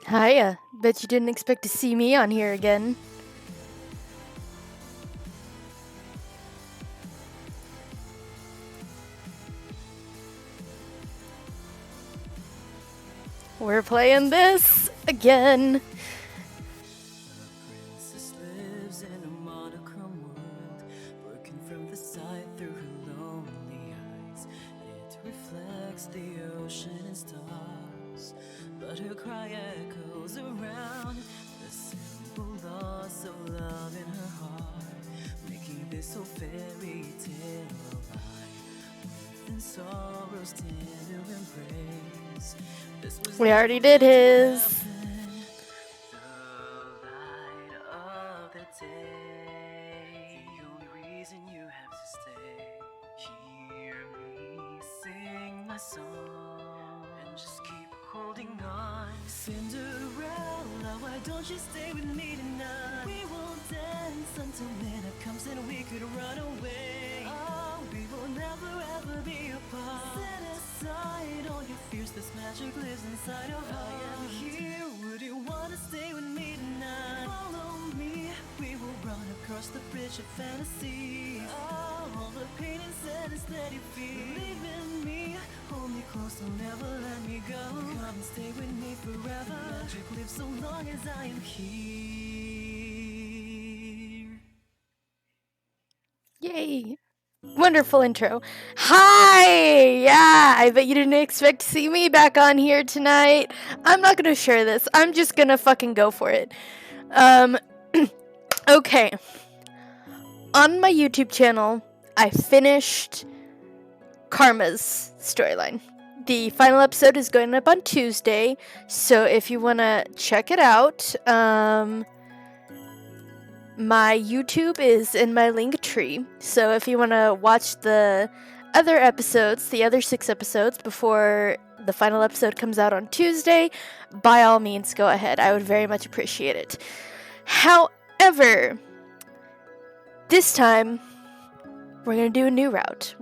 Hiya. Bet you didn't expect to see me on here again. We're playing this again. Princess lives in a monochrome world, working from the side through her lonely eyes. It reflects the ocean and stars, but her cry echoes around the simple loss of love in her heart, making this whole fairy tale alive. Within sorrow's tender embrace, this was We already did his. The only reason you have to stay. Hear me sing my song and just keep holding on. Cinderella, why don't you stay with me tonight? We will dance until midnight comes and we could run away. Oh, we will never ever be apart. Set aside all your fears, this magic lives inside your heart. I am here, would you wanna stay with me tonight? Follow me, we will run across the bridge of fantasy. All the pain and sadness that you feel, believe in me, hold me close, don't never let me go. Come and stay with me forever. Magic lives so long as I am here. Yay. Wonderful intro. Hi! Yeah, I bet you didn't expect to see me back on here tonight. I'm not gonna share this. I'm just gonna fucking go for it. Okay. On my YouTube channel, I finished Karma's storyline. The final episode is going up on Tuesday, so if you want to check it out, my YouTube is in my link tree. So if you want to watch the other episodes, the other 6 episodes before the final episode comes out on Tuesday, by all means go ahead. I would very much appreciate it. However, this time we're going to do a new route.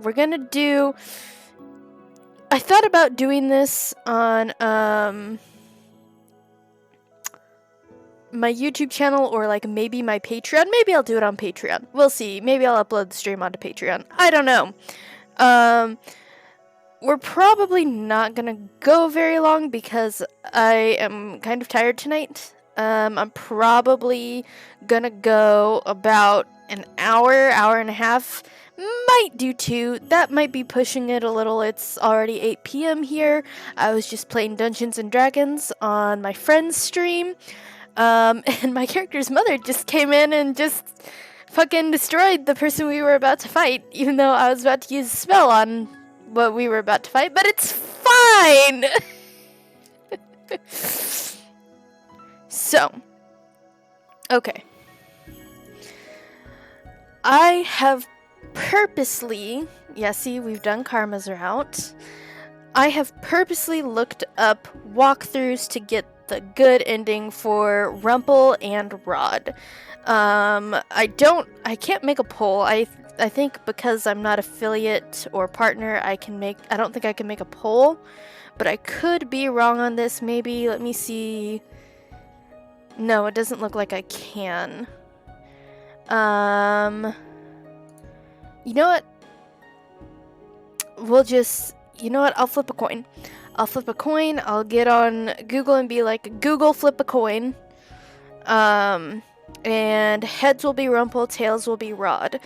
I thought about doing this on my YouTube channel or like maybe my Patreon. Maybe I'll do it on Patreon. We'll see. Maybe I'll upload the stream onto Patreon. I don't know. We're probably not gonna go very long because I am kind of tired tonight. I'm probably gonna go about an hour and a half. Might do 2. That might be pushing it a little. It's already 8 p.m. here. I was just playing Dungeons and Dragons on my friend's stream. And my character's mother just came in and just fucking destroyed the person we were about to fight, even though I was about to use a spell on what we were about to fight, but it's fine! So, okay. I have purposely, see, we've done Karma's route. I have purposely looked up walkthroughs to get the good ending for Rumple and Rod. I can't make a poll. I think because I'm not affiliate or partner, I don't think I can make a poll, but I could be wrong on this. Maybe, let me see. No, it doesn't look like I can. You know what? I'll flip a coin. I'll get on Google and be like, Google flip a coin. And heads will be Rumple, tails will be Rod.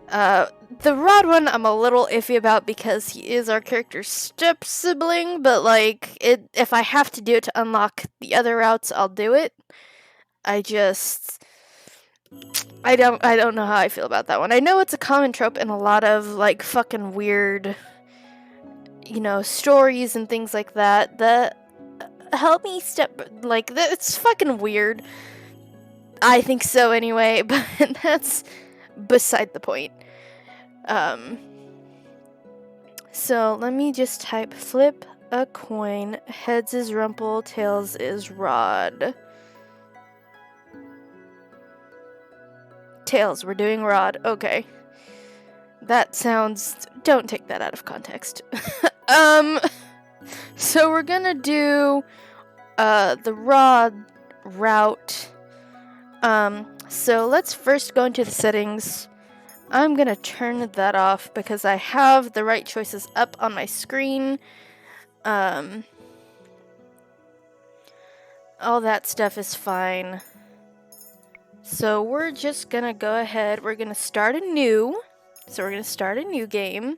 The Rod one I'm a little iffy about because he is our character's step sibling, but like, if I have to do it to unlock the other routes, I'll do it. I don't know how I feel about that one. I know it's a common trope in a lot of like fucking weird, stories and things like that. It's fucking weird. I think so anyway, but that's beside the point. So let me just type flip a coin. Heads is Rumple, tails is Rod. Tails, we're doing Rod. Okay. Don't take that out of context. So we're gonna do the raw route. So let's first go into the settings. I'm gonna turn that off because I have the right choices up on my screen. All that stuff is fine. So we're just gonna go ahead. We're gonna start anew. So we're gonna start a new game.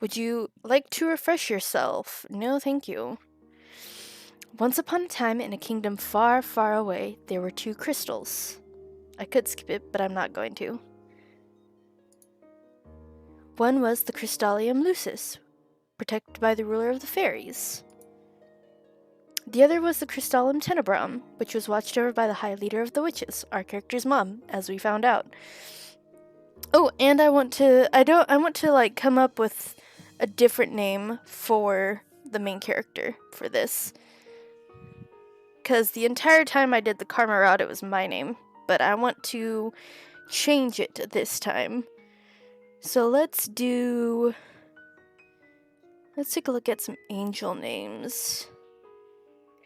Would you like to refresh yourself? No, thank you. Once upon a time, in a kingdom far, far away, there were 2 crystals. I could skip it, but I'm not going to. One was the Crystallium Lucis, protected by the ruler of the fairies. The other was the Crystallum Tenebrum, which was watched over by the High Leader of the Witches, our character's mom, as we found out. Oh, and I want to like come up with a different name for the main character for this. Because the entire time I did the Karma route, it was my name. But I want to change it this time. So let's take a look at some angel names.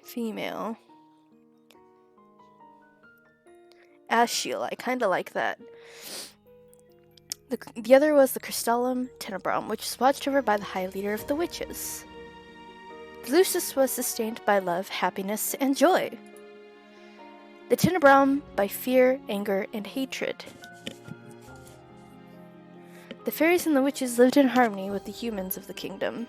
Female. Ashiel, I kinda like that. The other was the Crystallum Tenebrum, which was watched over by the High Leader of the Witches. The Lucis was sustained by love, happiness, and joy. The Tenebrum by fear, anger, and hatred. The fairies and the witches lived in harmony with the humans of the kingdom.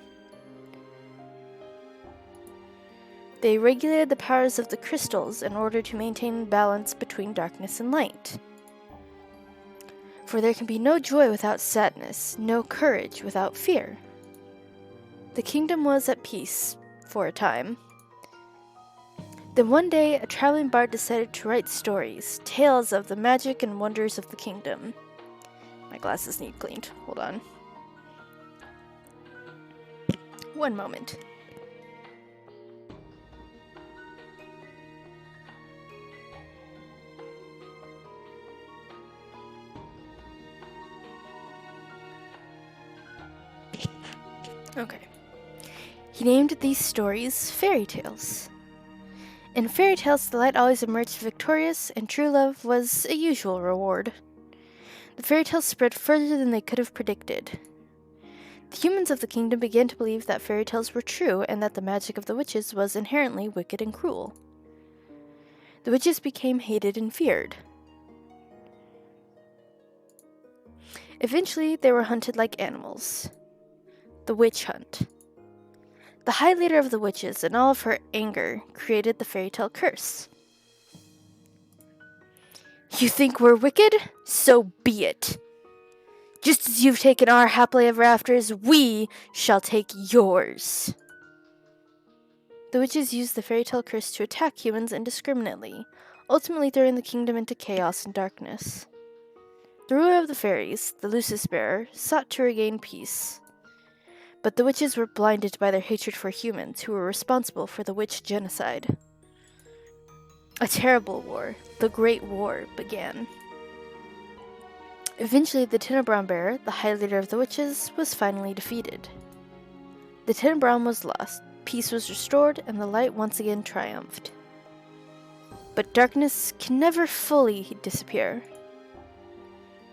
They regulated the powers of the crystals in order to maintain balance between darkness and light. For there can be no joy without sadness, no courage without fear. The kingdom was at peace for a time. Then one day, a traveling bard decided to write stories, tales of the magic and wonders of the kingdom. My glasses need cleaned. Hold on. One moment. Okay. He named these stories fairy tales. In fairy tales, the light always emerged victorious, and true love was a usual reward. The fairy tales spread further than they could have predicted. The humans of the kingdom began to believe that fairy tales were true and that the magic of the witches was inherently wicked and cruel. The witches became hated and feared. Eventually, they were hunted like animals. The witch hunt. The High Leader of the Witches, in all of her anger, created the fairy tale curse. You think we're wicked? So be it. Just as you've taken our happily ever afters, we shall take yours. The witches used the fairy tale curse to attack humans indiscriminately, ultimately throwing the kingdom into chaos and darkness. The ruler of the fairies, the Lucis Bearer, sought to regain peace. But the witches were blinded by their hatred for humans, who were responsible for the witch genocide. A terrible war, the Great War, began. Eventually, the Tenebrum Bearer, the High Leader of the Witches, was finally defeated. The Tenebrum was lost, peace was restored, and the light once again triumphed. But darkness can never fully disappear.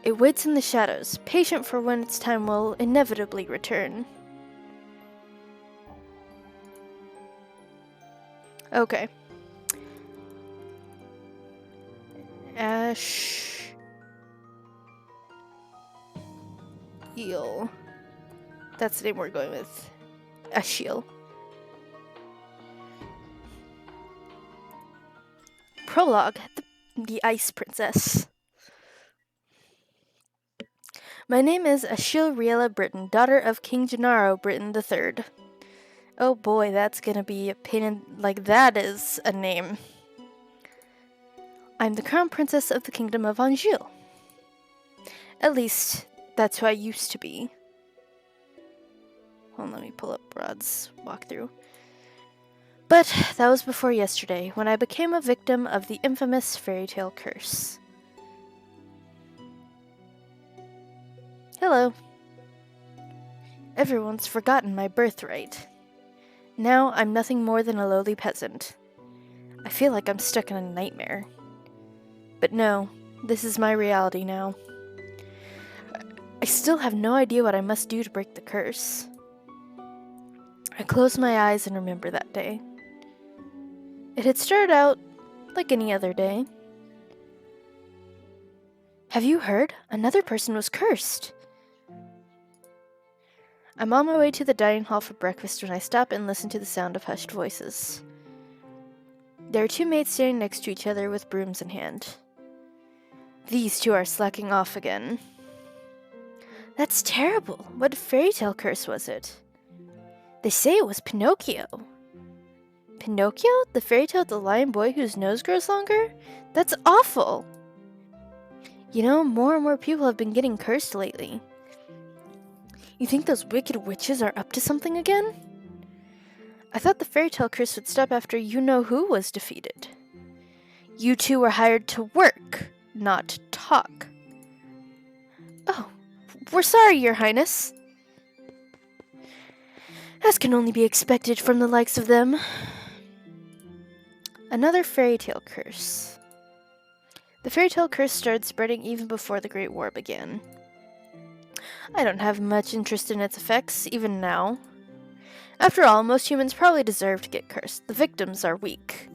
It waits in the shadows, patient for when its time will inevitably return. Okay. Ashiel. That's the name we're going with. Ashiel. Prologue. The Ice Princess. My name is Ashiel Riella Britton, daughter of King Gennaro Britton III. Oh boy, that's gonna be a pain in... that is a name. I'm the crown princess of the kingdom of Anjou. At least, that's who I used to be. Hold on, let me pull up Rod's walkthrough. But that was before yesterday, when I became a victim of the infamous fairy tale curse. Hello. Everyone's forgotten my birthright. Now I'm nothing more than a lowly peasant. I feel like I'm stuck in a nightmare. But no, this is my reality now. I still have no idea what I must do to break the curse. I close my eyes and remember that day. It had started out like any other day. Have you heard? Another person was cursed. I'm on my way to the dining hall for breakfast when I stop and listen to the sound of hushed voices. There are two maids standing next to each other with brooms in hand. These two are slacking off again. That's terrible. What fairy tale curse was it? They say it was Pinocchio. Pinocchio? The fairy tale of the lion boy whose nose grows longer? That's awful. You know, more and more people have been getting cursed lately. You think those wicked witches are up to something again? I thought the fairy tale curse would stop after you-know-who was defeated. You two were hired to work, not to talk. Oh, we're sorry, Your Highness. As can only be expected from the likes of them. Another fairy tale curse. The fairy tale curse started spreading even before the Great War began. I don't have much interest in its effects, even now. After all, most humans probably deserve to get cursed. The victims are weak.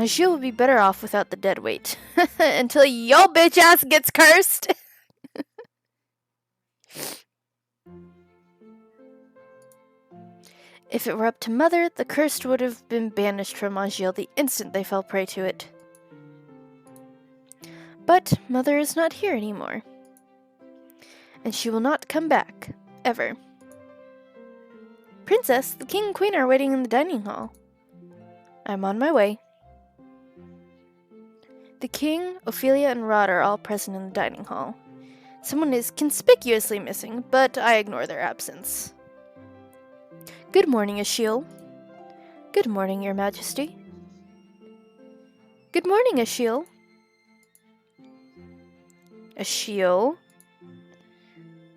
She will be better off without the dead weight. Until yo bitch ass gets cursed! If it were up to Mother, the cursed would have been banished from Angil the instant they fell prey to it. But Mother is not here anymore. And she will not come back, ever. Princess, the king and queen are waiting in the dining hall. I'm on my way. The king, Ophelia, and Rod are all present in the dining hall. Someone is conspicuously missing, but I ignore their absence. Good morning, Achille. Good morning, Your Majesty. Good morning, Achille. Achille.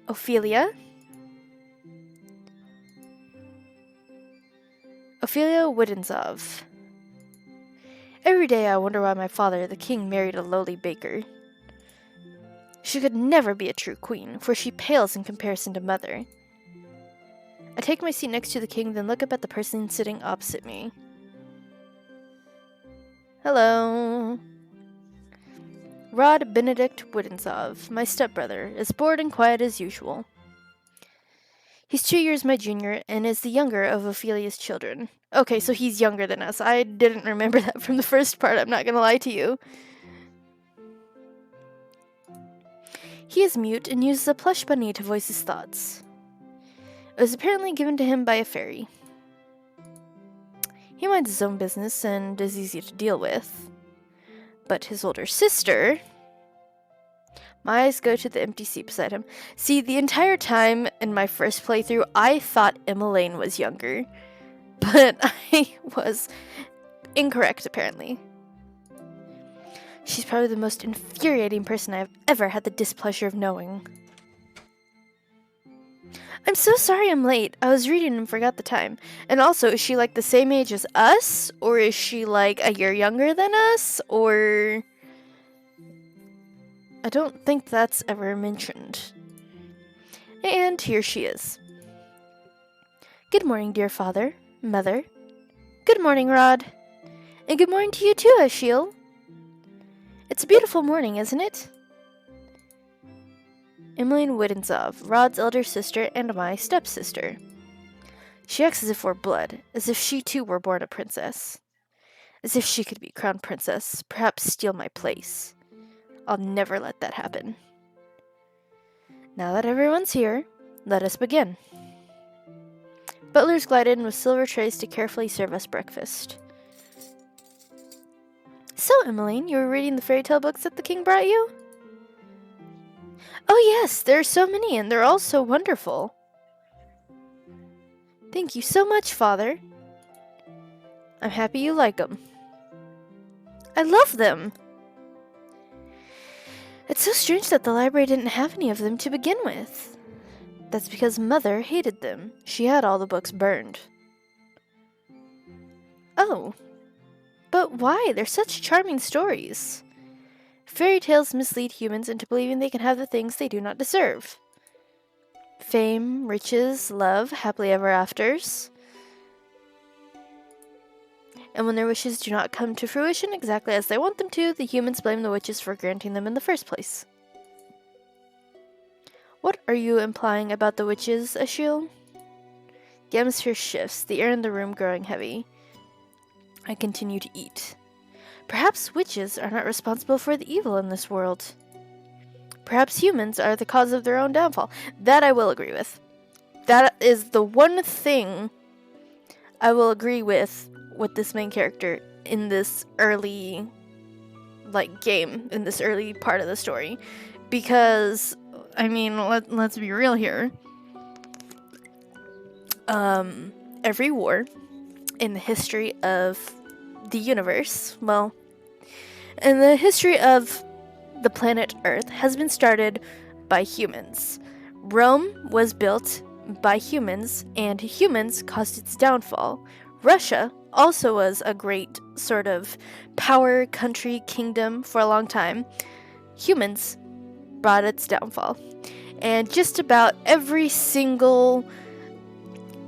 Ophelia. Ophelia Widensov. Every day I wonder why my father, the king, married a lowly baker. She could never be a true queen, for she pales in comparison to Mother. I take my seat next to the king, then look up at the person sitting opposite me. Hello. Rod Benedict Widensov, my stepbrother, is bored and quiet as usual. He's 2 years my junior and is the younger of Ophelia's children. Okay, so he's younger than us. I didn't remember that from the first part, I'm not gonna lie to you. He is mute and uses a plush bunny to voice his thoughts. It was apparently given to him by a fairy. He minds his own business and is easy to deal with. But his older sister... My eyes go to the empty seat beside him. See, the entire time in my first playthrough, I thought Emmeline was younger. But I was incorrect, apparently. She's probably the most infuriating person I've ever had the displeasure of knowing. I'm so sorry I'm late. I was reading and forgot the time. And also, is she like the same age as us? Or is she like a year younger than us? Or... I don't think that's ever mentioned. And here she is. Good morning, dear father, mother. Good morning, Rod. And good morning to you too, Achille. It's a beautiful morning, isn't it? Emmeline Widensov, Rod's elder sister and my stepsister. She acts as if we're blood, as if she too were born a princess. As if she could be crowned princess, perhaps steal my place. I'll never let that happen. Now that everyone's here, let us begin. Butlers glide in with silver trays to carefully serve us breakfast. So, Emmeline, you were reading the fairy tale books that the king brought you? Oh yes, there are so many and they're all so wonderful. Thank you so much, Father. I'm happy you like them. I love them! It's so strange that the library didn't have any of them to begin with. That's because Mother hated them. She had all the books burned. Oh, but why? They're such charming stories. Fairy tales mislead humans into believing they can have the things they do not deserve. Fame, riches, love, happily ever afters. And when their wishes do not come to fruition exactly as they want them to, the humans blame the witches for granting them in the first place. What are you implying about the witches, Ashiel? The atmosphere shifts, the air in the room growing heavy. I continue to eat. Perhaps witches are not responsible for the evil in this world. Perhaps humans are the cause of their own downfall. That I will agree with. That is the one thing I will agree with this main character in this early, game, in this early part of the story. Because, I mean, let's be real here. Every war in the history of the universe, in the history of the planet Earth, has been started by humans. Rome was built by humans, and humans caused its downfall. Russia also was a great sort of power, country, kingdom for a long time. Humans brought its downfall. And just about every single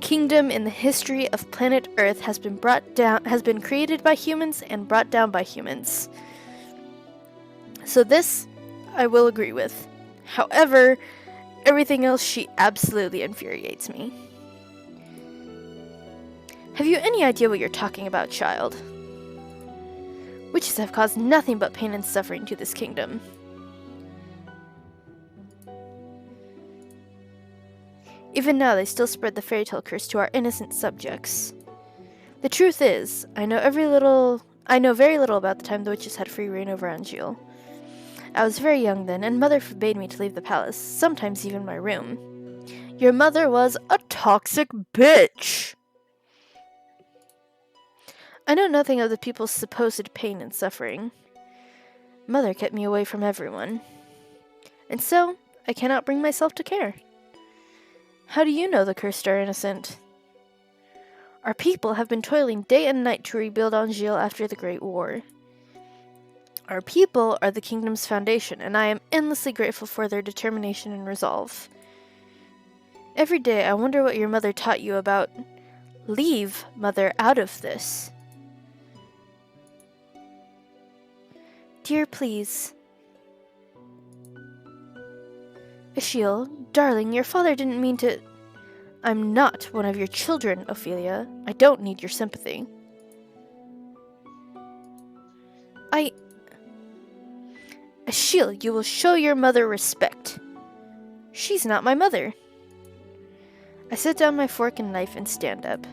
kingdom in the history of planet Earth has been created by humans and brought down by humans. So this, I will agree with. However, everything else, she absolutely infuriates me. Have you any idea what you're talking about, child? Witches have caused nothing but pain and suffering to this kingdom. Even now, they still spread the fairy tale curse to our innocent subjects. The truth is, I know very little about the time the witches had free reign over Anjil. I was very young then, and Mother forbade me to leave the palace, sometimes even my room. Your mother was a toxic bitch! I know nothing of the people's supposed pain and suffering. Mother kept me away from everyone. And so, I cannot bring myself to care. How do you know the cursed are innocent? Our people have been toiling day and night to rebuild Anjil after the Great War. Our people are the kingdom's foundation, and I am endlessly grateful for their determination and resolve. Every day I wonder what your mother taught you about. Leave Mother out of this. Dear, please. Ashiel, darling, your father didn't mean to... I'm not one of your children, Ophelia. I don't need your sympathy. Ashiel, you will show your mother respect. She's not my mother. I set down my fork and knife and stand up.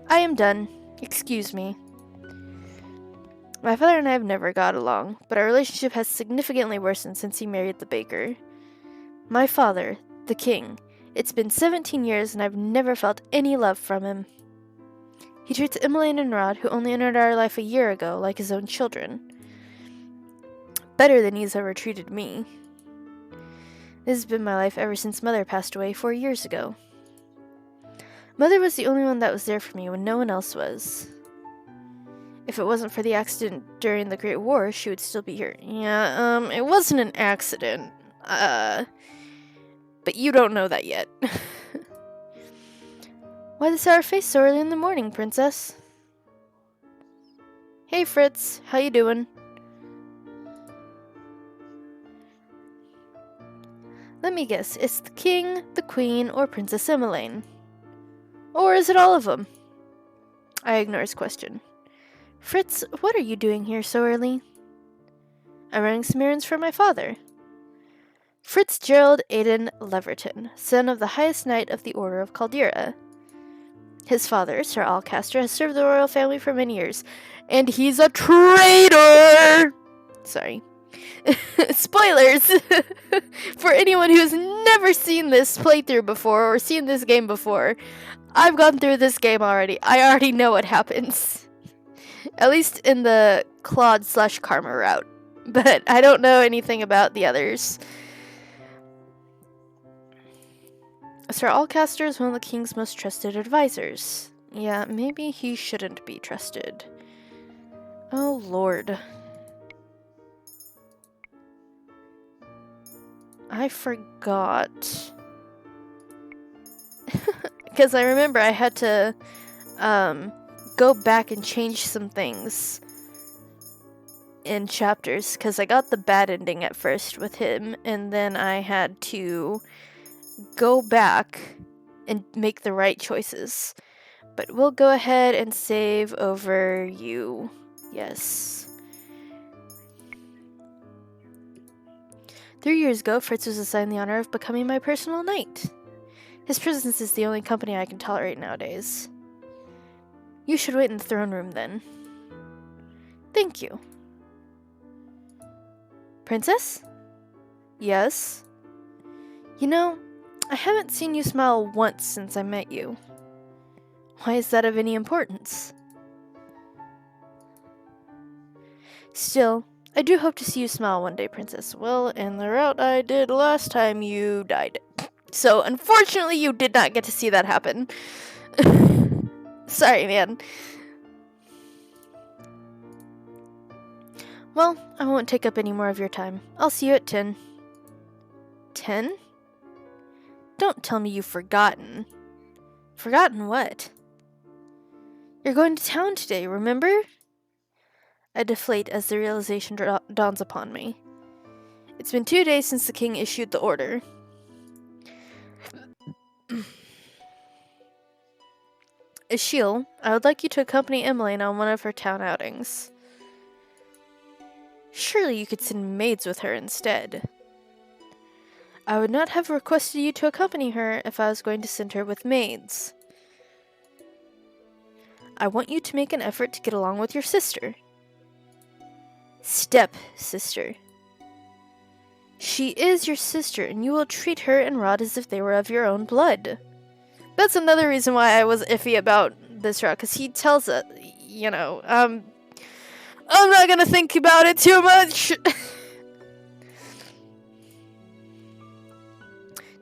I am done. Excuse me. My father and I have never got along, but our relationship has significantly worsened since he married the baker. My father, the king, it's been 17 years and I've never felt any love from him. He treats Emmeline and Rod, who only entered our life a year ago, like his own children. Better than he's ever treated me. This has been my life ever since Mother passed away 4 years ago. Mother was the only one that was there for me when no one else was. If it wasn't for the accident during the Great War, she would still be here. Yeah, it wasn't an accident. But you don't know that yet. Why the sour face so early in the morning, princess? Hey, Fritz. How you doing? Let me guess. It's the king, the queen, or Princess Emmeline. Or is it all of them? I ignore his question. Fritz, what are you doing here so early? I'm running some errands for my father. Fitzgerald Aidan Leverton, son of the highest knight of the Order of Caldera. His father, Sir Alcaster, has served the royal family for many years, and he's a traitor! Sorry. Spoilers! For anyone who's never seen this playthrough before, or seen this game before, I've gone through this game already. I already know what happens. At least in the Claude/Karma route. But I don't know anything about the others. Sir Alcaster is one of the king's most trusted advisors. Yeah, maybe he shouldn't be trusted. Oh, Lord. I forgot. Because I remember I had to go back and change some things in chapters, because I got the bad ending at first with him, and then I had to go back and make the right choices. But we'll go ahead and save over you. Yes. 3 years ago, Fritz was assigned the honor of becoming my personal knight. His presence is the only company I can tolerate nowadays. You should wait in the throne room then. Thank you. Princess? Yes? You know, I haven't seen you smile once since I met you. Why is that of any importance? Still, I do hope to see you smile one day, Princess. Well, in the route I did last time you died. So, unfortunately, you did not get to see that happen. Sorry, man. Well, I won't take up any more of your time. I'll see you at 10. 10? Don't tell me you've forgotten. Forgotten what? You're going to town today, remember? I deflate as the realization dawns upon me. It's been 2 days since the king issued the order. Achille, I would like you to accompany Emmeline on one of her town outings. Surely you could send maids with her instead. I would not have requested you to accompany her if I was going to send her with maids. I want you to make an effort to get along with your sister. Step-sister. She is your sister, and you will treat her and Rod as if they were of your own blood. That's another reason why I was iffy about this route, because he tells us, I'm not gonna think about it too much.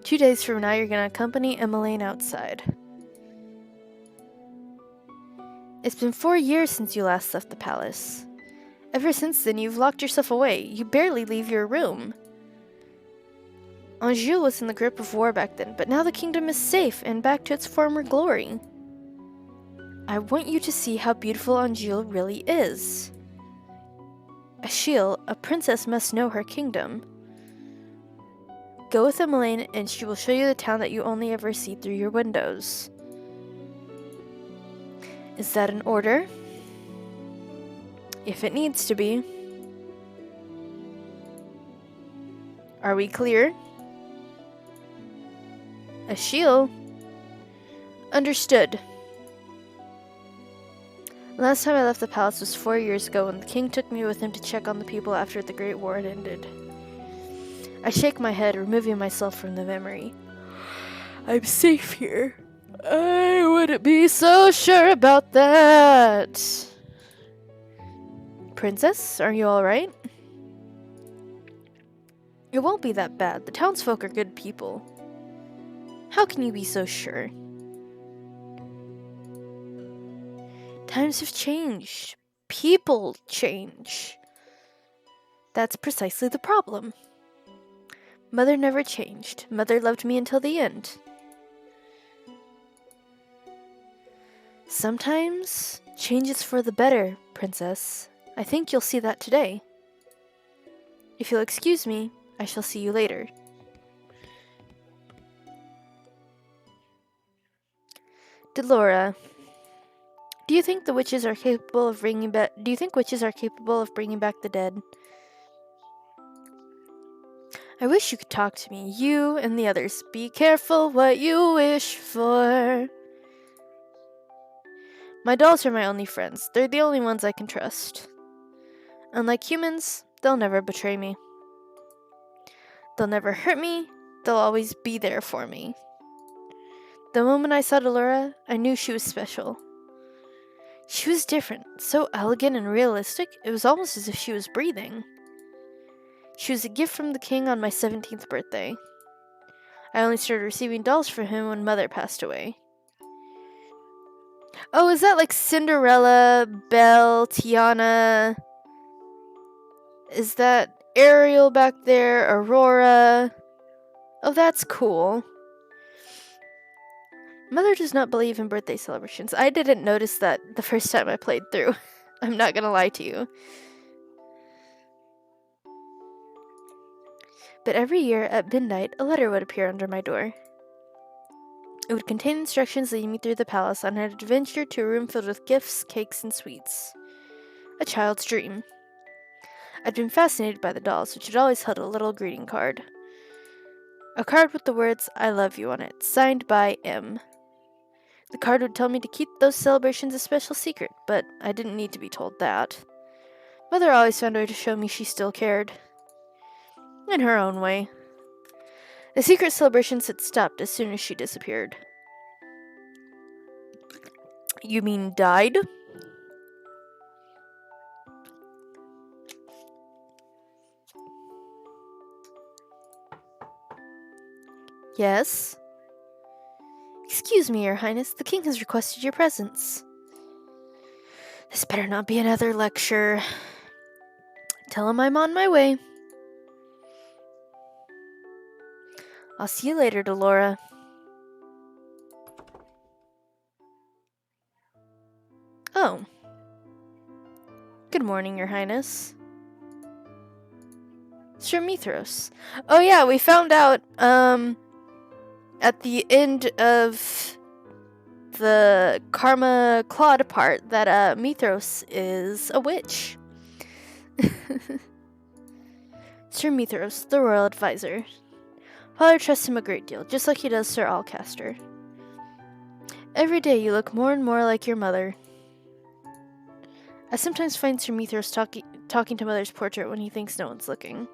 2 days from now, you're gonna accompany Emmeline outside. It's been 4 years since you last left the palace. Ever since then, you've locked yourself away. You barely leave your room. Anjou was in the grip of war back then, but now the kingdom is safe and back to its former glory. I want you to see how beautiful Anjou really is. Achille, a princess must know her kingdom. Go with Emmeline, and she will show you the town that you only ever see through your windows. Is that an order? If it needs to be. Are we clear? Achille? Understood. Last time I left the palace was 4 years ago when the king took me with him to check on the people after the Great War had ended. I shake my head, removing myself from the memory. I'm safe here. I wouldn't be so sure about that. Princess, are you alright? It won't be that bad. The townsfolk are good people. How can you be so sure? Times have changed. People change. That's precisely the problem. Mother never changed. Mother loved me until the end. Sometimes change is for the better, Princess. I think you'll see that today. If you'll excuse me, I shall see you later. Delora, do you think witches are capable of bringing back the dead? I wish you could talk to me, you and the others. Be careful what you wish for. My dolls are my only friends. They're the only ones I can trust. Unlike humans, they'll never betray me. They'll never hurt me. They'll always be there for me. The moment I saw Delora, I knew she was special. She was different, so elegant and realistic, it was almost as if she was breathing. She was a gift from the king on my 17th birthday. I only started receiving dolls for him when Mother passed away. Oh, is that like Cinderella, Belle, Tiana? Is that Ariel back there? Aurora? Oh, that's cool. Mother does not believe in birthday celebrations. I didn't notice that the first time I played through. I'm not gonna lie to you. But every year at midnight, a letter would appear under my door. It would contain instructions leading me through the palace on an adventure to a room filled with gifts, cakes, and sweets. A child's dream. I'd been fascinated by the dolls, which had always held a little greeting card. A card with the words, "I love you" on it, signed by M. The card would tell me to keep those celebrations a special secret, but I didn't need to be told that. Mother always found a way to show me she still cared. In her own way. The secret celebrations had stopped as soon as she disappeared. You mean died? Yes? Excuse me, Your Highness, the king has requested your presence. This better not be another lecture. Tell him I'm on my way. I'll see you later, Delora. Oh. Good morning, Your Highness. Sir Mithros. Oh yeah, we found out, at the end of the Karma Claude part that, Mithros is a witch. Sir Mithros, the royal advisor. Father trusts him a great deal, just like he does Sir Alcaster. Every day you look more and more like your mother. I sometimes find Sir Mithros talking to Mother's portrait when he thinks no one's looking.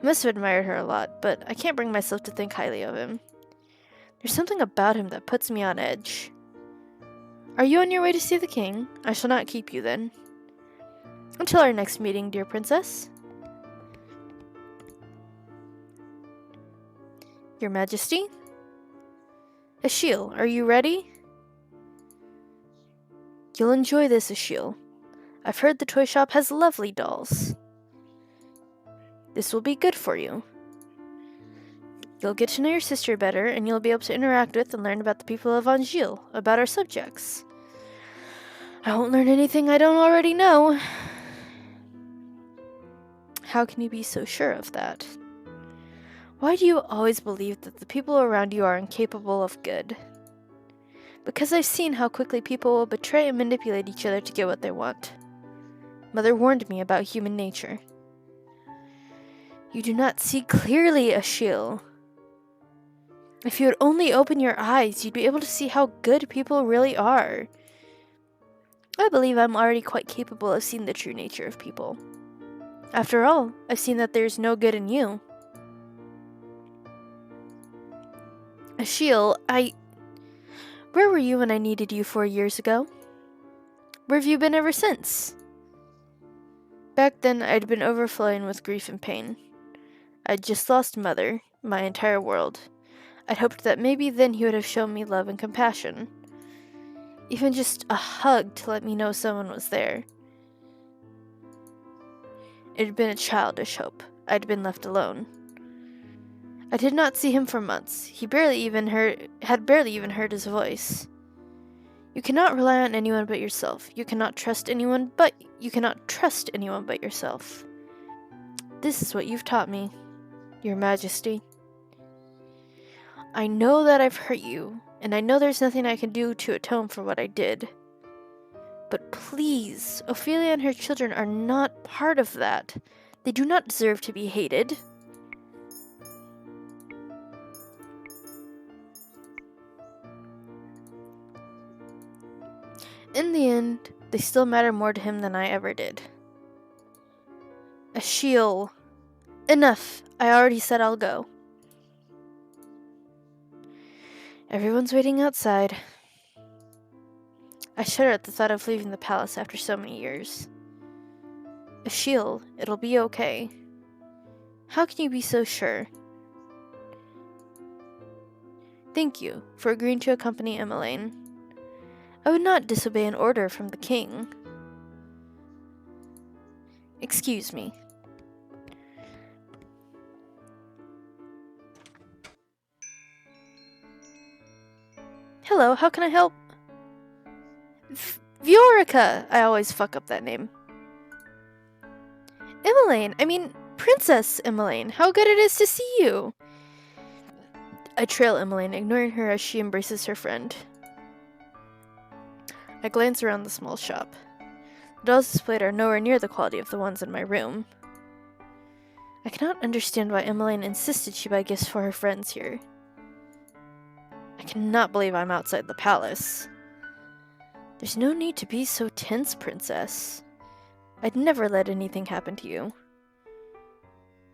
He must have admired her a lot, but I can't bring myself to think highly of him. There's something about him that puts me on edge. Are you on your way to see the king? I shall not keep you then. Until our next meeting, dear princess. Your Majesty? Ashiel, are you ready? You'll enjoy this, Ashiel. I've heard the toy shop has lovely dolls. This will be good for you. You'll get to know your sister better, and you'll be able to interact with and learn about the people of Anjil, about our subjects. I won't learn anything I don't already know. How can you be so sure of that? Why do you always believe that the people around you are incapable of good? Because I've seen how quickly people will betray and manipulate each other to get what they want. Mother warned me about human nature. You do not see clearly, Ashiel. If you would only open your eyes, you'd be able to see how good people really are. I believe I'm already quite capable of seeing the true nature of people. After all, I've seen that there's no good in you. Ashiel, Where were you when I needed you 4 years ago? Where have you been ever since? Back then, I'd been overflowing with grief and pain. I'd just lost Mother, my entire world. I'd hoped that maybe then he would have shown me love and compassion. Even just a hug to let me know someone was there. It had been a childish hope. I'd been left alone. I did not see him for months. He had barely even heard his voice. You cannot rely on anyone but yourself. You cannot trust anyone but yourself. This is what you've taught me, Your Majesty. I know that I've hurt you, and I know there's nothing I can do to atone for what I did. But please, Ophelia and her children are not part of that. They do not deserve to be hated. In the end, they still matter more to him than I ever did. Ashiel. Enough. I already said I'll go. Everyone's waiting outside. I shudder at the thought of leaving the palace after so many years. Ashiel, it'll be okay. How can you be so sure? Thank you for agreeing to accompany Emmeline. I would not disobey an order from the king. Excuse me. Hello, how can I help? Viorica! I always fuck up that name. Princess Emmeline, how good it is to see you! I trail Emmeline, ignoring her as she embraces her friend. I glance around the small shop. The dolls displayed are nowhere near the quality of the ones in my room. I cannot understand why Emmeline insisted she buy gifts for her friends here. I cannot believe I'm outside the palace. There's no need to be so tense, Princess. I'd never let anything happen to you.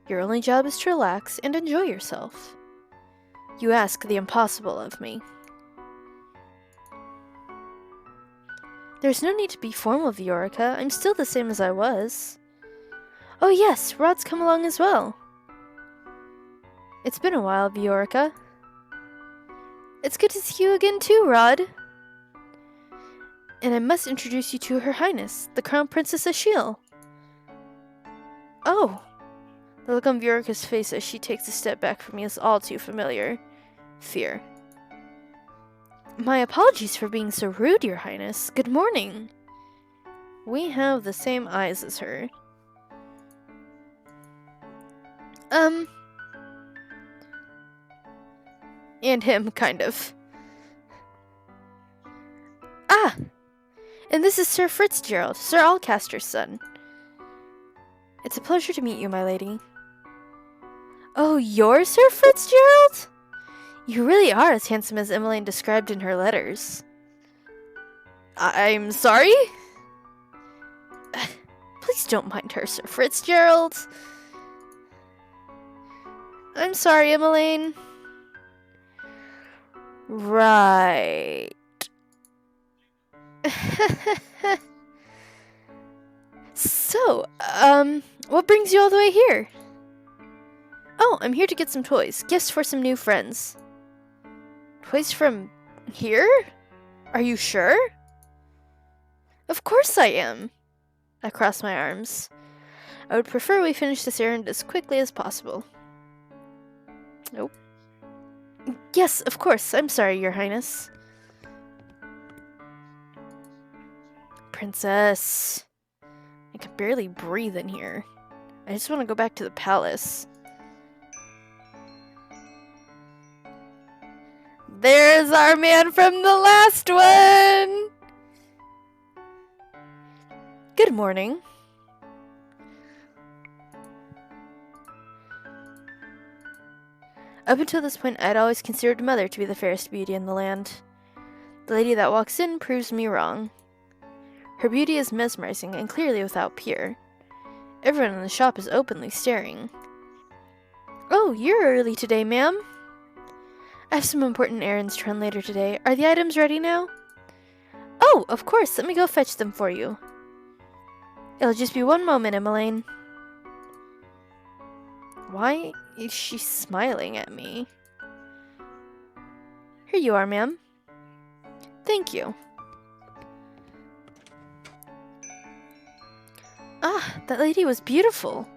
Your only job is to relax and enjoy yourself. You ask the impossible of me. There's no need to be formal, Viorica. I'm still the same as I was. Oh yes, Rod's come along as well. It's been a while, Viorica. It's good to see you again too, Rod. And I must introduce you to Her Highness, the Crown Princess Achille. Oh. The look on Viorica's face as she takes a step back from me is all too familiar. Fear. My apologies for being so rude, Your Highness. Good morning. We have the same eyes as her. And him, kind of. Ah! And this is Sir Fitzgerald, Sir Alcaster's son. It's a pleasure to meet you, my lady. Oh, you're Sir Fitzgerald? You really are as handsome as Emmeline described in her letters. I'm sorry? Please don't mind her, Sir Fitzgerald. I'm sorry, Emmeline. Right. So, what brings you all the way here? Oh, I'm here to get some toys. Gifts for some new friends. Toys from here? Are you sure? Of course I am. I cross my arms. I would prefer we finish this errand as quickly as possible. Nope. Yes, of course. I'm sorry, Your Highness. Princess. I can barely breathe in here. I just want to go back to the palace. There's our man from the last one! Good morning. Up until this point, I'd always considered Mother to be the fairest beauty in the land. The lady that walks in proves me wrong. Her beauty is mesmerizing and clearly without peer. Everyone in the shop is openly staring. Oh, you're early today, ma'am. I have some important errands to run later today. Are the items ready now? Oh, of course. Let me go fetch them for you. It'll just be one moment, Emmeline. Why is she smiling at me? Here you are, ma'am. Thank you. Ah, that lady was beautiful.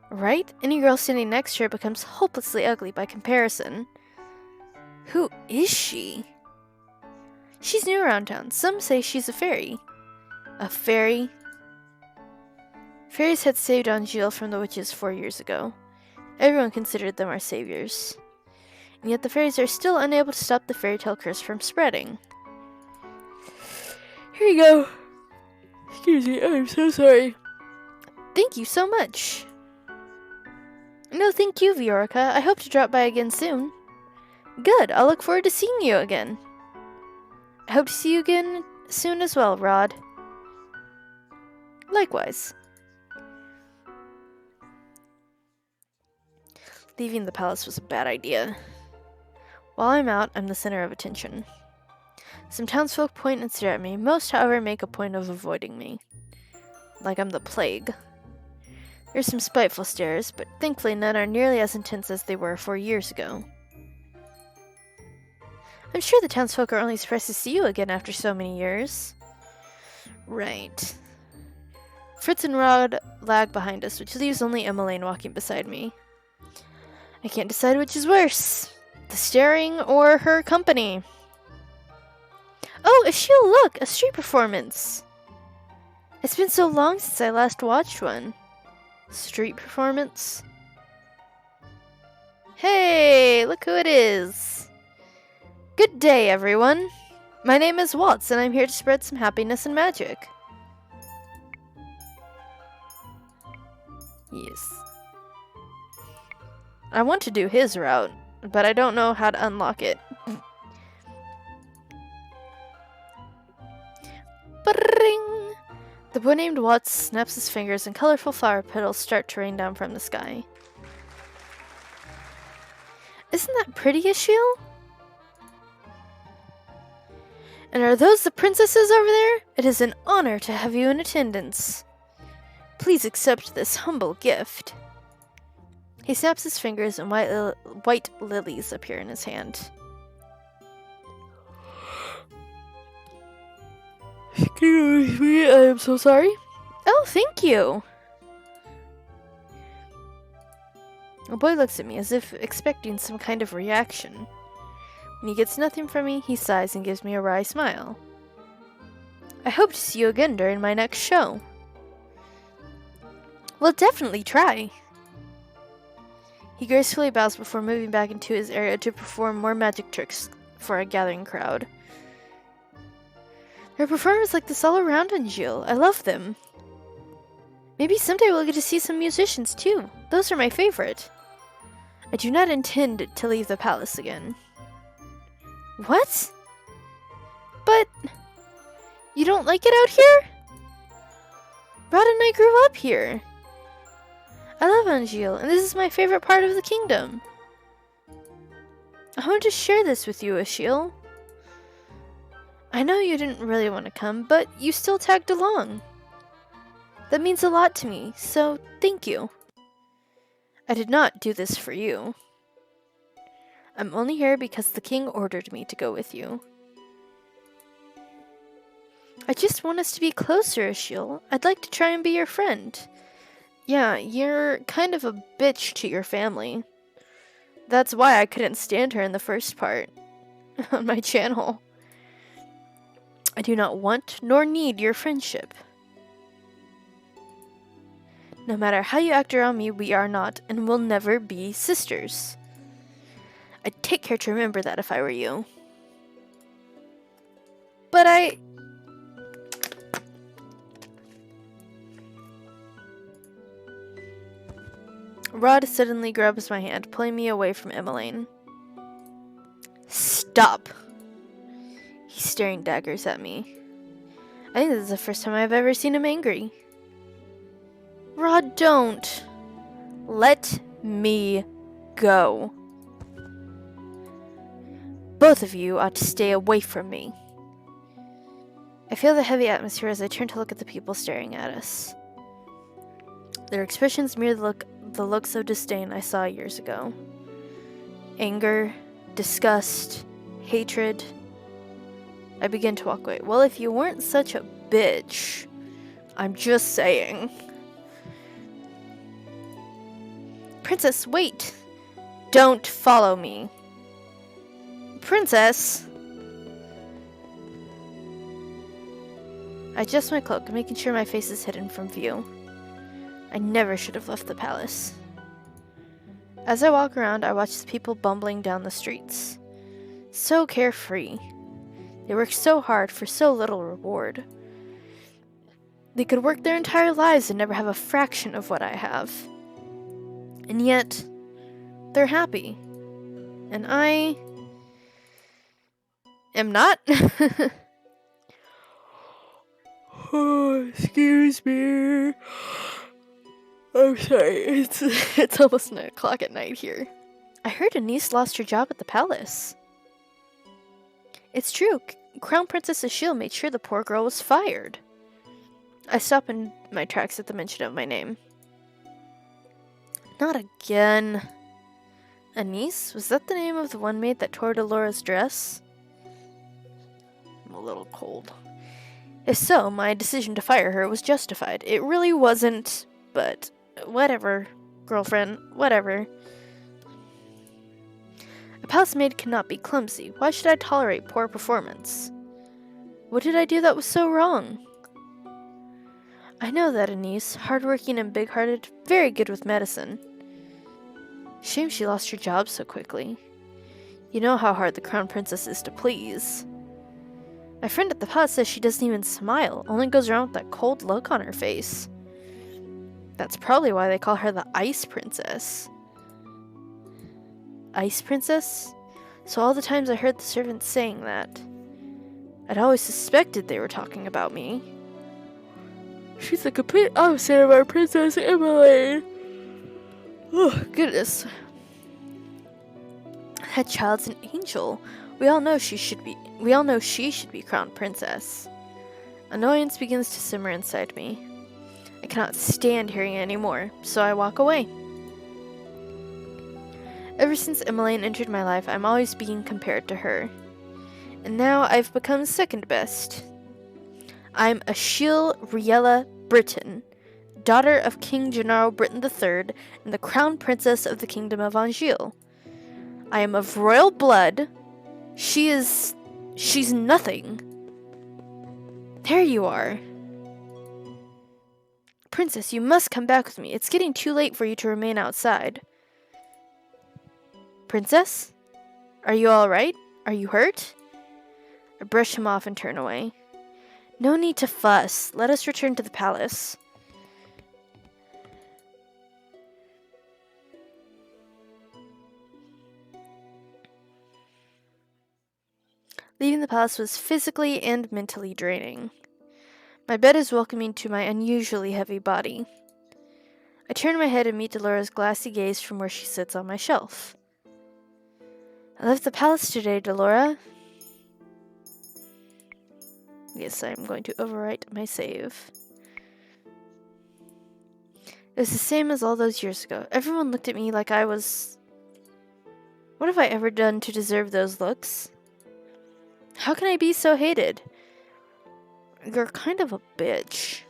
Right? Any girl standing next to her becomes hopelessly ugly by comparison. Who is she? She's new around town. Some say she's a fairy. A fairy? Fairies had saved Angile from the witches 4 years ago. Everyone considered them our saviors. And yet the fairies are still unable to stop the fairy tale curse from spreading. Here you go. Excuse me, I'm so sorry. Thank you so much. No, thank you, Viorica. I hope to drop by again soon. Good, I'll look forward to seeing you again. I hope to see you again soon as well, Rod. Likewise. Leaving the palace was a bad idea. While I'm out, I'm the center of attention. Some townsfolk point and stare at me. Most, however, make a point of avoiding me. Like I'm the plague. There's some spiteful stares, but thankfully none are nearly as intense as they were 4 years ago. I'm sure the townsfolk are only surprised to see you again after so many years. Right. Fritz and Rod lag behind us, which leaves only Emmeline walking beside me. I can't decide which is worse, the staring or her company. Oh, Achille, look! A street performance! It's been so long since I last watched one. Street performance? Hey, look who it is! Good day, everyone! My name is Waltz, and I'm here to spread some happiness and magic. Yes. I want to do his route, but I don't know how to unlock it. Bring! The boy named Watts snaps his fingers and colorful flower petals start to rain down from the sky. Isn't that pretty, Achille? And are those the princesses over there? It is an honor to have you in attendance. Please accept this humble gift. He snaps his fingers and white lilies appear in his hand. Excuse me, I am so sorry. Oh, thank you. The boy looks at me as if expecting some kind of reaction. When he gets nothing from me, he sighs and gives me a wry smile. I hope to see you again during my next show. We'll definitely try. He gracefully bows before moving back into his area to perform more magic tricks for a gathering crowd. There are performers like this all around Angil. I love them. Maybe someday we'll get to see some musicians too. Those are my favorite. I do not intend to leave the palace again. What? But you don't like it out here? Rod and I grew up here. I love Angil, and this is my favorite part of the kingdom. I want to share this with you, Achille. I know you didn't really want to come, but you still tagged along. That means a lot to me, so thank you. I did not do this for you. I'm only here because the king ordered me to go with you. I just want us to be closer, Achille. I'd like to try and be your friend. Yeah, you're kind of a bitch to your family. That's why I couldn't stand her in the first part on my channel. I do not want nor need your friendship. No matter how you act around me, we are not and will never be sisters. I'd take care to remember that if I were you. But Rod suddenly grabs my hand, pulling me away from Emmeline. Stop! He's staring daggers at me. I think this is the first time I've ever seen him angry. Rod, don't. Let me go. Both of you ought to stay away from me. I feel the heavy atmosphere as I turn to look at the people staring at us. Their expressions mirror the looks of disdain I saw years ago. Anger, disgust, hatred. I begin to walk away. Well, if you weren't such a bitch, I'm just saying. Princess, wait! Don't follow me. Princess! I adjust my cloak, making sure my face is hidden from view. I never should have left the palace. As I walk around, I watch the people bumbling down the streets. So carefree. They work so hard for so little reward. They could work their entire lives and never have a fraction of what I have. And yet, they're happy. And I am not. Oh, excuse me. I'm sorry. It's almost 9 o'clock at night here. I heard Anise lost her job at the palace. It's true. Crown Princess Achille made sure the poor girl was fired. I stop in my tracks at the mention of my name. Not again. Anise? Was that the name of the one maid that tore Dolores' dress? I'm a little cold. If so, my decision to fire her was justified. It really wasn't, but whatever, girlfriend, whatever. A palace maid cannot be clumsy. Why should I tolerate poor performance? What did I do that was so wrong? I know that Anise, hardworking and big-hearted, very good with medicine. Shame she lost her job so quickly. You know how hard the crown princess is to please. My friend at the palace says she doesn't even smile, only goes around with that cold look on her face. That's probably why they call her the Ice Princess. Ice Princess? So all the times I heard the servants saying that, I'd always suspected they were talking about me. She's the complete opposite of our Princess Emily. Oh, goodness. That child's an angel. We all know she should be crowned princess. Annoyance begins to simmer inside me. I cannot stand hearing it anymore, so I walk away. Ever since Emmeline entered my life, I'm always being compared to her. And now I've become second best. I'm Achille Riella Britain, daughter of King Gennaro Britain III and the crown princess of the kingdom of Anjou. I am of royal blood. She's nothing. There you are. Princess, you must come back with me. It's getting too late for you to remain outside. Princess? Are you all right? Are you hurt? I brush him off and turn away. No need to fuss. Let us return to the palace. Leaving the palace was physically and mentally draining. My bed is welcoming to my unusually heavy body. I turn my head and meet Delora's glassy gaze from where she sits on my shelf. I left the palace today, Delora. Yes, I'm going to overwrite my save. It was the same as all those years ago. Everyone looked at me like I was... What have I ever done to deserve those looks? How can I be so hated? You're kind of a bitch.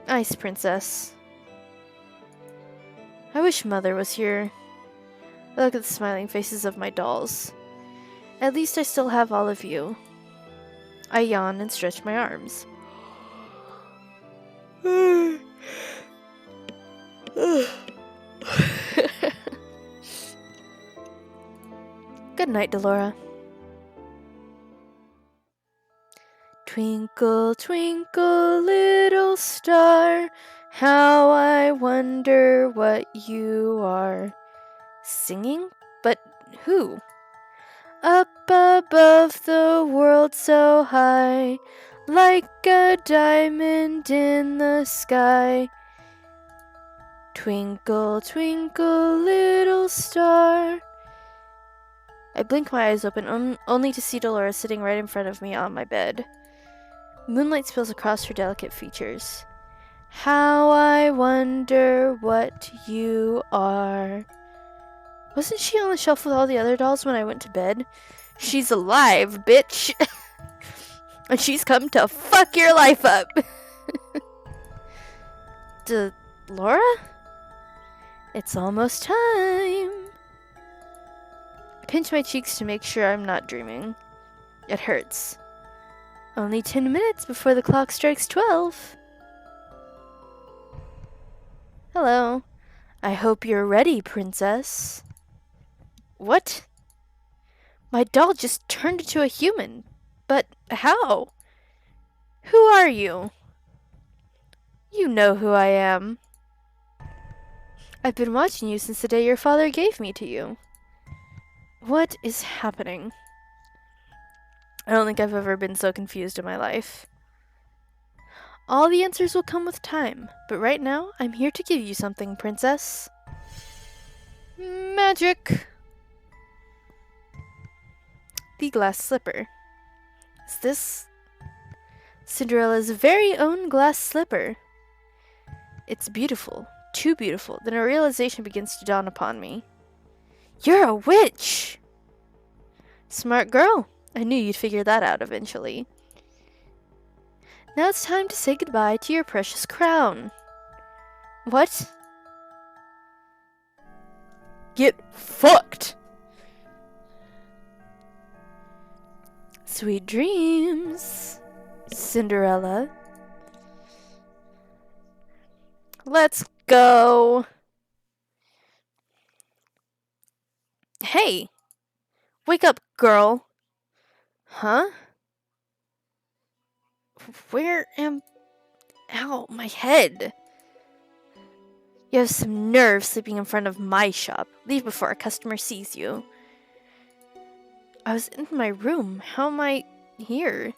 Ice Princess. I wish Mother was here. I look at the smiling faces of my dolls. At least I still have all of you. I yawn and stretch my arms. Good night, Delora. Twinkle, twinkle, little star, how I wonder what you are. Singing? But who? Up above the world so high, like a diamond in the sky. Twinkle, twinkle, little star. I blink my eyes open, only to see Delora sitting right in front of me on my bed. Moonlight spills across her delicate features. How I wonder what you are. Wasn't she on the shelf with all the other dolls when I went to bed? She's alive, bitch! And she's come to fuck your life up! Delora? It's almost time. I pinch my cheeks to make sure I'm not dreaming. It hurts. Only 10 minutes before the clock strikes 12. Hello. I hope you're ready, princess. What? My doll just turned into a human. But how? Who are you? You know who I am. I've been watching you since the day your father gave me to you. What is happening? I don't think I've ever been so confused in my life. All the answers will come with time, but right now, I'm here to give you something, princess. Magic! The glass slipper. Is this Cinderella's very own glass slipper? It's beautiful, too beautiful. Then a realization begins to dawn upon me. You're a witch! Smart girl. I knew you'd figure that out eventually. Now it's time to say goodbye to your precious crown. What? Get fucked! Sweet dreams, Cinderella. Let's go. Hey, wake up, girl. Huh? Where am... Ow, my head. You have some nerve sleeping in front of my shop. Leave before a customer sees you. I was in my room. How am I here?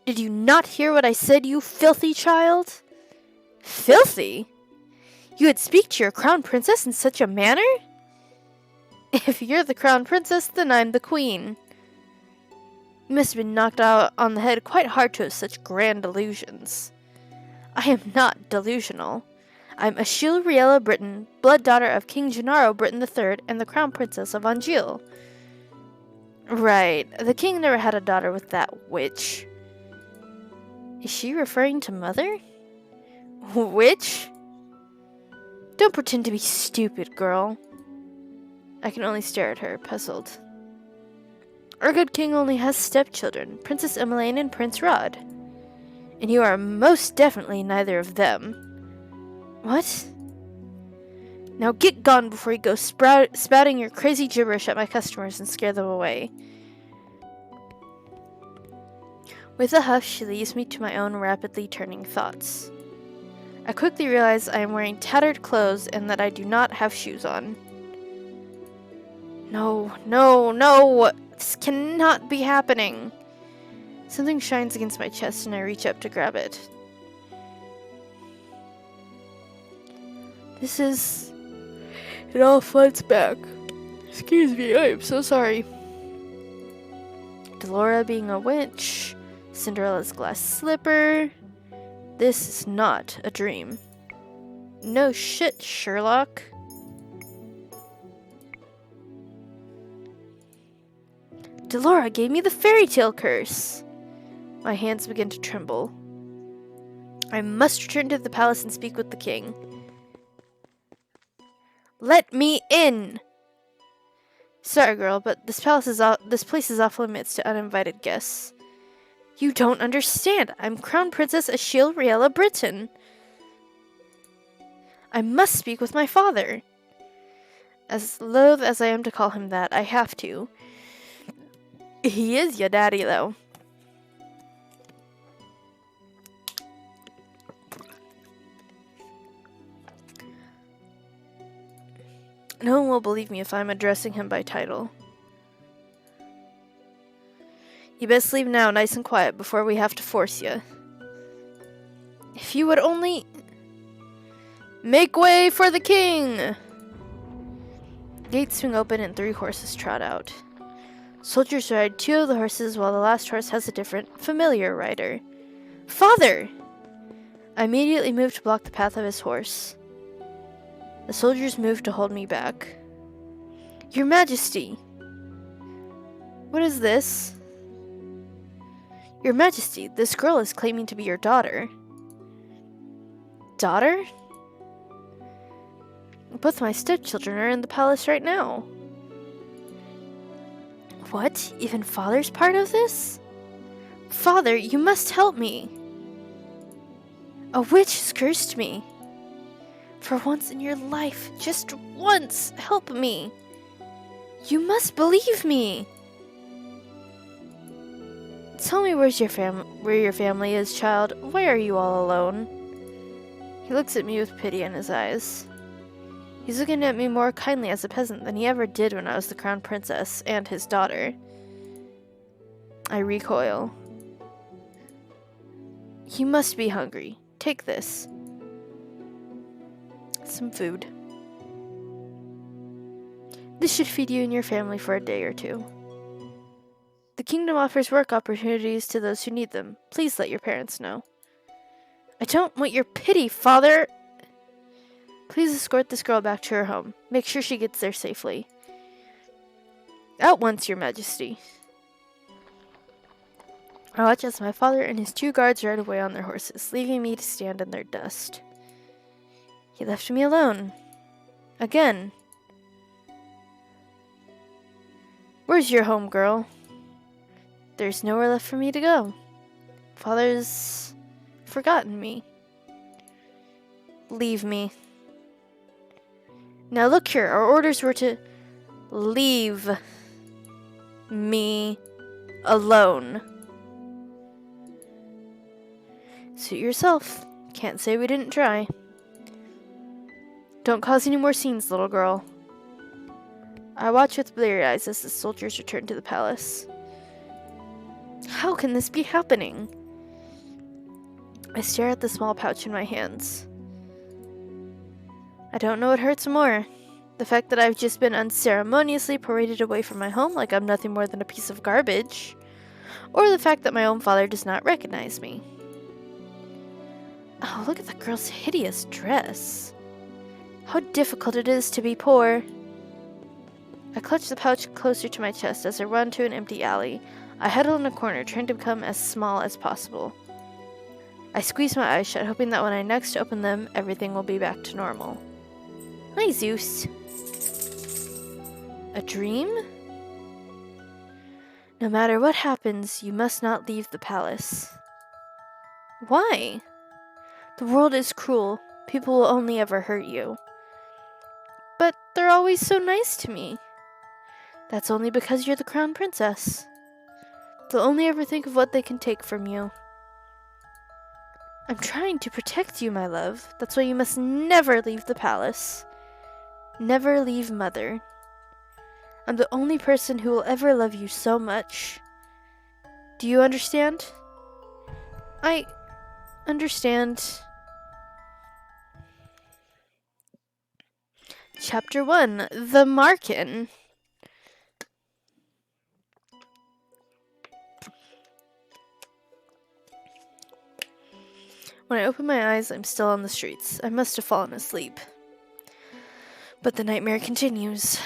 Did you not hear what I said, you filthy child? Filthy? You would speak to your crown princess in such a manner? If you're the crown princess, then I'm the queen. You must have been knocked out on the head quite hard to have such grand delusions. I am not delusional. I'm Achille Britain, blood daughter of King Gennaro Britain III and the crown princess of Anjou. Right, the king never had a daughter with that witch. Is she referring to Mother? Witch? Don't pretend to be stupid, girl. I can only stare at her, puzzled. Our good king only has stepchildren, Princess Emmeline and Prince Rod. And you are most definitely neither of them. What? Now get gone before you go spouting your crazy gibberish at my customers and scare them away. With a huff, she leaves me to my own rapidly turning thoughts. I quickly realize I am wearing tattered clothes and that I do not have shoes on. No, no, no! This cannot be happening! Something shines against my chest and I reach up to grab it. This is... It all floods back. Excuse me, I am so sorry. Delora being a witch, Cinderella's glass slipper. This is not a dream. No shit, Sherlock. Delora gave me the fairy tale curse. My hands begin to tremble. I must return to the palace and speak with the king. Let me in! Sorry, girl, but this place is off limits to uninvited guests. You don't understand. I'm Crown Princess Achille Britain. I must speak with my father. As loath as I am to call him that, I have to. He is your daddy, though. No one will believe me if I'm addressing him by title. You best leave now, nice and quiet, before we have to force you. If you would only... Make way for the king! Gates swing open and 3 horses trot out. Soldiers ride 2 of the horses while the last horse has a different, familiar rider. Father! I immediately move to block the path of his horse. The soldiers move to hold me back. Your Majesty! What is this? Your Majesty, this girl is claiming to be your daughter. Daughter? Both my stepchildren are in the palace right now. What? Even Father's part of this? Father, you must help me. A witch has cursed me. For once in your life, just once, help me. You must believe me. Tell me where your family is, child. Why are you all alone? He looks at me with pity in his eyes. He's looking at me more kindly as a peasant than he ever did when I was the crown princess and his daughter. I recoil. You must be hungry. Take this. Some food. This should feed you and your family for a day or 2. The kingdom offers work opportunities to those who need them. Please let your parents know. I don't want your pity, Father! Please escort this girl back to her home. Make sure she gets there safely. At once, your majesty. I watch as my father and his 2 guards ride away on their horses, leaving me to stand in their dust. He left me alone. Again. Where's your home, girl? There's nowhere left for me to go. Father's forgotten me. Leave me. Now look here, our orders were to leave me alone. Suit yourself. Can't say we didn't try. Don't cause any more scenes, little girl. I watch with bleary eyes as the soldiers return to the palace. How can this be happening? I stare at the small pouch in my hands. I don't know what hurts more. The fact that I've just been unceremoniously paraded away from my home like I'm nothing more than a piece of garbage. Or the fact that my own father does not recognize me. Oh, look at the girl's hideous dress. How difficult it is to be poor. I clutch the pouch closer to my chest as I run to an empty alley. I huddle in a corner, trying to become as small as possible. I squeeze my eyes shut, hoping that when I next open them, everything will be back to normal. Hi, Zeus. A dream? No matter what happens, you must not leave the palace. Why? The world is cruel. People will only ever hurt you. But they're always so nice to me. That's only because you're the crown princess. They'll only ever think of what they can take from you. I'm trying to protect you, my love. That's why you must never leave the palace. Never leave Mother. I'm the only person who will ever love you so much. Do you understand? I understand. Chapter 1, The Marken. When I open my eyes, I'm still on the streets. I must have fallen asleep. But the nightmare continues.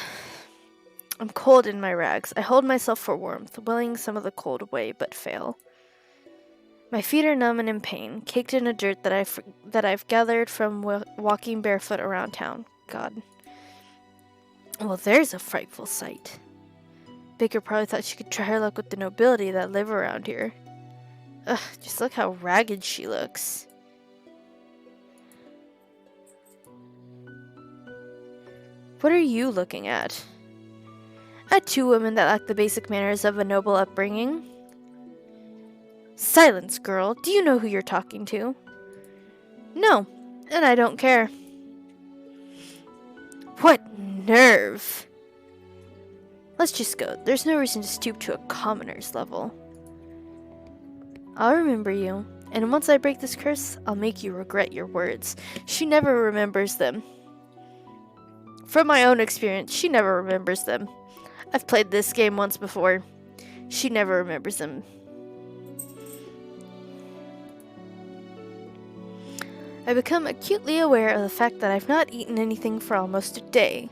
I'm cold in my rags. I hold myself for warmth, willing some of the cold away, but fail. My feet are numb and in pain, caked in a dirt that I've gathered from walking barefoot around town. God. Well, there's a frightful sight. Baker probably thought she could try her luck with the nobility that live around here. Ugh, just look how ragged she looks. What are you looking at? At 2 women that lack the basic manners of a noble upbringing. Silence, girl. Do you know who you're talking to? No, and I don't care. What nerve! Let's just go. There's no reason to stoop to a commoner's level. I'll remember you, and once I break this curse, I'll make you regret your words. She never remembers them. From my own experience, she never remembers them. I've played this game once before. She never remembers them. I become acutely aware of the fact that I've not eaten anything for almost a day.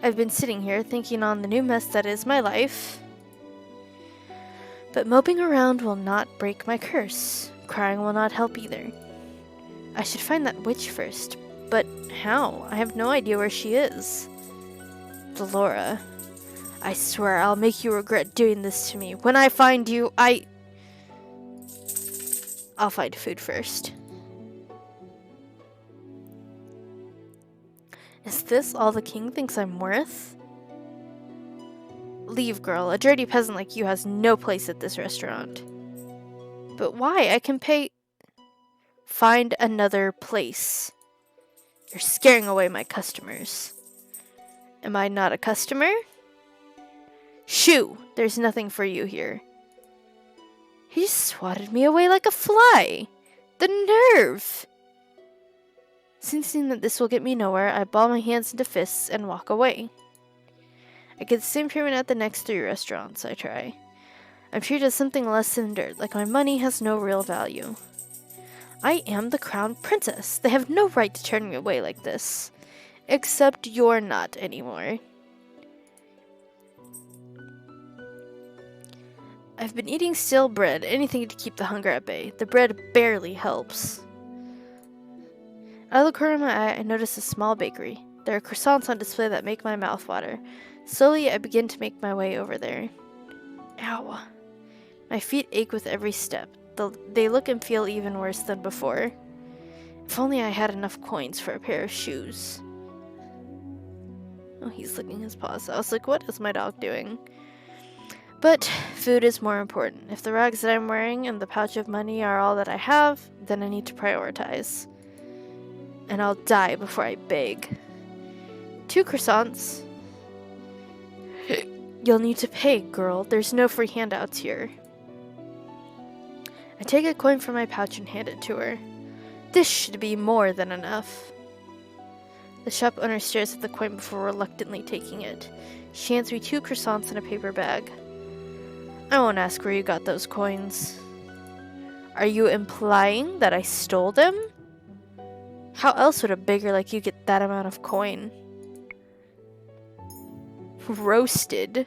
I've been sitting here thinking on the new mess that is my life. But moping around will not break my curse. Crying will not help either. I should find that witch first. But how? I have no idea where she is. Delora. I swear I'll make you regret doing this to me. When I find you, I'll find food first. Is this all the king thinks I'm worth? Leave, girl. A dirty peasant like you has no place at this restaurant. But why? I can pay... Find another place. You're scaring away my customers. Am I not a customer? Shoo! There's nothing for you here. He just swatted me away like a fly. The nerve! Sensing that this will get me nowhere, I ball my hands into fists and walk away. I get the same treatment at the next 3 restaurants I try. I'm treated as something less than dirt, like my money has no real value. I am the crown princess. They have no right to turn me away like this. Except you're not anymore. I've been eating stale bread, anything to keep the hunger at bay. The bread barely helps. Out of the corner of my eye, I notice a small bakery. There are croissants on display that make my mouth water. Slowly, I begin to make my way over there. Ow. My feet ache with every step. They look and feel even worse than before. If only I had enough coins for a pair of shoes. Oh, he's licking his paws. I was like, what is my dog doing? But food is more important. If the rags that I'm wearing and the pouch of money are all that I have, then I need to prioritize. And I'll die before I beg. 2 croissants. You'll need to pay, girl. There's no free handouts here. I take a coin from my pouch and hand it to her. This should be more than enough. The shop owner stares at the coin before reluctantly taking it. She hands me 2 croissants in a paper bag. I won't ask where you got those coins. Are you implying that I stole them? How else would a beggar like you get that amount of coin? Roasted.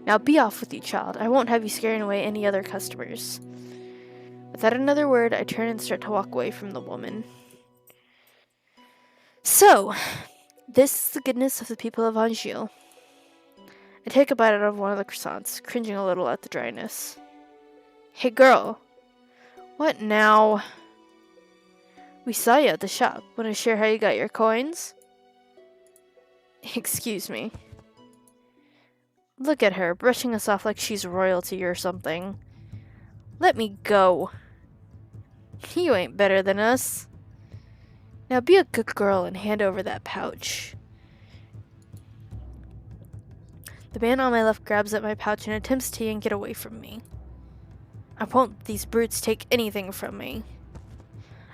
Now be off with you, child. I won't have you scaring away any other customers. Without another word, I turn and start to walk away from the woman. So, this is the goodness of the people of Anjou. I take a bite out of one of the croissants, cringing a little at the dryness. Hey girl. What now? We saw you at the shop. Want to share how you got your coins? Excuse me. Look at her, brushing us off like she's royalty or something. Let me go. You ain't better than us. Now be a good girl and hand over that pouch. The man on my left grabs at my pouch and attempts to yank it away from me. I won't let these brutes take anything from me.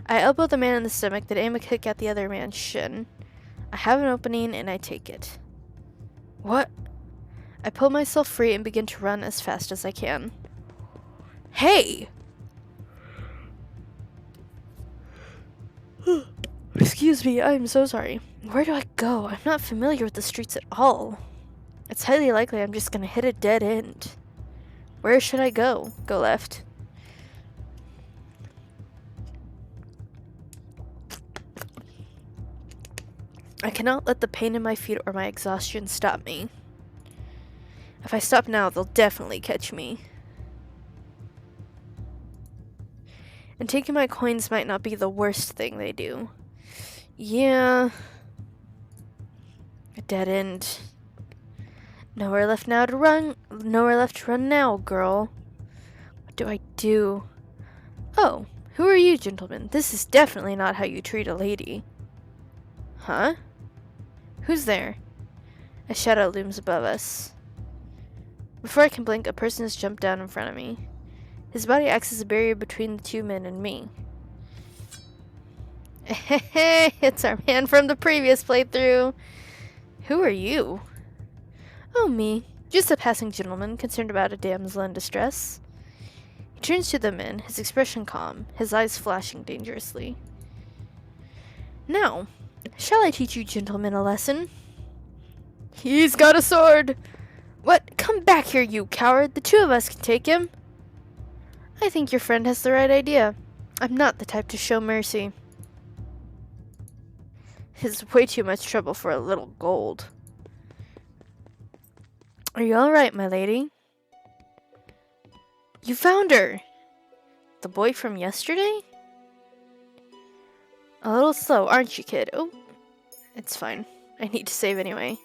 I elbow the man in the stomach, then aim a kick at the other man's shin. I have an opening and I take it. What? I pull myself free and begin to run as fast as I can. Hey! Excuse me, I'm so sorry. Where do I go? I'm not familiar with the streets at all. It's highly likely I'm just gonna hit a dead end. Where should I go? Go left. I cannot let the pain in my feet or my exhaustion stop me. If I stop now, they'll definitely catch me. And taking my coins might not be the worst thing they do. Yeah. A dead end. Nowhere left to run now, girl. What do I do? Oh, who are you, gentlemen? This is definitely not how you treat a lady. Huh? Who's there? A shadow looms above us. Before I can blink, a person has jumped down in front of me. His body acts as a barrier between the 2 men and me. It's our man from the previous playthrough. Who are you? Oh, me. Just a passing gentleman concerned about a damsel in distress. He turns to the men, his expression calm, his eyes flashing dangerously. Now, shall I teach you gentlemen a lesson? He's got a sword! What? Come back here, you coward! The 2 of us can take him! I think your friend has the right idea. I'm not the type to show mercy. It's way too much trouble for a little gold. Are you alright, my lady? You found her! The boy from yesterday? A little slow, aren't you, kid? Oh, it's fine. I need to save anyway.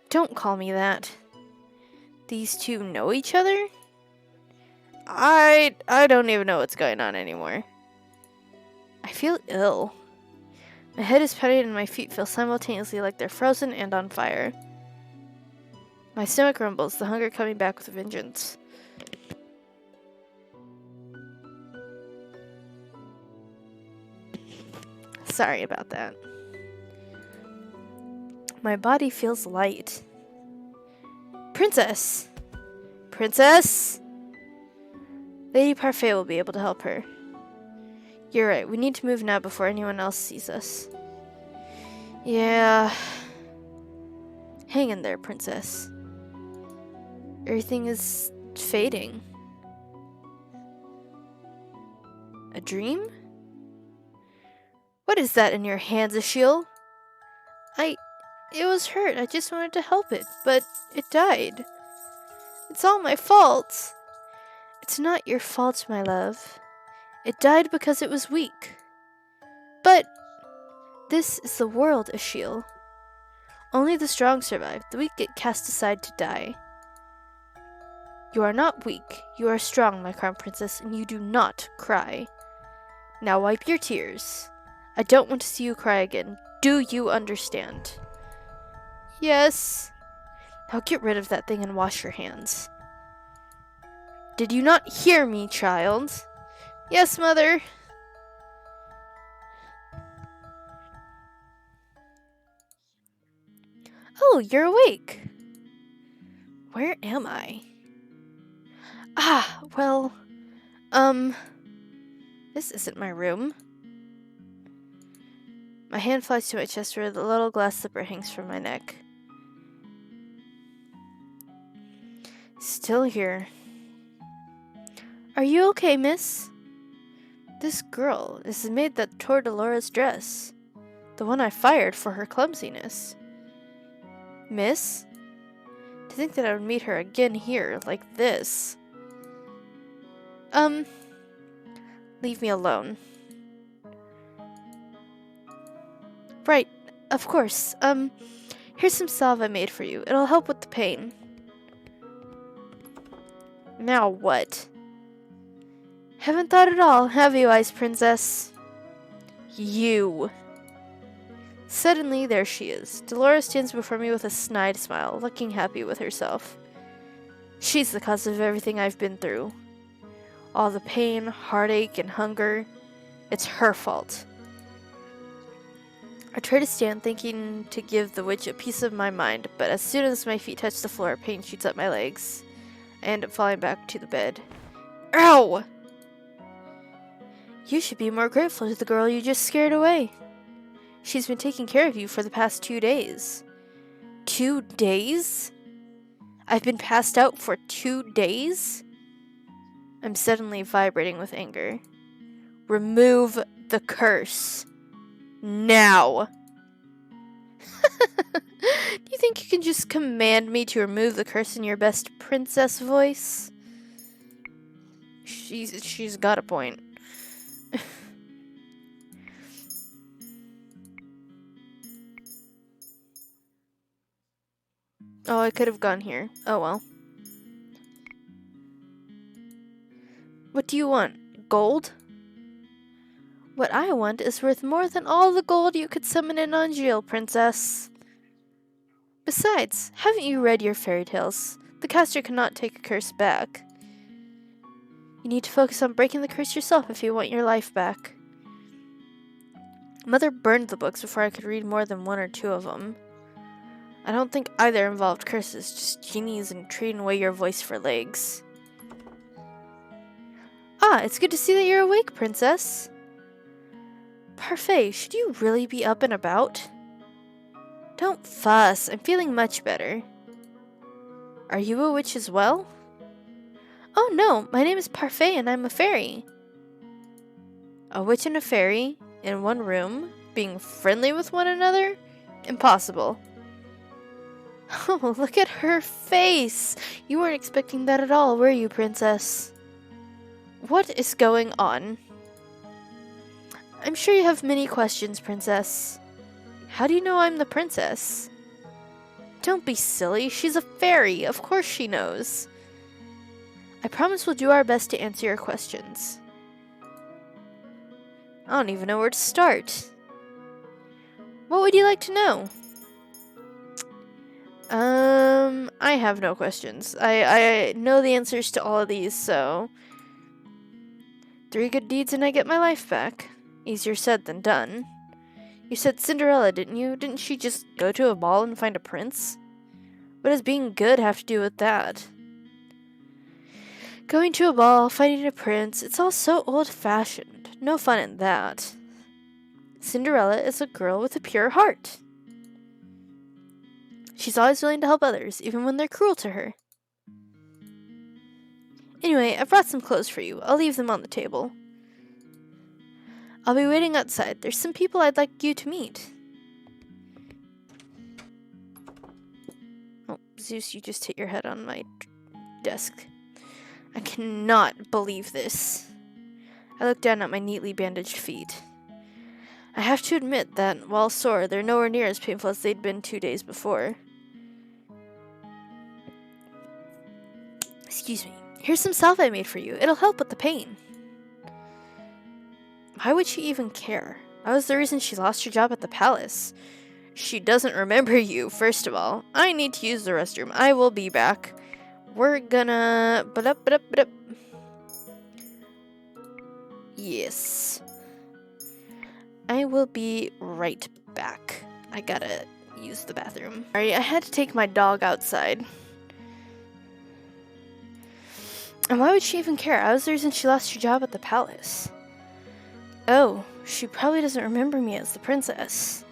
Don't call me that. These 2 know each other? I don't even know what's going on anymore. I feel ill. My head is pounding and my feet feel simultaneously like they're frozen and on fire. My stomach rumbles, the hunger coming back with a vengeance. Sorry about that. My body feels light. Princess! Princess! Lady Parfait will be able to help her. You're right, we need to move now before anyone else sees us. Yeah. Hang in there, princess. Everything is fading. A dream? What is that in your hands, Ashiel? It was hurt. I just wanted to help it, but it died. It's all my fault. It's not your fault, my love. It died because it was weak. But this is the world, Ashiel. Only the strong survive. The weak get cast aside to die. You are not weak. You are strong, my crown princess, and you do not cry. Now wipe your tears. I don't want to see you cry again. Do you understand? Yes. Now get rid of that thing and wash your hands. Did you not hear me, child? Yes, mother. Oh, you're awake. Where am I? Ah, well, this isn't my room. My hand flies to my chest where the little glass slipper hangs from my neck. Still here. Are you okay, miss? This girl is the maid that tore Dolores' dress. The one I fired for her clumsiness. Miss? To think that I would meet her again here, like this. Leave me alone. Right, of course. Here's some salve I made for you. It'll help with the pain. Now what? Haven't thought at all, have you, Ice Princess? You. Suddenly, there she is. Dolores stands before me with a snide smile, looking happy with herself. She's the cause of everything I've been through. All the pain, heartache, and hunger. It's her fault. I try to stand, thinking to give the witch a piece of my mind, but as soon as my feet touch the floor, pain shoots up my legs. I end up falling back to the bed. Ow! You should be more grateful to the girl you just scared away. She's been taking care of you for the past 2 days. 2 days? I've been passed out for 2 days? I'm suddenly vibrating with anger. Remove the curse. Now! Do you think you can just command me to remove the curse in your best princess voice? She's got a point. Oh, I could have gone here. Oh well. What do you want? Gold? What I want is worth more than all the gold you could summon in Angeal, princess. Besides, haven't you read your fairy tales? The caster cannot take a curse back. You need to focus on breaking the curse yourself if you want your life back. Mother burned the books before I could read more than 1 or 2 of them. I don't think either involved curses, just genies and trading away your voice for legs. Ah, it's good to see that you're awake, princess. Parfait, should you really be up and about? Don't fuss, I'm feeling much better. Are you a witch as well? Oh no, my name is Parfait and I'm a fairy. A witch and a fairy, in one room, being friendly with one another? Impossible. Oh, look at her face! You weren't expecting that at all, were you, princess? What is going on? I'm sure you have many questions, princess. How do you know I'm the princess? Don't be silly, she's a fairy, of course she knows. I promise we'll do our best to answer your questions. I don't even know where to start. What would you like to know? I have no questions. I know the answers to all of these, so 3 good deeds and I get my life back. Easier said than done. You said Cinderella, didn't you? Didn't she just go to a ball and find a prince? What does being good have to do with that? Going to a ball, finding a prince, it's all so old-fashioned. No fun in that. Cinderella is a girl with a pure heart. She's always willing to help others, even when they're cruel to her. Anyway, I brought some clothes for you. I'll leave them on the table. I'll be waiting outside. There's some people I'd like you to meet. Oh, Zeus, you just hit your head on my desk. I cannot believe this. I look down at my neatly bandaged feet. I have to admit that, while sore, they're nowhere near as painful as they'd been 2 days before. Excuse me. Here's some salve I made for you. It'll help with the pain. Why would she even care? I was the reason she lost her job at the palace. She doesn't remember you, first of all. I need to use the restroom. I will be back. We're gonna... Yes. I will be right back. I gotta use the bathroom. Sorry, I had to take my dog outside. And why would she even care? I was the reason she lost her job at the palace. Oh, she probably doesn't remember me as the princess.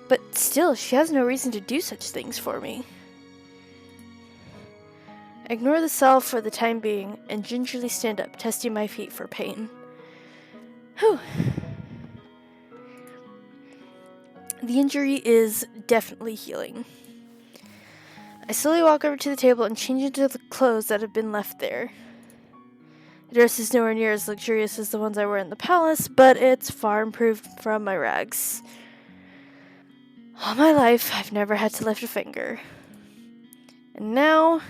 But still, she has no reason to do such things for me. Ignore the salve for the time being and gingerly stand up, testing my feet for pain. Whew. The injury is definitely healing. I slowly walk over to the table and change into the clothes that have been left there. The dress is nowhere near as luxurious as the ones I wear in the palace, but it's far improved from my rags. All my life, I've never had to lift a finger. And now,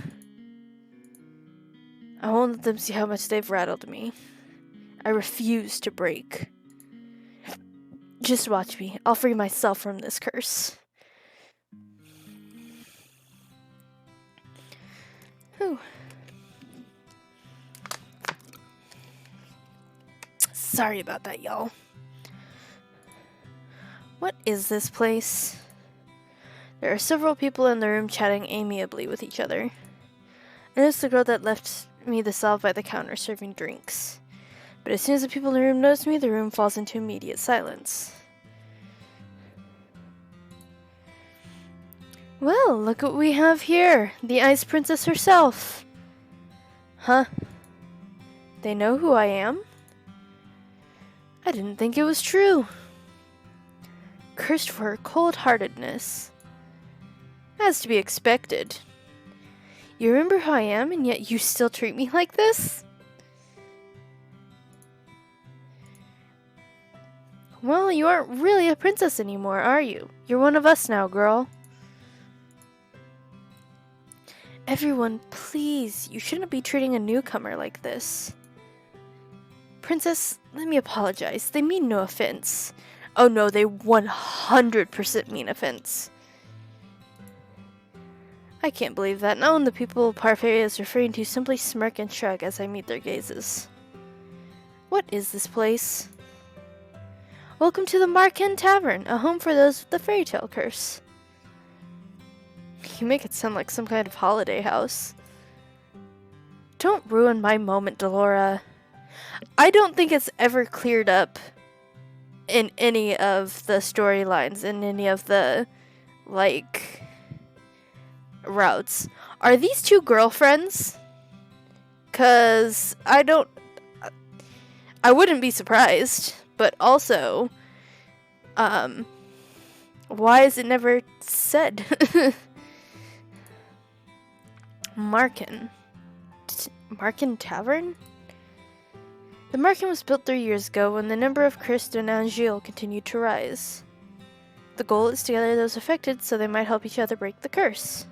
I won't let them see how much they've rattled me. I refuse to break. Just watch me. I'll free myself from this curse. Whew. Sorry about that, y'all. What is this place? There are several people in the room chatting amiably with each other. I noticed the girl that left me the salve by the counter serving drinks. But as soon as the people in the room notice me, the room falls into immediate silence. Well, look what we have here. The Ice Princess herself. Huh? They know who I am? I didn't think it was true. Cursed for her cold-heartedness. As to be expected. You remember who I am, and yet you still treat me like this? Well, you aren't really a princess anymore, are you? You're one of us now, girl. Everyone, please, you shouldn't be treating a newcomer like this. Princess, let me apologize. They mean no offense. Oh no, they 100% mean offense. I can't believe that. No one the people Parfait is referring to simply smirk and shrug as I meet their gazes. What is this place? Welcome to the Marken Tavern, a home for those with the fairy tale curse. You make it sound like some kind of holiday house. Don't ruin my moment, Delora. I don't think it's ever cleared up in any of the storylines, in any of the, like, routes. Are these two girlfriends? 'Cause I wouldn't be surprised, but also, why is it never said? Marken Tavern? The Marken was built 3 years ago when the number of cursed in Angil continued to rise. The goal is to gather those affected so they might help each other break the curse.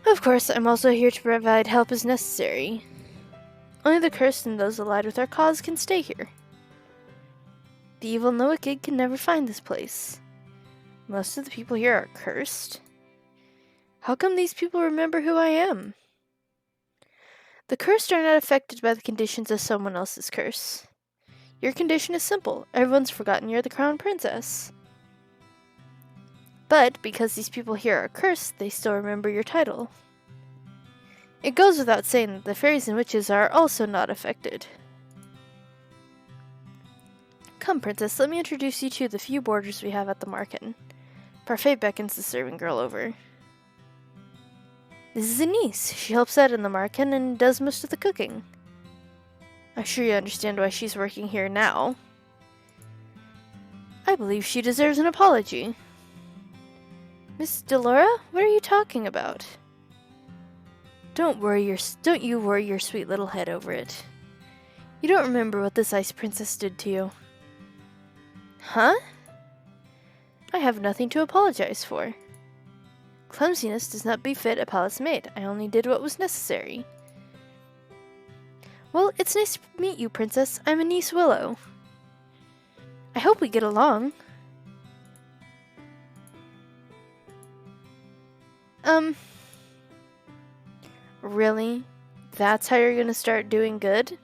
Of course, I'm also here to provide help as necessary. Only the cursed and those allied with our cause can stay here. The evil and the wicked can never find this place. Most of the people here are cursed. How come these people remember who I am? The cursed are not affected by the conditions of someone else's curse. Your condition is simple. Everyone's forgotten you're the crown princess. But because these people here are cursed, they still remember your title. It goes without saying that the fairies and witches are also not affected. Come, princess, let me introduce you to the few boarders we have at the Marken. Parfait beckons the serving girl over. This is Anise. She helps out in the market and does most of the cooking. I'm sure you understand why she's working here now. I believe she deserves an apology. Miss Delora, what are you talking about? Don't you worry your sweet little head over it. You don't remember what this ice princess did to you. Huh? I have nothing to apologize for. Clumsiness does not befit a palace maid. I only did what was necessary. Well, it's nice to meet you, Princess. I'm Anise Willow. I hope we get along. Really? That's how you're gonna start doing good?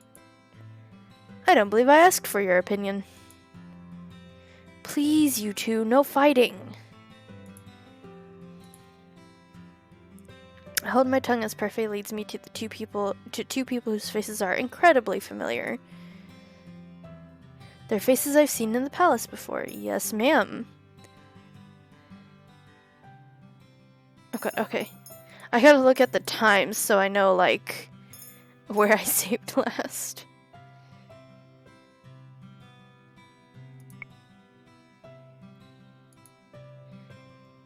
I don't believe I asked for your opinion. Please, you two, no fighting. I hold my tongue as Parfait leads me to two people whose faces are incredibly familiar. They're faces I've seen in the palace before. Yes, ma'am. Okay. I gotta look at the times so I know, like, where I saved last.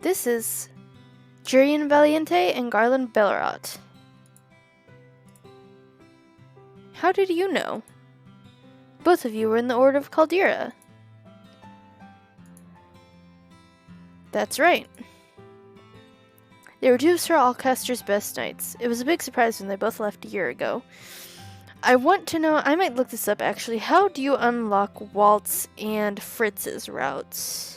This is Jurian Valiente and Garland Bellerot. How did you know? Both of you were in the Order of Caldera. That's right. They were two of Sir Alcaster's best knights. It was a big surprise when they both left a year ago. I want to know, I might look this up actually, how do you unlock Waltz and Fritz's routes?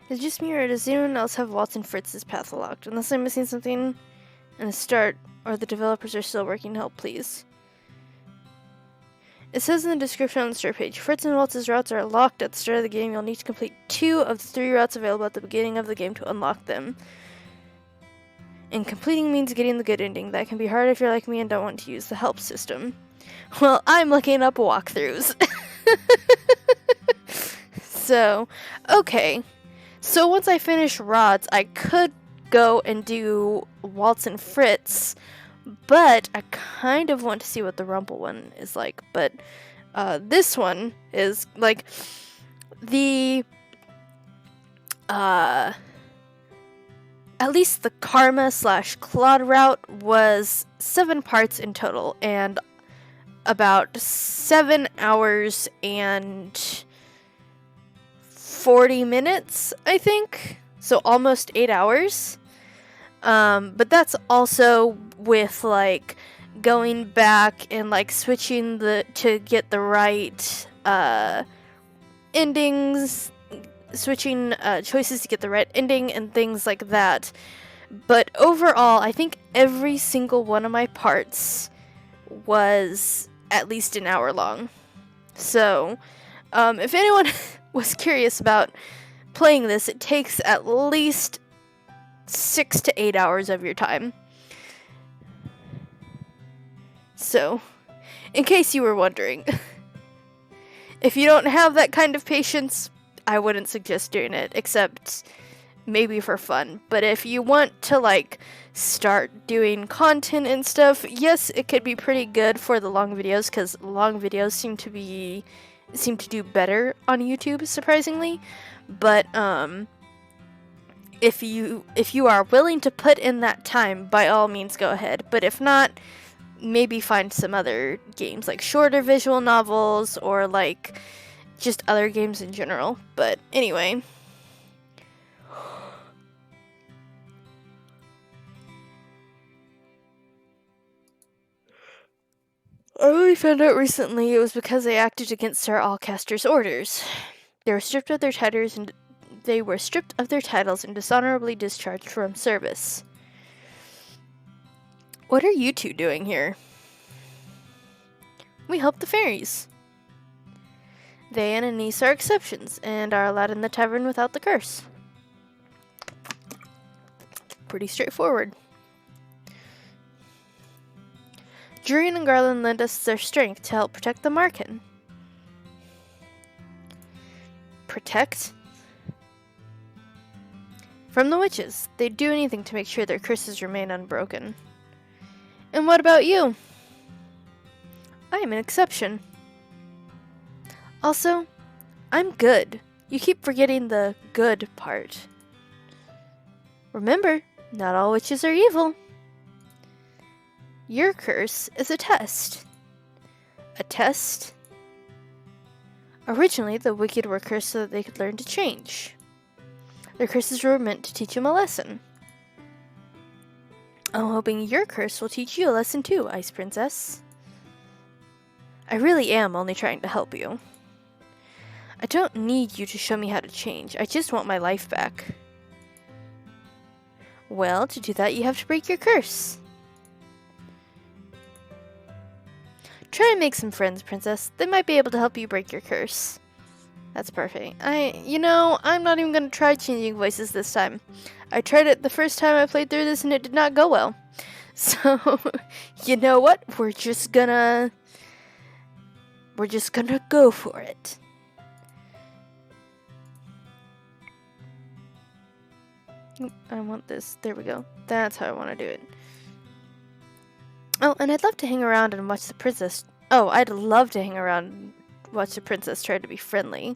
It's just me, or does anyone else have Waltz and Fritz's path locked? Unless I'm missing something in the start, or the developers are still working to help, please. It says in the description on the start page, Fritz and Waltz's routes are locked at the start of the game. You'll need to complete 2 of the 3 routes available at the beginning of the game to unlock them. And completing means getting the good ending. That can be hard if you're like me and don't want to use the help system. Well, I'm looking up walkthroughs. So, okay. So once I finish rods, I could go and do Waltz and Fritz, but I kind of want to see what the Rumple one is like. But this one is like the at least the Karma/Claude route was 7 parts in total and about 7 hours and 40 minutes, I think. So almost 8 hours. But that's also with like going back and like switching to get the right endings, switching choices to get the right ending and things like that. But overall, I think every single one of my parts was at least an hour long. So, if anyone was curious about playing this, it takes at least 6 to 8 hours of your time. So, in case you were wondering, if you don't have that kind of patience, I wouldn't suggest doing it, except maybe for fun. But if you want to like start doing content and stuff, yes, it could be pretty good for the long videos, because long videos seem to do better on YouTube, surprisingly. But if you are willing to put in that time, by all means go ahead. But if not, maybe find some other games, like shorter visual novels, or like just other games in general. But anyway, I only found out recently it was because they acted against Sir Alcaster's orders. They were stripped of their titles and they were stripped of their titles and dishonorably discharged from service. What are you two doing here? We help the fairies. They and Anise are exceptions, and are allowed in the tavern without the curse. Pretty straightforward. Jurian and Garland lend us their strength to help protect the Marken. Protect? From the witches. They'd do anything to make sure their curses remain unbroken. And what about you? I am an exception. Also, I'm good. You keep forgetting the good part. Remember, not all witches are evil. Your curse is a test. A test? Originally, the wicked were cursed so that they could learn to change. Their curses were meant to teach them a lesson. I'm hoping your curse will teach you a lesson too, Ice Princess. I really am only trying to help you. I don't need you to show me how to change. I just want my life back. Well, to do that, you have to break your curse. Try and make some friends, Princess. They might be able to help you break your curse. That's perfect. I'm not even going to try changing voices this time. I tried it the first time I played through this and it did not go well. So, you know what? We're just gonna go for it. I want this. There we go. That's how I want to do it. Oh, and I'd love to hang around and watch the princess. Oh, I'd love to hang around and watch the princess try to be friendly.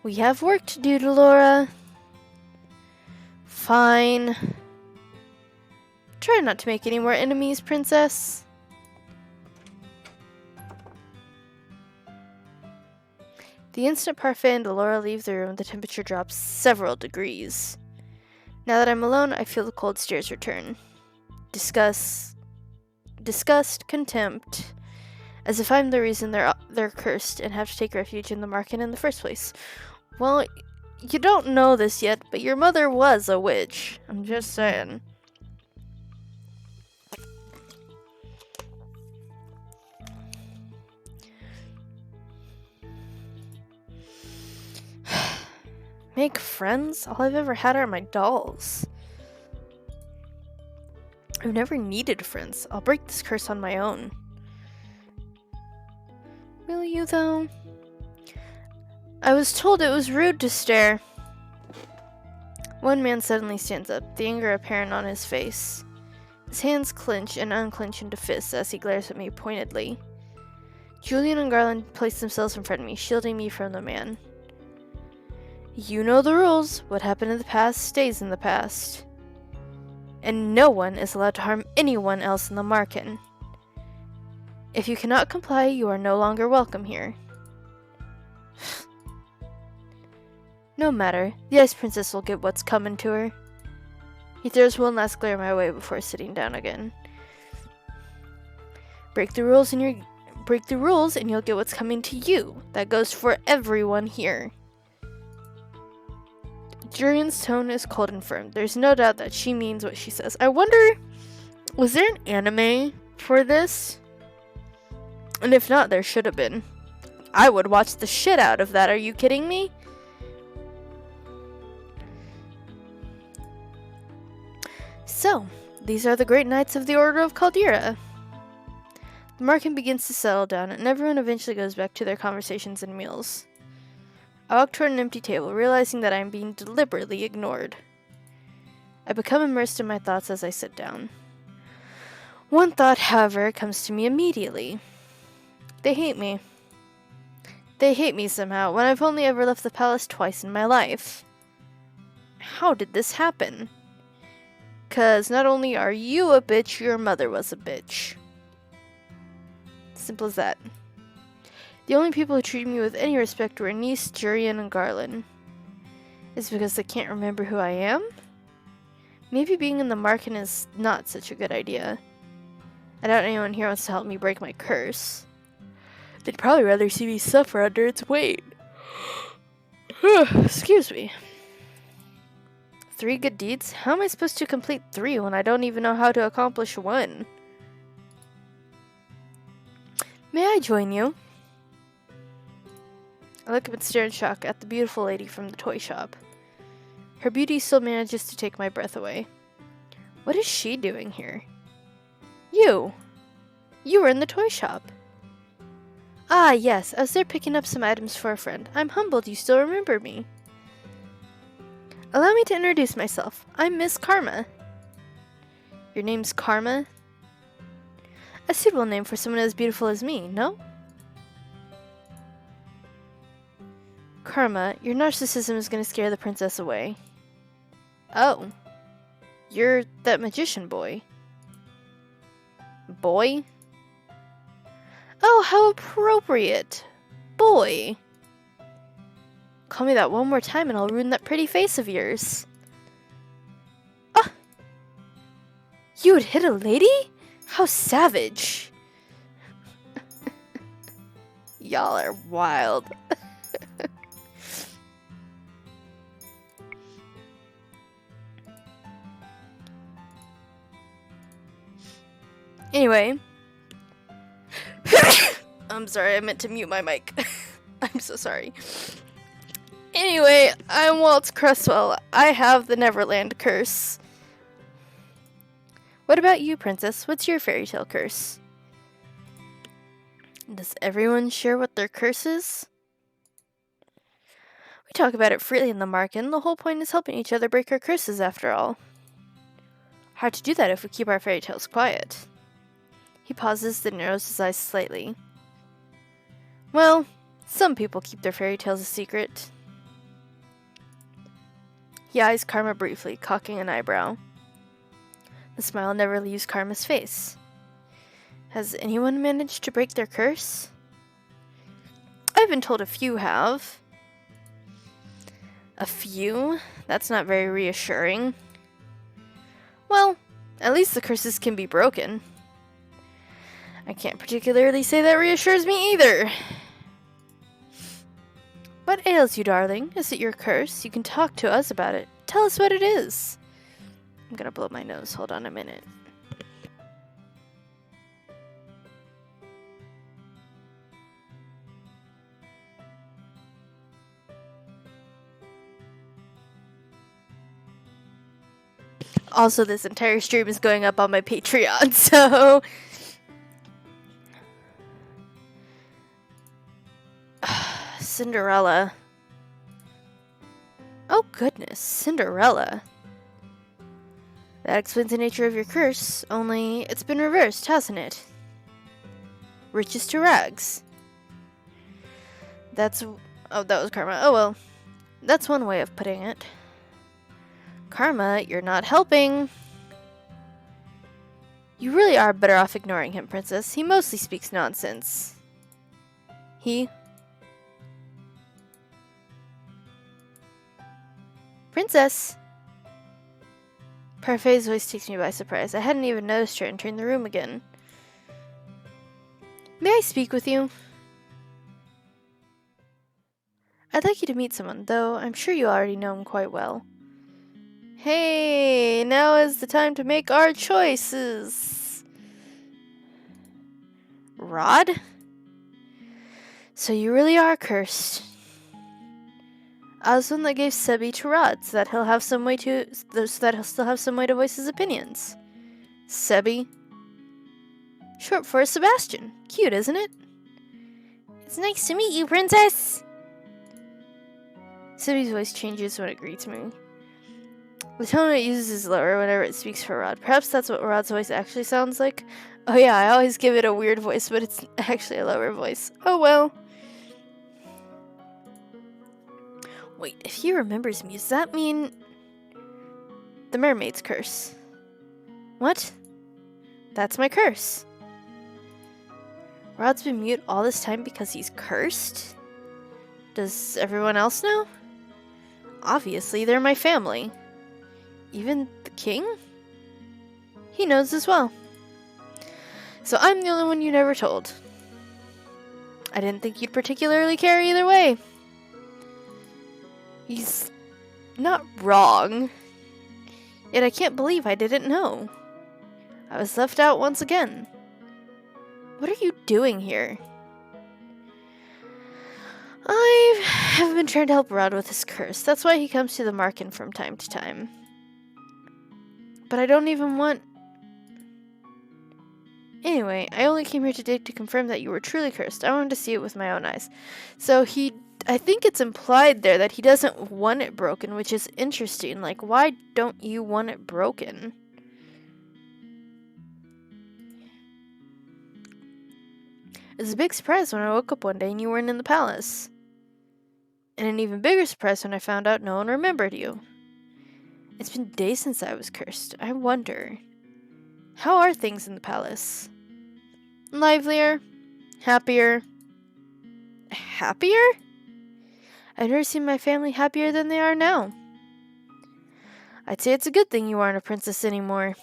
We have work to do, Delora. Fine. Try not to make any more enemies, Princess. The instant Parfait and Delora leave the room, the temperature drops several degrees. Now that I'm alone, I feel the cold stares return. Disgust, contempt, as if I'm the reason they're cursed and have to take refuge in the Marken in the first place. Well, you don't know this yet, but your mother was a witch. I'm just saying. Make friends? All I've ever had are my dolls. I've never needed friends. I'll break this curse on my own. Will you, though? I was told it was rude to stare. One man suddenly stands up, the anger apparent on his face. His hands clench and unclench into fists as he glares at me pointedly. Julian and Garland place themselves in front of me, shielding me from the man. You know the rules. What happened in the past stays in the past. And no one is allowed to harm anyone else in the Marken. If you cannot comply, you are no longer welcome here. No matter, the Ice Princess will get what's coming to her. He throws one last glare my way before sitting down again. Break the rules and you'll get what's coming to you. That goes for everyone here. Jurian's tone is cold and firm. There's no doubt that she means what she says. I wonder, was there an anime for this? And if not, there should have been. I would watch the shit out of that. Are you kidding me? So, these are the great knights of the Order of Caldera. The Marken begins to settle down, and everyone eventually goes back to their conversations and meals. I walk toward an empty table, realizing that I am being deliberately ignored. I become immersed in my thoughts as I sit down. One thought, however, comes to me immediately. They hate me. They hate me somehow, when I've only ever left the palace twice in my life. How did this happen? 'Cause not only are you a bitch, your mother was a bitch. Simple as that. The only people who treated me with any respect were Anise, Jurian, and Garland. Is it because they can't remember who I am? Maybe being in the Marken is not such a good idea. I doubt anyone here wants to help me break my curse. They'd probably rather see me suffer under its weight. Excuse me. 3 good deeds? How am I supposed to complete 3 when I don't even know how to accomplish 1? May I join you? I look up and stare in shock at the beautiful lady from the toy shop. Her beauty still manages to take my breath away. What is she doing here? You! You were in the toy shop. Ah, yes, I was there picking up some items for a friend. I'm humbled you still remember me. Allow me to introduce myself. I'm Miss Karma. Your name's Karma? A suitable name for someone as beautiful as me, no? Karma, your narcissism is going to scare the princess away. Oh. You're that magician boy. Boy? Oh, how appropriate. Boy. Call me that one more time and I'll ruin that pretty face of yours. Ah! You would hit a lady? How savage. Y'all are wild. Anyway. I'm sorry, I meant to mute my mic. I'm so sorry. Anyway, I'm Walt Cresswell. I have the Neverland curse. What about you, princess? What's your fairy tale curse? Does everyone share what their curse is? We talk about it freely in the market, and the whole point is helping each other break our curses after all. Hard to do that if we keep our fairy tales quiet. He pauses, then narrows his eyes slightly. Well, some people keep their fairy tales a secret. He eyes Karma briefly, cocking an eyebrow. The smile never leaves Karma's face. Has anyone managed to break their curse? I've been told a few have. A few? That's not very reassuring. Well, at least the curses can be broken. I can't particularly say that reassures me either. What ails you, darling? Is it your curse? You can talk to us about it. Tell us what it is. I'm gonna blow my nose. Hold on a minute. Also, this entire stream is going up on my Patreon, so... Cinderella. Oh goodness, Cinderella. That explains the nature of your curse, only it's been reversed, hasn't it? Riches to rags. That's... Oh, that was Karma. Oh well. That's one way of putting it. Karma, you're not helping. You really are better off ignoring him, princess. He mostly speaks nonsense. He... Princess! Parfait's voice takes me by surprise. I hadn't even noticed her entering the room again. May I speak with you? I'd like you to meet someone, though I'm sure you already know him quite well. Hey, now is the time to make our choices. Rod? So you really are cursed. I was the one that gave Sebi to Rod, so that he'll still have some way to voice his opinions. Sebi? Short for Sebastian. Cute, isn't it? It's nice to meet you, princess! Sebi's voice changes when it greets me. The tone it uses is lower whenever it speaks for Rod. Perhaps that's what Rod's voice actually sounds like. Oh yeah, I always give it a weird voice, but it's actually a lower voice. Oh well. Wait, if he remembers me, does that mean... The mermaid's curse. What? That's my curse. Rod's been mute all this time because he's cursed? Does everyone else know? Obviously, they're my family. Even the king? He knows as well. So I'm the only one you never told. I didn't think you'd particularly care either way. He's not wrong. Yet I can't believe I didn't know. I was left out once again. What are you doing here? I have been trying to help Rod with his curse. That's why he comes to the market from time to time. But I don't even want... Anyway, I only came here today to confirm that you were truly cursed. I wanted to see it with my own eyes. So I think it's implied there that he doesn't want it broken, which is interesting. Like, why don't you want it broken? It was a big surprise when I woke up one day and you weren't in the palace. And an even bigger surprise when I found out no one remembered you. It's been days since I was cursed. I wonder, how are things in the palace? Livelier? Happier? Happier? I've never seen my family happier than they are now. I'd say it's a good thing you aren't a princess anymore.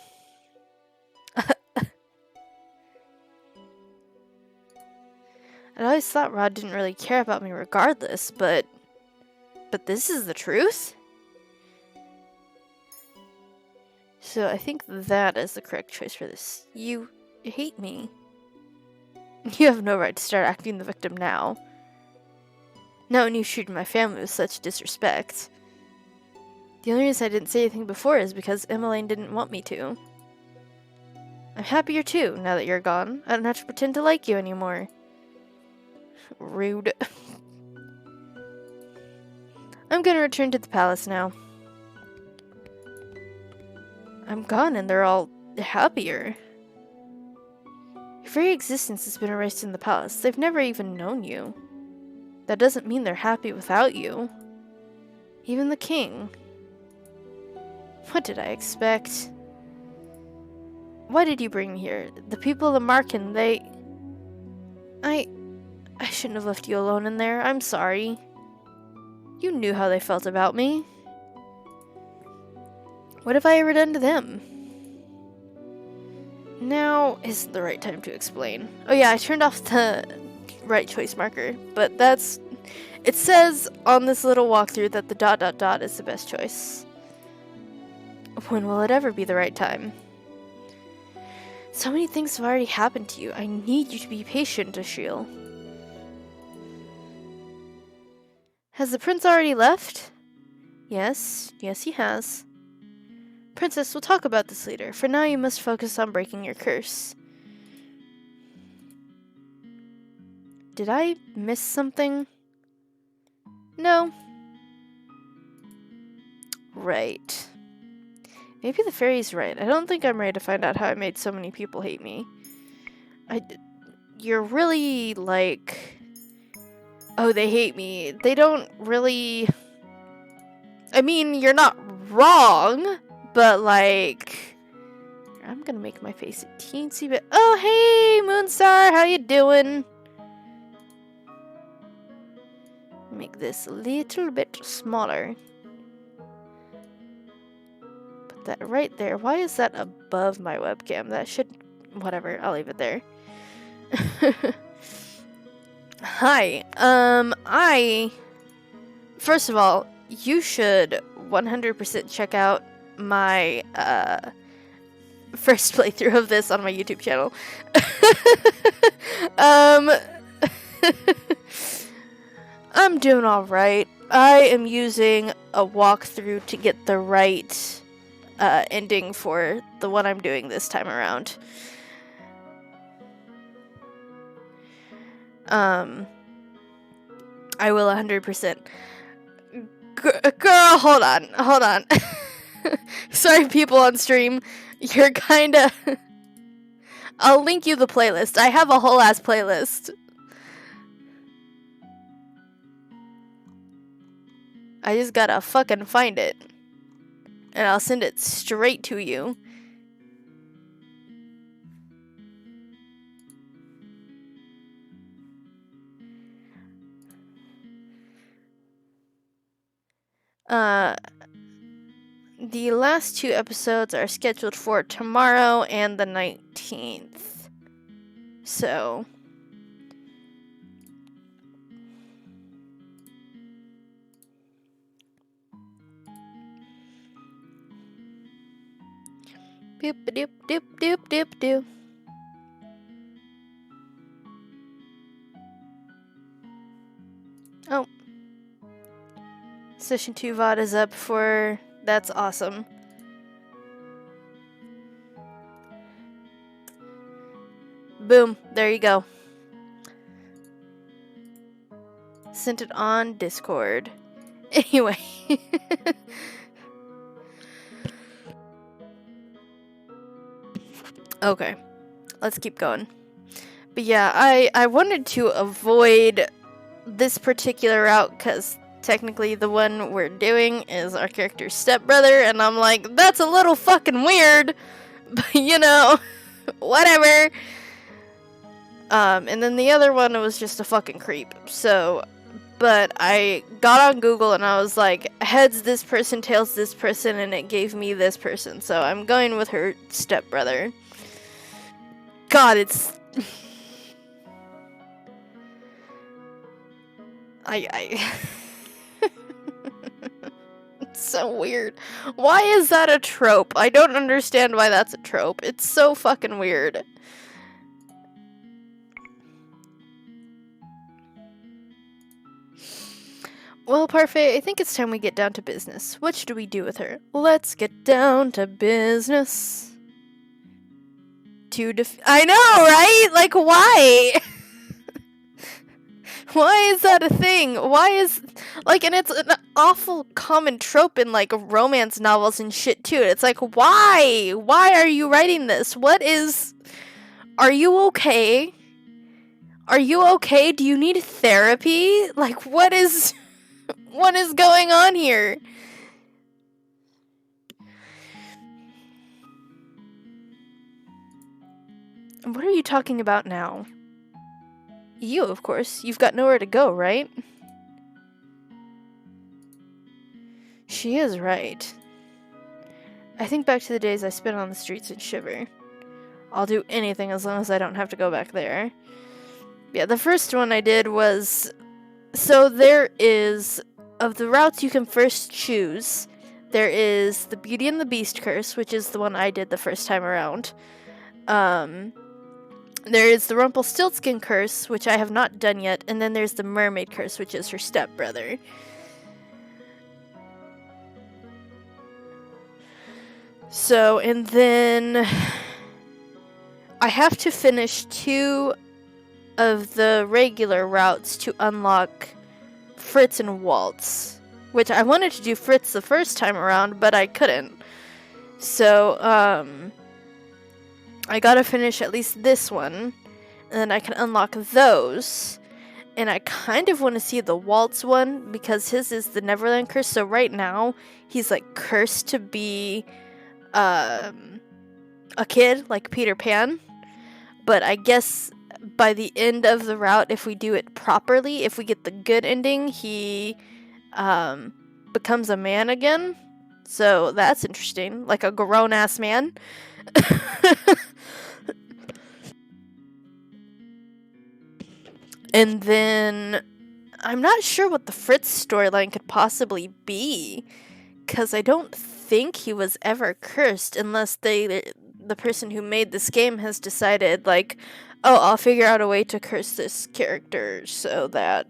I always thought Rod didn't really care about me regardless, but this is the truth? So I think that is the correct choice for this. You hate me. You have no right to start acting the victim now. Not when you treated my family with such disrespect. The only reason I didn't say anything before is because Emmeline didn't want me to. I'm happier too, now that you're gone. I don't have to pretend to like you anymore. Rude. I'm gonna return to the palace now. I'm gone and they're all happier. Your very existence has been erased in the palace. They've never even known you. That doesn't mean they're happy without you. Even the king. What did I expect? Why did you bring me here? The people of the Marken, they... I shouldn't have left you alone in there. I'm sorry. You knew how they felt about me. What have I ever done to them? Now isn't the right time to explain. Oh yeah, I turned off the right choice marker, but that's... It says on this little walkthrough that the ... is the best choice. When will it ever be the right time? So many things have already happened to you. I need you to be patient, Ashiel. Has the prince already left? Yes, he has. Princess, we'll talk about this later. For now, you must focus on breaking your curse. Did I miss something? No. Right. Maybe the fairy's right. I don't think I'm ready to find out how I made so many people hate me. You're really, like... Oh, they hate me. They don't really... I mean, you're not wrong, but, like... I'm gonna make my face a teensy bit... Oh, hey, Moonstar! How you doing? Make this a little bit smaller. Put that right there. Why is that above my webcam? That should... Whatever, I'll leave it there. Hi. First of all, you should 100% check out my, first playthrough of this on my YouTube channel. I'm doing alright. I am using a walkthrough to get the right, ending for the one I'm doing this time around. I will 100%. Girl, hold on. Sorry, people on stream. You're kinda... I'll link you the playlist. I have a whole ass playlist. I just gotta fucking find it. And I'll send it straight to you. The last 2 episodes are scheduled for tomorrow and the 19th. So... Boop doop doop doop doop doop. Oh. Session 2 VOD is up for... That's awesome. Boom. There you go. Sent it on Discord. Anyway. Okay. Let's keep going. But yeah, I wanted to avoid this particular route because technically the one we're doing is our character's stepbrother, and I'm like, that's a little fucking weird, but you know, whatever. And then the other one was just a fucking creep, so, but I got on Google and I was like, heads this person, tails this person, and it gave me this person, so I'm going with her stepbrother. God, it's... It's so weird. Why is that a trope? I don't understand why that's a trope. It's so fucking weird. Well, Parfait, I think it's time we get down to business. What should we do with her? Let's get down to business. I know, right? Like, why? Why is that a thing? Why is... Like, and it's an awful common trope in, like, romance novels and shit, too. It's like, why? Why are you writing this? What is... Are you okay? Are you okay? Do you need therapy? Like, what is... What is going on here? What are you talking about now? You, of course. You've got nowhere to go, right? She is right. I think back to the days I spent on the streets and shiver. I'll do anything as long as I don't have to go back there. Yeah, the first one I did was... So there is... Of the routes you can first choose, there is the Beauty and the Beast curse, which is the one I did the first time around. There is the Rumpelstiltskin curse, which I have not done yet, and then there's the Mermaid curse, which is her stepbrother. So, and then I have to finish 2 of the regular routes to unlock Fritz and Waltz, which I wanted to do Fritz the first time around, but I couldn't. So, I gotta finish at least this one, and then I can unlock those. And I kind of want to see the Waltz one, because his is the Neverland curse, so right now, he's like cursed to be a kid, like Peter Pan. But I guess by the end of the route, if we do it properly, if we get the good ending, he becomes a man again. So that's interesting, like a grown-ass man. And then I'm not sure what the Fritz storyline could possibly be, because I don't think he was ever cursed unless the person who made this game has decided, like, oh, I'll figure out a way to curse this character so that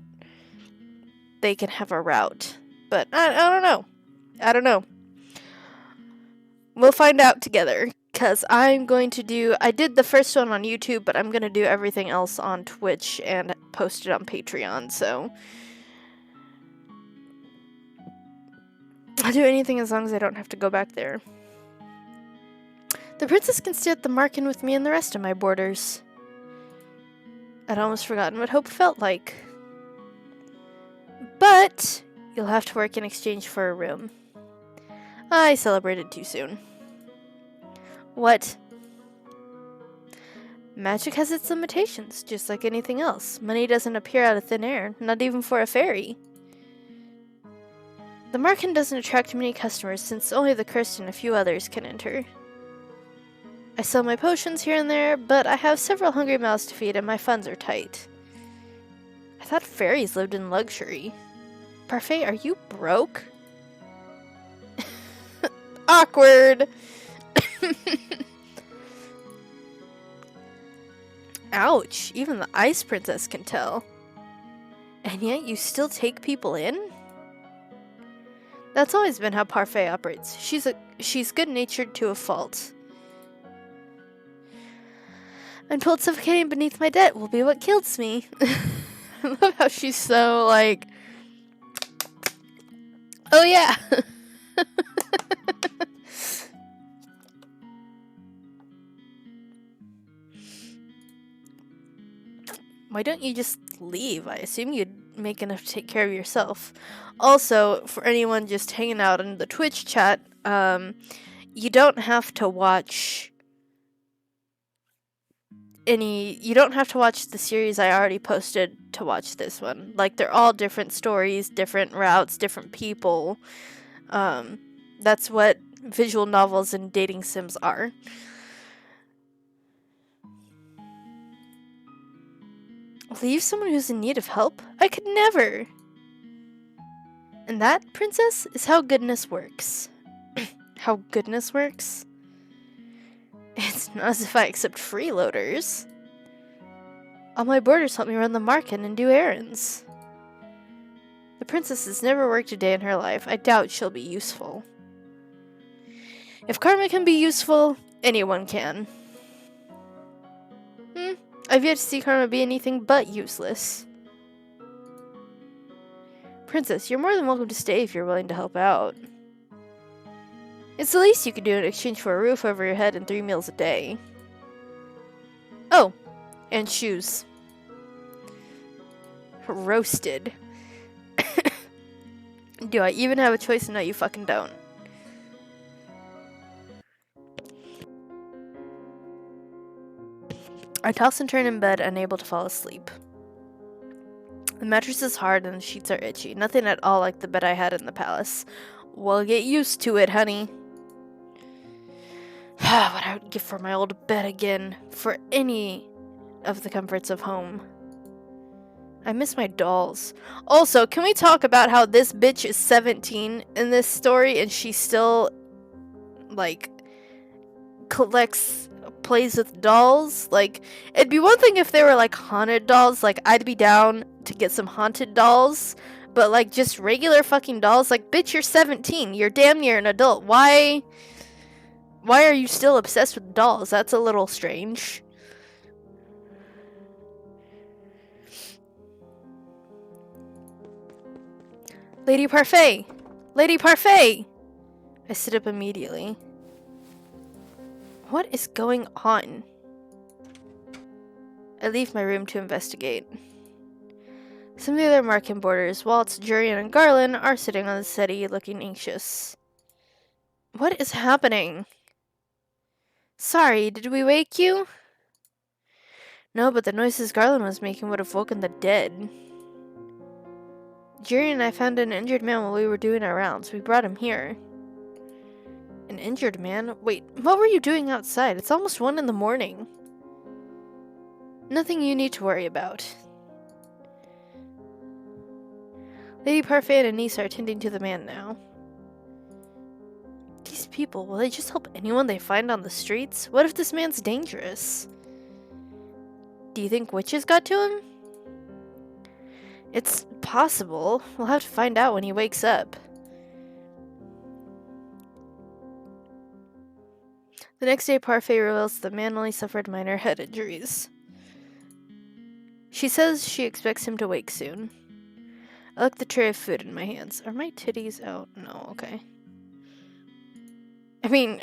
they can have a route. But I don't know. I don't know. We'll find out together, because I'm going to do... I did the first one on YouTube, but I'm going to do everything else on Twitch and post it on Patreon, so... I'll do anything as long as I don't have to go back there. The princess can stay at the Marken with me and the rest of my boarders. I'd almost forgotten what hope felt like. But you'll have to work in exchange for a room. I celebrated too soon. What? Magic has its limitations, just like anything else. Money doesn't appear out of thin air, not even for a fairy. The Marken doesn't attract many customers since only the cursed and a few others can enter. I sell my potions here and there, but I have several hungry mouths to feed and my funds are tight. I thought fairies lived in luxury. Parfait, are you broke? Awkward! Ouch, even the Ice Princess can tell. And yet you still take people in? That's always been how Parfait operates. She's good-natured to a fault. I'm told suffocating beneath my debt will be what kills me. I love how she's so like, oh yeah. Why don't you just leave? I assume you'd make enough to take care of yourself. Also, for anyone just hanging out in the Twitch chat, you don't have to watch you don't have to watch the series I already posted to watch this one. Like, they're all different stories, different routes, different people. That's what visual novels and dating sims are. Leave someone who's in need of help? I could never! And that, princess, is how goodness works. How goodness works? It's not as if I accept freeloaders. All my boarders help me run the market and do errands. The princess has never worked a day in her life. I doubt she'll be useful. If karma can be useful, anyone can. I've yet to see karma be anything but useless. Princess, you're more than welcome to stay if you're willing to help out. It's the least you could do in exchange for a roof over your head and 3 meals a day. Oh, and shoes. Roasted. Do I even have a choice? No, you fucking don't. I toss and turn in bed, unable to fall asleep. The mattress is hard and the sheets are itchy. Nothing at all like the bed I had in the palace. Well, get used to it, honey. What I would give for my old bed again. For any of the comforts of home. I miss my dolls. Also, can we talk about how this bitch is 17 in this story and she still, like, plays with dolls? Like, it'd be one thing if they were, like, haunted dolls. Like, I'd be down to get some haunted dolls. But, like, just regular fucking dolls? Like, bitch, you're 17. You're damn near an adult. Why are you still obsessed with dolls? That's a little strange. Lady Parfait! Lady Parfait! I sit up immediately. What is going on? I leave my room to investigate. Some of the other Markin boarders, Waltz, Jurian, and Garland, are sitting on the settee looking anxious. What is happening? Sorry, did we wake you? No, but the noises Garland was making would have woken the dead. Jurian and I found an injured man while we were doing our rounds. We brought him here. An injured man? Wait, what were you doing outside? It's almost 1 in the morning. Nothing you need to worry about. Lady Parfait and Anise are attending to the man now. These people, will they just help anyone they find on the streets? What if this man's dangerous? Do you think witches got to him? It's possible. We'll have to find out when he wakes up. The next day, Parfait reveals the man only suffered minor head injuries. She says she expects him to wake soon. I look at the tray of food in my hands. Are my titties out? No, okay. I mean,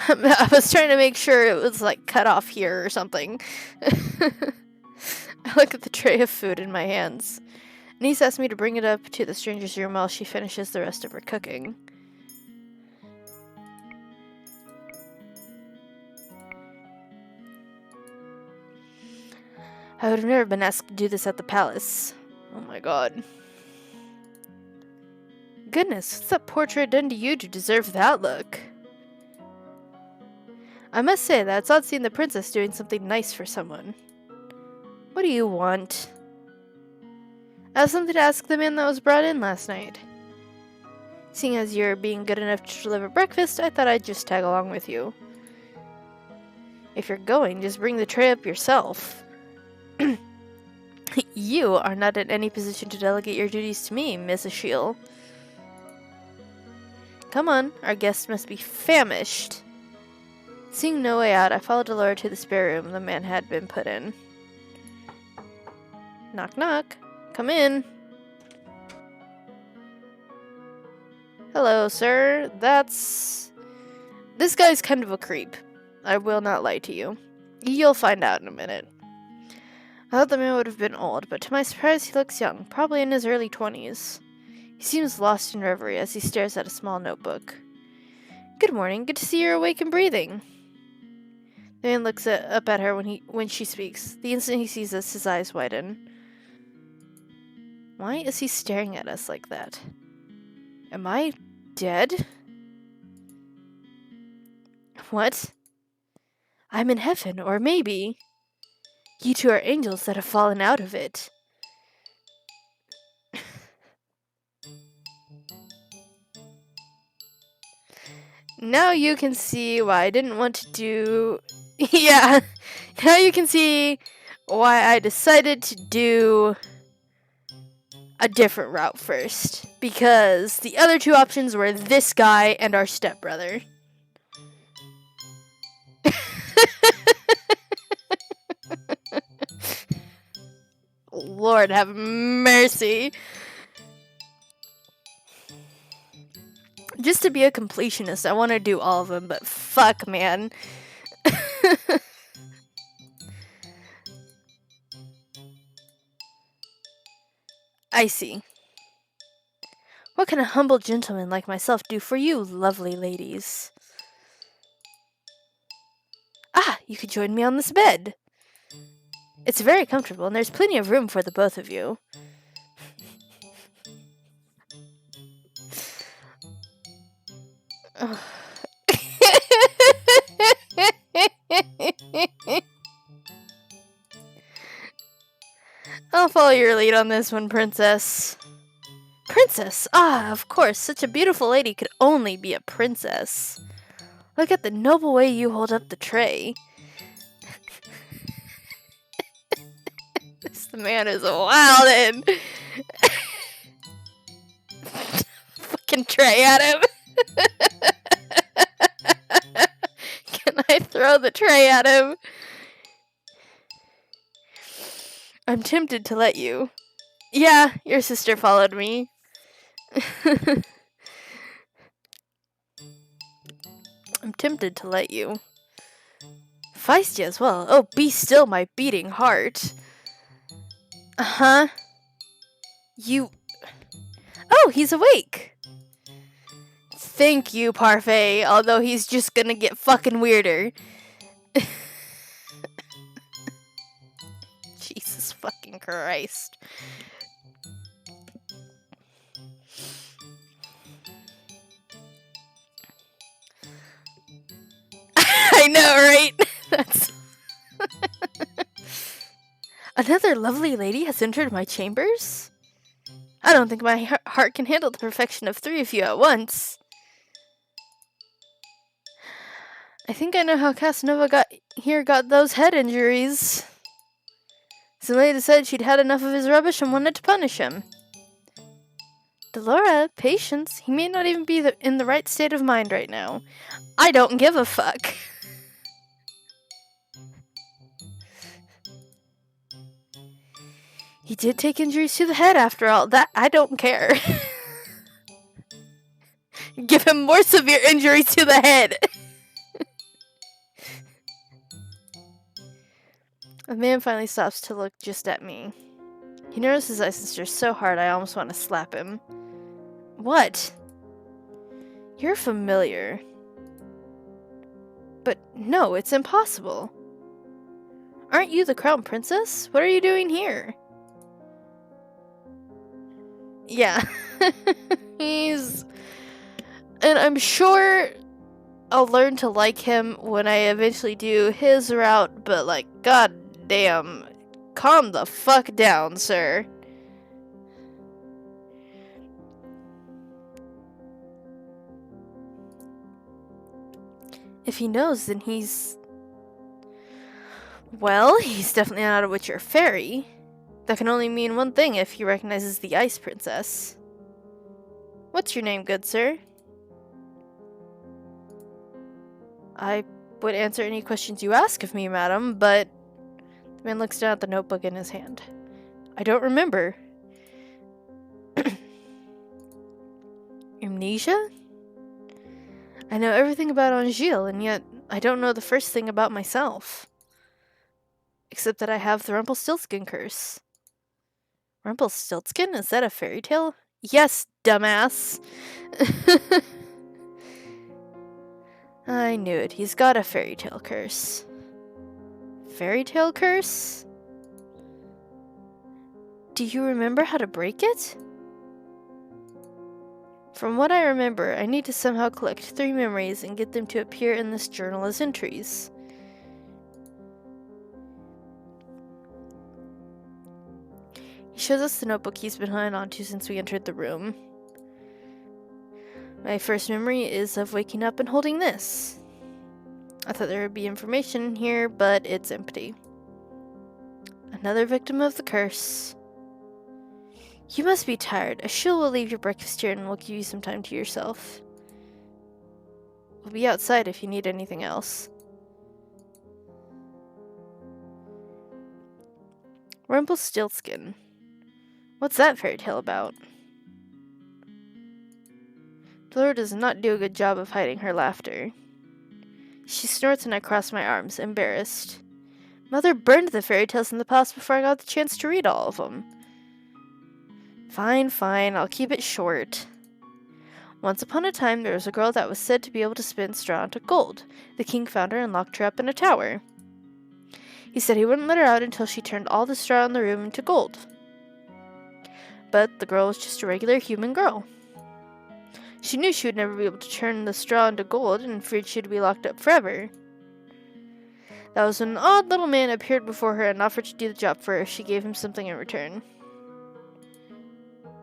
I was trying to make sure it was, like, cut off here or something. I look at the tray of food in my hands. Niece asked me to bring it up to the stranger's room while she finishes the rest of her cooking. I would have never been asked to do this at the palace. Oh my god. Goodness, what's that portrait done to you to deserve that look? I must say that it's odd seeing the princess doing something nice for someone. What do you want? I have something to ask the man that was brought in last night. Seeing as you're being good enough to deliver breakfast, I thought I'd just tag along with you. If you're going, just bring the tray up yourself. You are not in any position to delegate your duties to me, Miss Ashiel. Come on, our guest must be famished. Seeing no way out, I followed Delora to the spare room the man had been put in. Knock knock. Come in. Hello, sir. This guy's kind of a creep. I will not lie to you. You'll find out in a minute. I thought the man would have been old, but to my surprise he looks young, probably in his early 20s. He seems lost in reverie as he stares at a small notebook. Good morning. Good to see you're awake and breathing. The man looks up at her when she speaks. The instant he sees us, his eyes widen. Why is he staring at us like that? Am I dead? What? I'm in heaven, or maybe you two are angels that have fallen out of it. Now you can see why I didn't want to do... Yeah, now you can see why I decided to do a different route first. Because the other two options were this guy and our stepbrother. Lord have mercy. Just to be a completionist, I want to do all of them, but fuck, man. I see. What can a humble gentleman like myself do for you, lovely ladies? Ah, you could join me on this bed. It's very comfortable, and there's plenty of room for the both of you. I'll follow your lead on this one, princess. Princess? Ah, of course, such a beautiful lady could only be a princess. Look at the noble way you hold up the tray. This man is wildin'. Fucking tray at him. Can I throw the tray at him? I'm tempted to let you. Yeah, your sister followed me. I'm tempted to let you. Feisty as well. Oh, be still, my beating heart. Uh-huh. You... Oh, he's awake. Thank you, Parfait, although he's just gonna get fucking weirder. Jesus fucking Christ. I know, right? That's... Another lovely lady has entered my chambers? I don't think my heart can handle the perfection of 3 of you at once. I think I know how Casanova got those head injuries. Some lady said she'd had enough of his rubbish and wanted to punish him. Delora, patience. He may not even be in the right state of mind right now. I don't give a fuck. He did take injuries to the head after all. That I don't care. Give him more severe injuries to the head. The man finally stops to look just at me. He notices his sister so hard I almost want to slap him. What? You're familiar. But no, it's impossible. Aren't you the crown princess? What are you doing here? Yeah. He's... And I'm sure I'll learn to like him when I eventually do his route, but like, god damn. Calm the fuck down, sir. If he knows, then he's... Well, he's definitely not a witch or fairy. That can only mean one thing if he recognizes the Ice Princess. What's your name, good sir? I would answer any questions you ask of me, madam, but... The man looks down at the notebook in his hand. I don't remember. Amnesia? I know everything about Angele, and yet I don't know the first thing about myself. Except that I have the Rumpelstiltskin curse. Rumpelstiltskin? Is that a fairy tale? Yes, dumbass! I knew it. He's got a fairy tale curse. Fairy tale curse? Do you remember how to break it? From what I remember, I need to somehow collect 3 memories and get them to appear in this journal as entries. He shows us the notebook he's been holding onto since we entered the room. My first memory is of waking up and holding this. I thought there would be information in here, but it's empty. Another victim of the curse. You must be tired. Ashil will leave your breakfast here and will give you some time to yourself. We'll be outside if you need anything else. Rumpelstiltskin. What's that fairy tale about? Fleur does not do a good job of hiding her laughter. She snorts and I cross my arms, embarrassed. Mother burned the fairy tales in the past before I got the chance to read all of them. Fine, I'll keep it short. Once upon a time, there was a girl that was said to be able to spin straw into gold. The king found her and locked her up in a tower. He said he wouldn't let her out until she turned all the straw in the room into gold. But the girl was just a regular human girl. She knew she would never be able to turn the straw into gold and feared she'd be locked up forever. That was when an odd little man appeared before her and offered to do the job for her if she gave him something in return.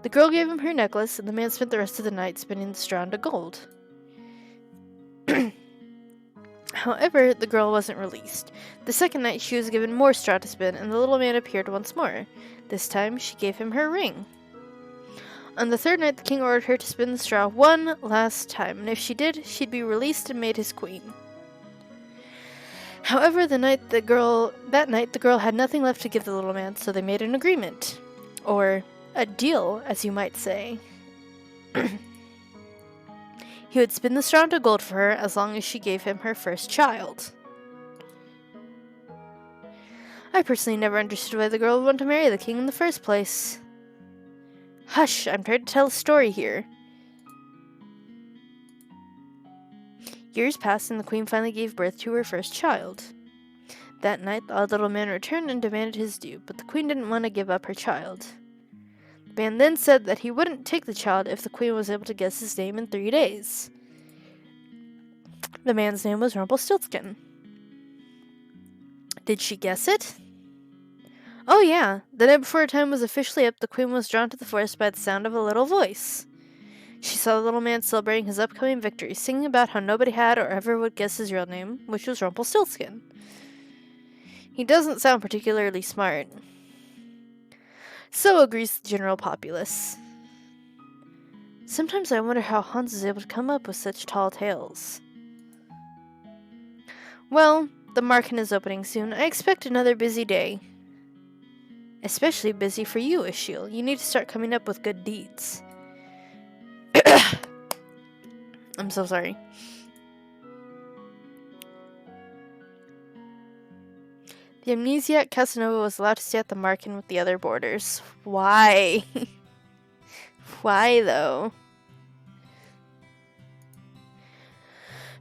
The girl gave him her necklace, and the man spent the rest of the night spinning the straw into gold. However, the girl wasn't released. The second night, she was given more straw to spin, and the little man appeared once more. This time, she gave him her ring. On the third night, the king ordered her to spin the straw one last time, and if she did, she'd be released and made his queen. However, that night, the girl had nothing left to give the little man, so they made an agreement. Or a deal, as you might say. He would spin the straw into gold for her as long as she gave him her first child. I personally never understood why the girl would want to marry the king in the first place. Hush, I'm trying to tell a story here. Years passed and the queen finally gave birth to her first child. That night, the odd little man returned and demanded his due, but the queen didn't want to give up her child. The man then said that he wouldn't take the child if the queen was able to guess his name in 3 days. The man's name was Rumpelstiltskin. Did she guess it? Oh yeah, the night before her time was officially up, the queen was drawn to the forest by the sound of a little voice. She saw the little man celebrating his upcoming victory, singing about how nobody had or ever would guess his real name, which was Rumpelstiltskin. He doesn't sound particularly smart. So agrees the general populace. Sometimes I wonder how Hans is able to come up with such tall tales. Well, the market is opening soon. I expect another busy day. Especially busy for you, Ashil. You need to start coming up with good deeds. I'm so sorry. The amnesiac Casanova was allowed to stay at the market with the other boarders. Why? Why, though?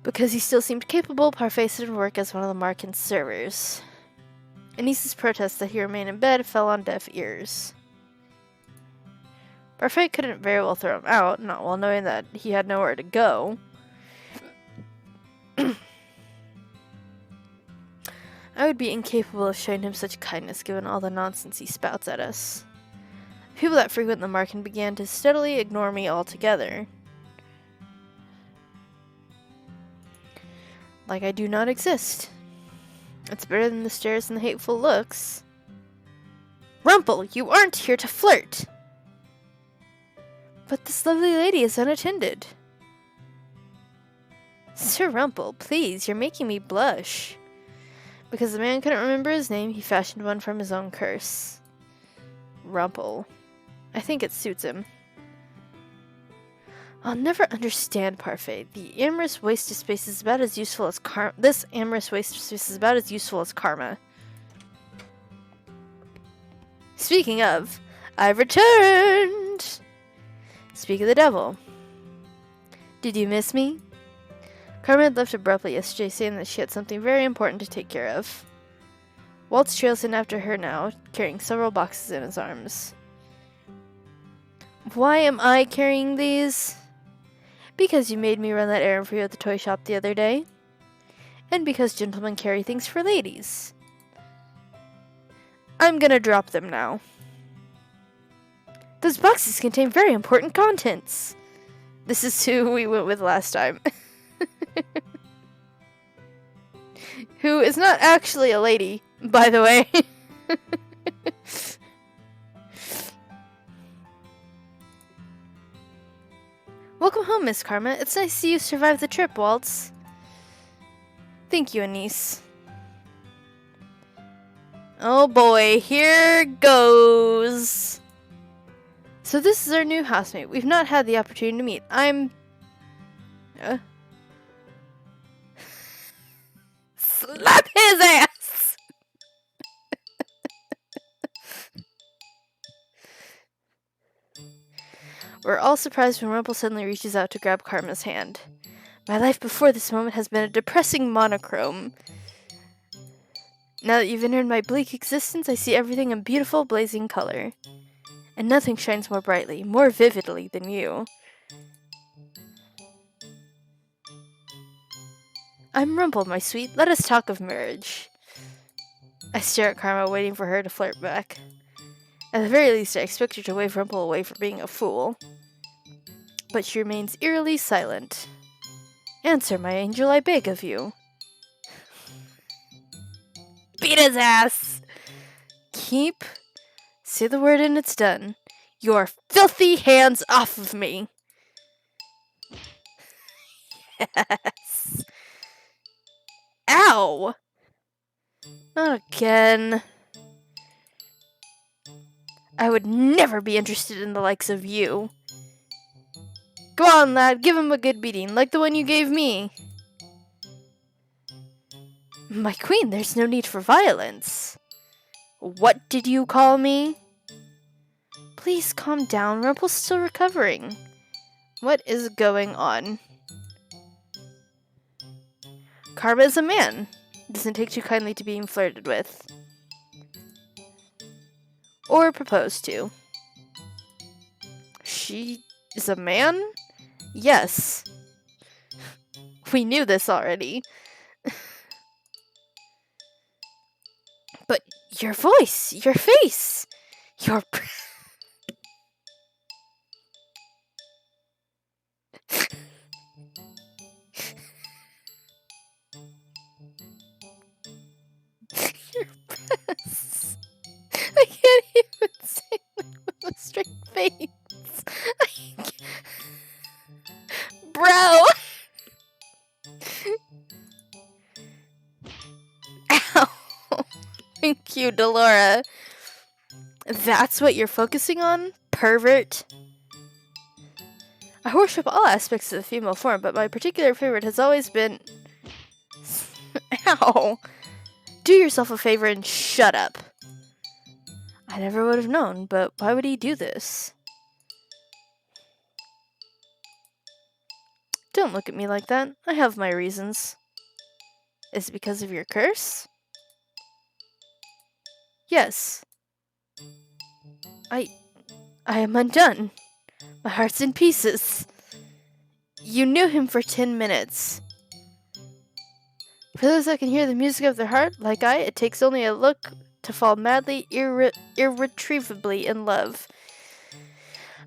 Because he still seemed capable, Parfait didn't work as one of the market's servers. Anis's protest that he remain in bed fell on deaf ears. Parfait couldn't very well throw him out, not while knowing that he had nowhere to go. I would be incapable of showing him such kindness given all the nonsense he spouts at us. People that frequent the market began to steadily ignore me altogether. Like I do not exist. It's better than the stares and the hateful looks. Rumple, you aren't here to flirt! But this lovely lady is unattended. Sir Rumple, please, you're making me blush. Because the man couldn't remember his name, he fashioned one from his own curse. Rumple. I think it suits him. I'll never understand Parfait. The amorous waste of space is about as useful as This amorous waste of space is about as useful as karma. Speaking of, I've returned! Speak of the devil. Did you miss me? Karma had left abruptly yesterday, saying that she had something very important to take care of. Waltz trails in after her now, carrying several boxes in his arms. Why am I carrying these? Because you made me run that errand for you at the toy shop the other day. And because gentlemen carry things for ladies. I'm gonna drop them now. Those boxes contain very important contents. This is who we went with last time. Who is not actually a lady, by the way. Welcome home, Miss Karma. It's nice to see you survive the trip, Waltz. Thank you, Anise. Oh boy, here goes. So this is our new housemate. We've not had the opportunity to meet. I'm... Slap his ass! We're all surprised when Rumple suddenly reaches out to grab Karma's hand. My life before this moment has been a depressing monochrome. Now that you've entered my bleak existence, I see everything in beautiful, blazing color. And nothing shines more brightly, more vividly than you. I'm Rumple, my sweet. Let us talk of marriage. I stare at Karma, waiting for her to flirt back. At the very least, I expect her to wave Rumple away for being a fool. But she remains eerily silent. Answer, my angel, I beg of you. Beat his ass! Keep... Say the word and it's done. Your filthy hands off of me! Yes! Ow! Not again. I would never be interested in the likes of you. Go on, lad, give him a good beating, like the one you gave me. My queen, there's no need for violence. What did you call me? Please calm down, Rumple's still recovering. What is going on? Karma is a man. Doesn't take too kindly to being flirted with. Or proposed to. She is a man? Yes. We knew this already. But your voice, your face, your... your breasts. I can't even say with a straight face. Bro! Ow! Thank you, Delora. That's what you're focusing on? Pervert? I worship all aspects of the female form, but my particular favorite has always been... Ow! Do yourself a favor and shut up. I never would have known, but why would he do this? Don't look at me like that. I have my reasons. Is it because of your curse? Yes. I am undone. My heart's in pieces. You knew him for 10 minutes. For those that can hear the music of their heart, like it takes only a look to fall madly, irretrievably in love.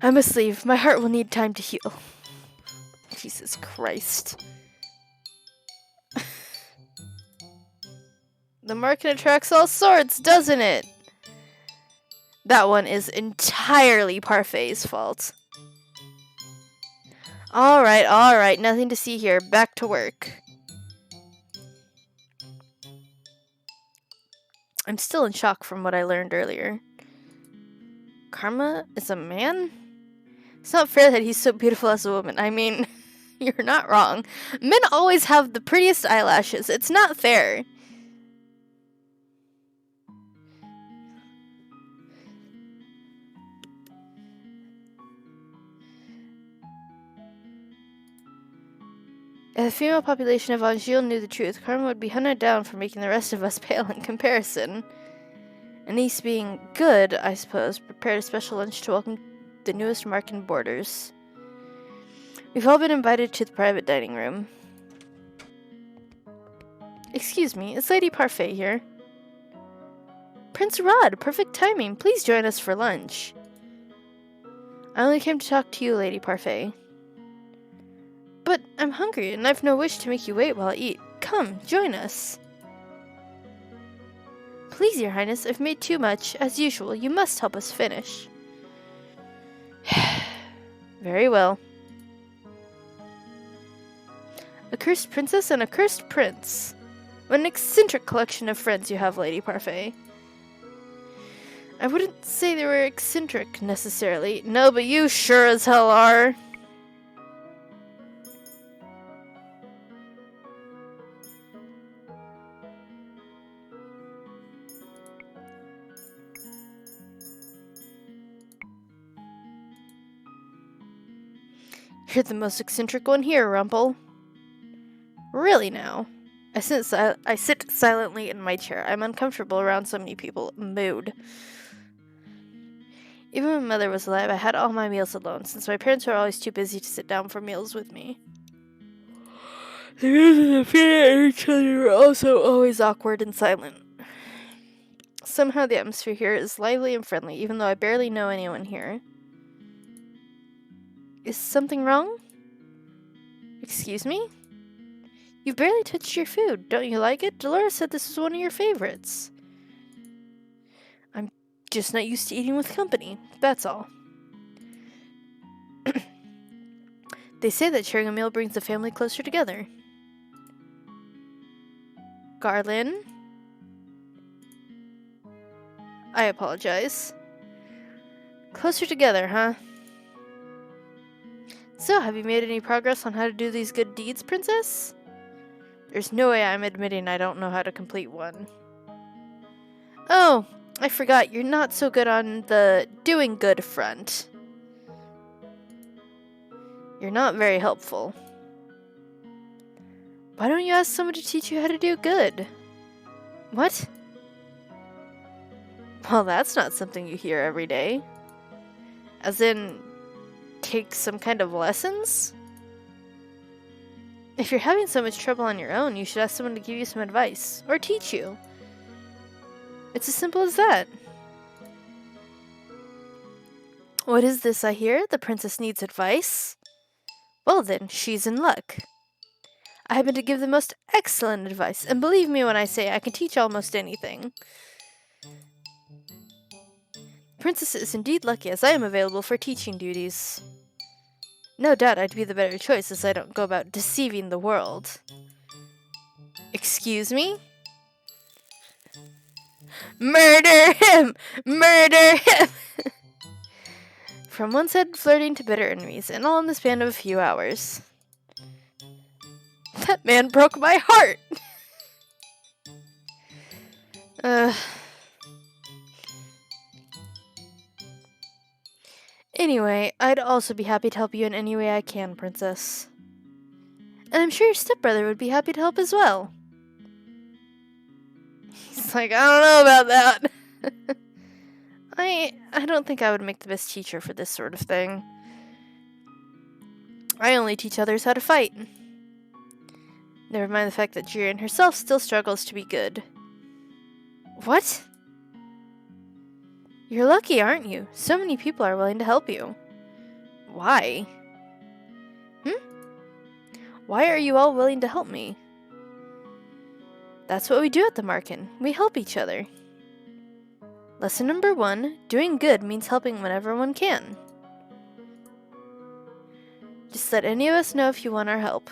I must leave. My heart will need time to heal. Jesus Christ. The market attracts all sorts, doesn't it? That one is entirely Parfait's fault. Alright, nothing to see here. Back to work. I'm still in shock from what I learned earlier. Karma is a man? It's not fair that he's so beautiful as a woman. I mean, you're not wrong. Men always have the prettiest eyelashes. It's not fair. If the female population of Anjou knew the truth, Karma would be hunted down for making the rest of us pale in comparison. And these being good, I suppose, prepared a special lunch to welcome the newest Markin boarders. We've all been invited to the private dining room. Excuse me, is Lady Parfait here? Prince Rod, perfect timing. Please join us for lunch. I only came to talk to you, Lady Parfait. But I'm hungry, and I've no wish to make you wait while I eat. Come, join us. Please, Your Highness, I've made too much. As usual, you must help us finish. Very well. A cursed princess and a cursed prince. What an eccentric collection of friends you have, Lady Parfait. I wouldn't say they were eccentric, necessarily. No, but you sure as hell are. You're the most eccentric one here, Rumple. Really now? I sit silently in my chair. I'm uncomfortable around so many people. Mood. Even when my mother was alive, I had all my meals alone, since my parents were always too busy to sit down for meals with me. The meals of the family and each other were also always awkward and silent. Somehow the atmosphere here is lively and friendly, even though I barely know anyone here. Is something wrong? Excuse me? You've barely touched your food. Don't you like it? Dolores said this was one of your favorites. I'm just not used to eating with company. That's all. They say that sharing a meal brings the family closer together. Garland? I apologize. Closer together, huh? So, have you made any progress on how to do these good deeds, Princess? There's no way I'm admitting I don't know how to complete one. Oh, I forgot, you're not so good on the doing good front. You're not very helpful. Why don't you ask someone to teach you how to do good? What? Well, that's not something you hear every day. As in, take some kind of lessons? If you're having so much trouble on your own, you should ask someone to give you some advice, or teach you. It's as simple as that. What is this I hear? The princess needs advice? Well then, she's in luck. I happen to give the most excellent advice, and believe me when I say I can teach almost anything. Princess is indeed lucky, as I am available for teaching duties. No doubt I'd be the better choice, as I don't go about deceiving the world. Excuse me? Murder him! Murder him! From one side flirting to bitter enemies, and all in the span of a few hours. That man broke my heart! Anyway, I'd also be happy to help you in any way I can, Princess. And I'm sure your stepbrother would be happy to help as well. He's like, I don't know about that. I don't think I would make the best teacher for this sort of thing. I only teach others how to fight. Never mind the fact that Jiren herself still struggles to be good. What? You're lucky, aren't you? So many people are willing to help you. Why? Why are you all willing to help me? That's what we do at the Marken. We help each other. Lesson number 1, doing good means helping whenever one can. Just let any of us know if you want our help.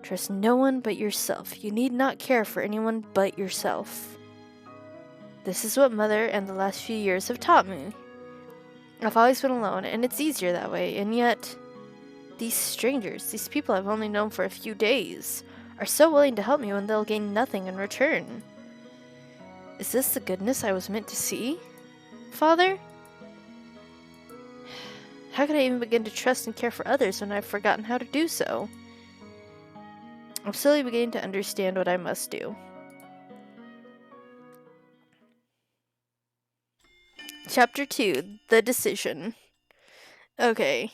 Trust no one but yourself. You need not care for anyone but yourself. This is what Mother and the last few years have taught me. I've always been alone, and it's easier that way, and yet these strangers, these people I've only known for a few days, are so willing to help me when they'll gain nothing in return. Is this the goodness I was meant to see, Father? How could I even begin to trust and care for others when I've forgotten how to do so? I'm slowly beginning to understand what I must do. Chapter 2, The Decision. Okay.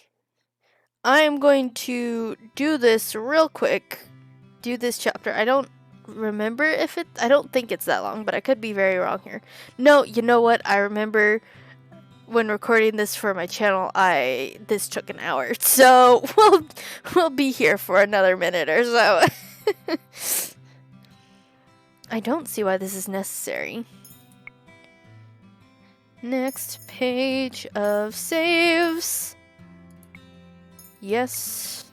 I am going to do this real quick. Do this chapter. I don't remember if it... I don't think it's that long, but I could be very wrong here. No, you know what? I remember when recording this for my channel, this took an hour. So we'll be here for another minute or so. I don't see why this is necessary. Next page of saves. Yes.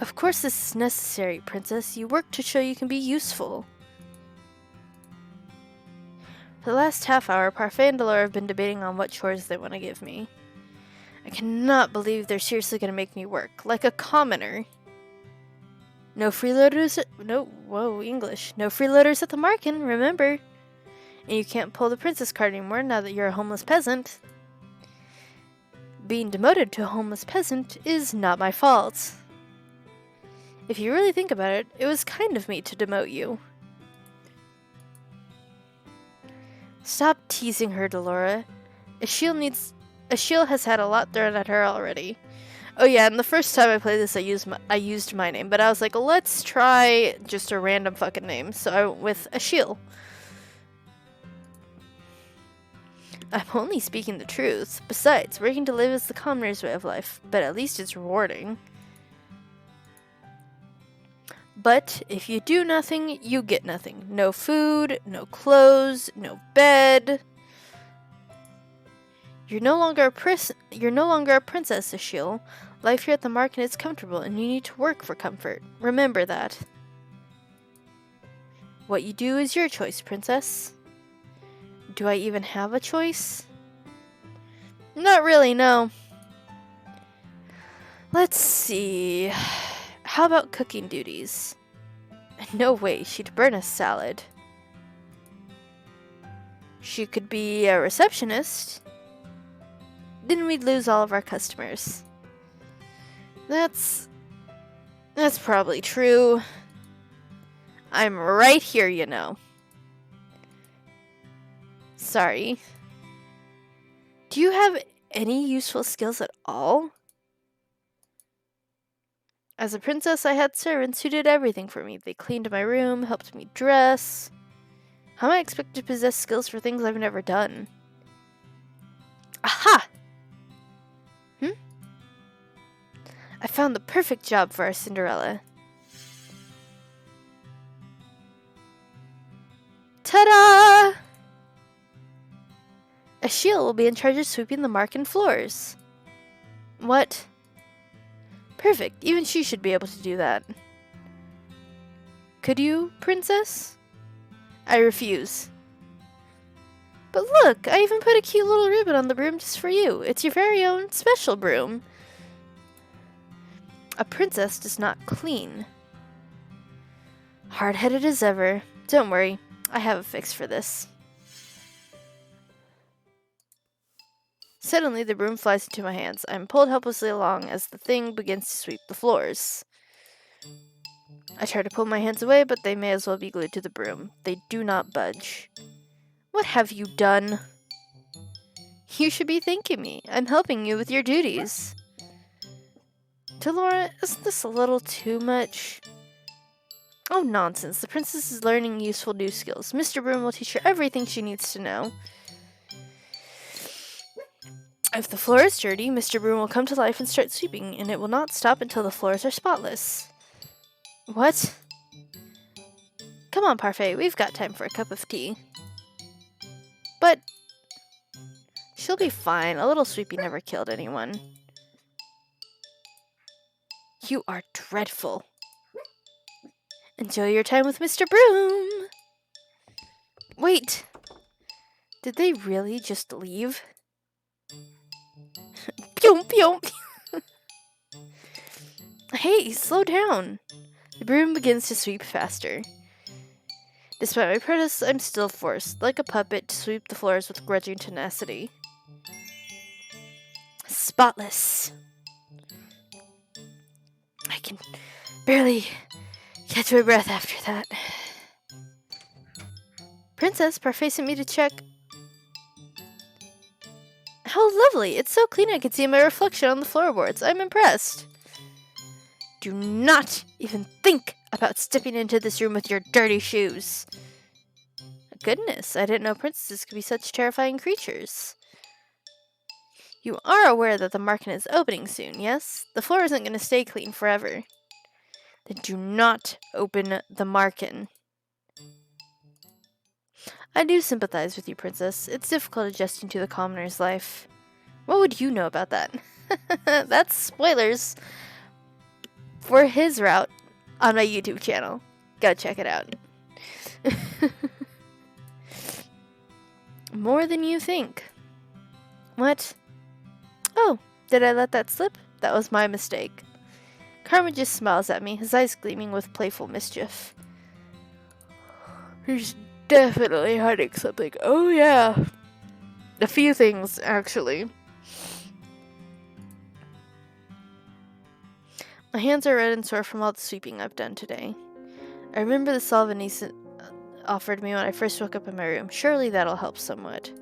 Of course this is necessary, Princess. You work to show you can be useful. For the last half hour, Parfait and Delora have been debating on what chores they want to give me. I cannot believe they're seriously going to make me work, like a commoner. No freeloaders at... No, whoa, English. No freeloaders at the Marken, remember? And you can't pull the princess card anymore now that you're a homeless peasant. Being demoted to a homeless peasant is not my fault. If you really think about it, it was kind of me to demote you. Stop teasing her, Delora. Achille has had a lot thrown at her already. Oh yeah, and the first time I played this, I used my name, but I was like, let's try just a random fucking name, so I went with Achille. I'm only speaking the truth. Besides, working to live is the commoner's way of life, but at least it's rewarding. But if you do nothing, you get nothing. No food, no clothes, no bed. You're no longer a princess, Achille. Life here at the Marken is comfortable, and you need to work for comfort. Remember that. What you do is your choice, princess. Do I even have a choice? Not really, no. Let's see. How about cooking duties? No way, she'd burn a salad. She could be a receptionist. Then we'd lose all of our customers. That's probably true. I'm right here, you know. Sorry. Do you have any useful skills at all? As a princess, I had servants who did everything for me. They cleaned my room, helped me dress. How am I expected to possess skills for things I've never done? Aha! I found the perfect job for our Cinderella. Ta-da! Achille will be in charge of sweeping the Marken floors. What? Perfect. Even she should be able to do that. Could you, princess? I refuse. But look, I even put a cute little ribbon on the broom just for you. It's your very own special broom. A princess does not clean. Hard-headed as ever. Don't worry, I have a fix for this. Suddenly, the broom flies into my hands. I'm pulled helplessly along as the thing begins to sweep the floors. I try to pull my hands away, but they may as well be glued to the broom. They do not budge. What have you done? You should be thanking me. I'm helping you with your duties. Delora, isn't this a little too much? Oh, nonsense. The princess is learning useful new skills. Mr. Broom will teach her everything she needs to know. If the floor is dirty, Mr. Broom will come to life and start sweeping, and it will not stop until the floors are spotless. What? Come on, Parfait, we've got time for a cup of tea. But she'll be fine. A little sweeping never killed anyone. You are dreadful. Enjoy your time with Mr. Broom. Wait. Did they really just leave? Pyom, pyom. Hey, slow down. The broom begins to sweep faster. Despite my protests, I'm still forced, like a puppet, to sweep the floors with grudging tenacity. Spotless. I can barely catch my breath after that. Princess, Parfait sent me to check. How lovely! It's so clean I can see my reflection on the floorboards. I'm impressed. Do not even think about stepping into this room with your dirty shoes. Goodness, I didn't know princesses could be such terrifying creatures. You are aware that the market is opening soon, yes? The floor isn't going to stay clean forever. Then do not open the market. I do sympathize with you, princess. It's difficult adjusting to the commoner's life. What would you know about that? That's spoilers for his route on my YouTube channel. Go check it out. More than you think. What? Oh, did I let that slip? That was my mistake. Carmen just smiles at me, his eyes gleaming with playful mischief. He's definitely hiding something. Oh yeah. A few things, actually. My hands are red and sore from all the sweeping I've done today. I remember the salve Anise offered me when I first woke up in my room. Surely that'll help somewhat.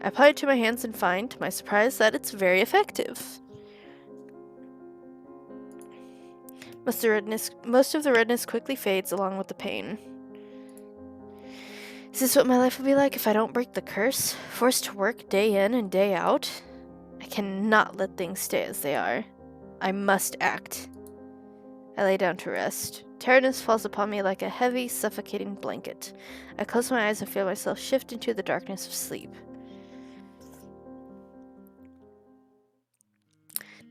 I apply it to my hands and find, to my surprise, that it's very effective. Most of the redness quickly fades along with the pain. Is this what my life will be like if I don't break the curse? Forced to work day in and day out? I cannot let things stay as they are. I must act. I lay down to rest. Tiredness falls upon me like a heavy, suffocating blanket. I close my eyes and feel myself shift into the darkness of sleep.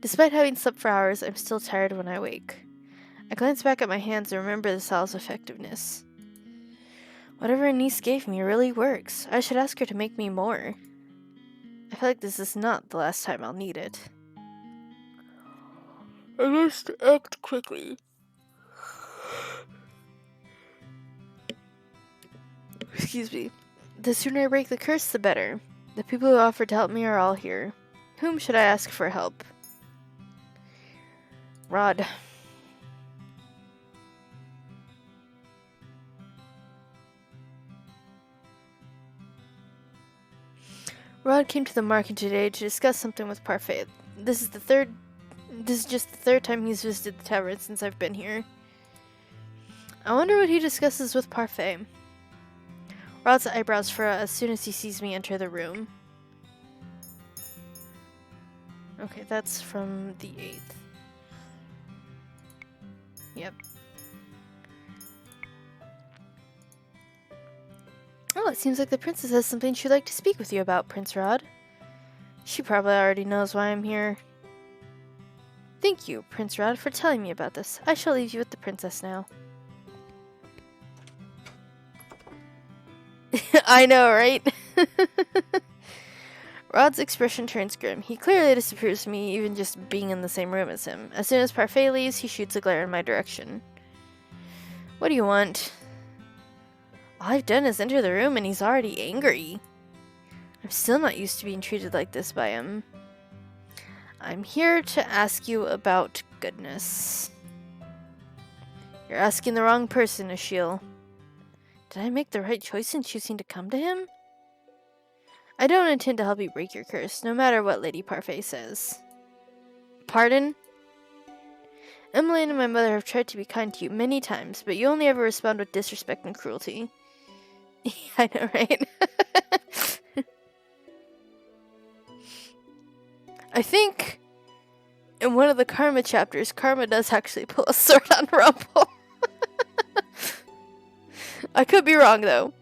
Despite having slept for hours, I'm still tired when I wake. I glance back at my hands and remember the salve's effectiveness. Whatever Anise gave me really works. I should ask her to make me more. I feel like this is not the last time I'll need it. I must act quickly. Excuse me. The sooner I break the curse, the better. The people who offered to help me are all here. Whom should I ask for help? Rod. Rod came to the market today to discuss something with Parfait. This is just the third time he's visited the tavern since I've been here. I wonder what he discusses with Parfait. Rod's eyebrows furrow as soon as he sees me enter the room. Okay, that's from the 8th. Yep. Oh, it seems like the princess has something she'd like to speak with you about, Prince Rod. She probably already knows why I'm here. Thank you, Prince Rod, for telling me about this. I shall leave you with the princess now. I know, right? Rod's expression turns grim. He clearly disapproves of me even just being in the same room as him. As soon as Parfait leaves, he shoots a glare in my direction. What do you want? All I've done is enter the room and he's already angry. I'm still not used to being treated like this by him. I'm here to ask you about goodness. You're asking the wrong person, Ashiel. Did I make the right choice in choosing to come to him? I don't intend to help you break your curse, no matter what Lady Parfait says. Pardon? Emmeline and my mother have tried to be kind to you many times, but you only ever respond with disrespect and cruelty. I know, right? I think in one of the Karma chapters, Karma does actually pull a sword on Rumple. I could be wrong, though.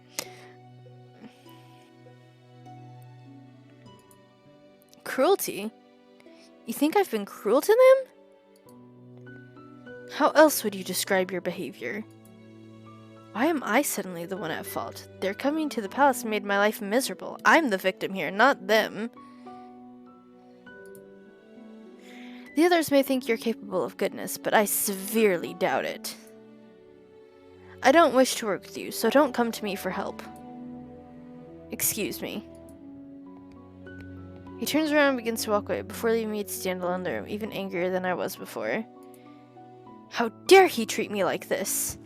Cruelty? You think I've been cruel to them? How else would you describe your behavior? Why am I suddenly the one at fault? Their coming to the palace made my life miserable. I'm the victim here, not them. The others may think you're capable of goodness, but I severely doubt it. I don't wish to work with you, so don't come to me for help. Excuse me. He turns around and begins to walk away. Before leaving me to stand alone in the room, even angrier than I was before. How dare he treat me like this?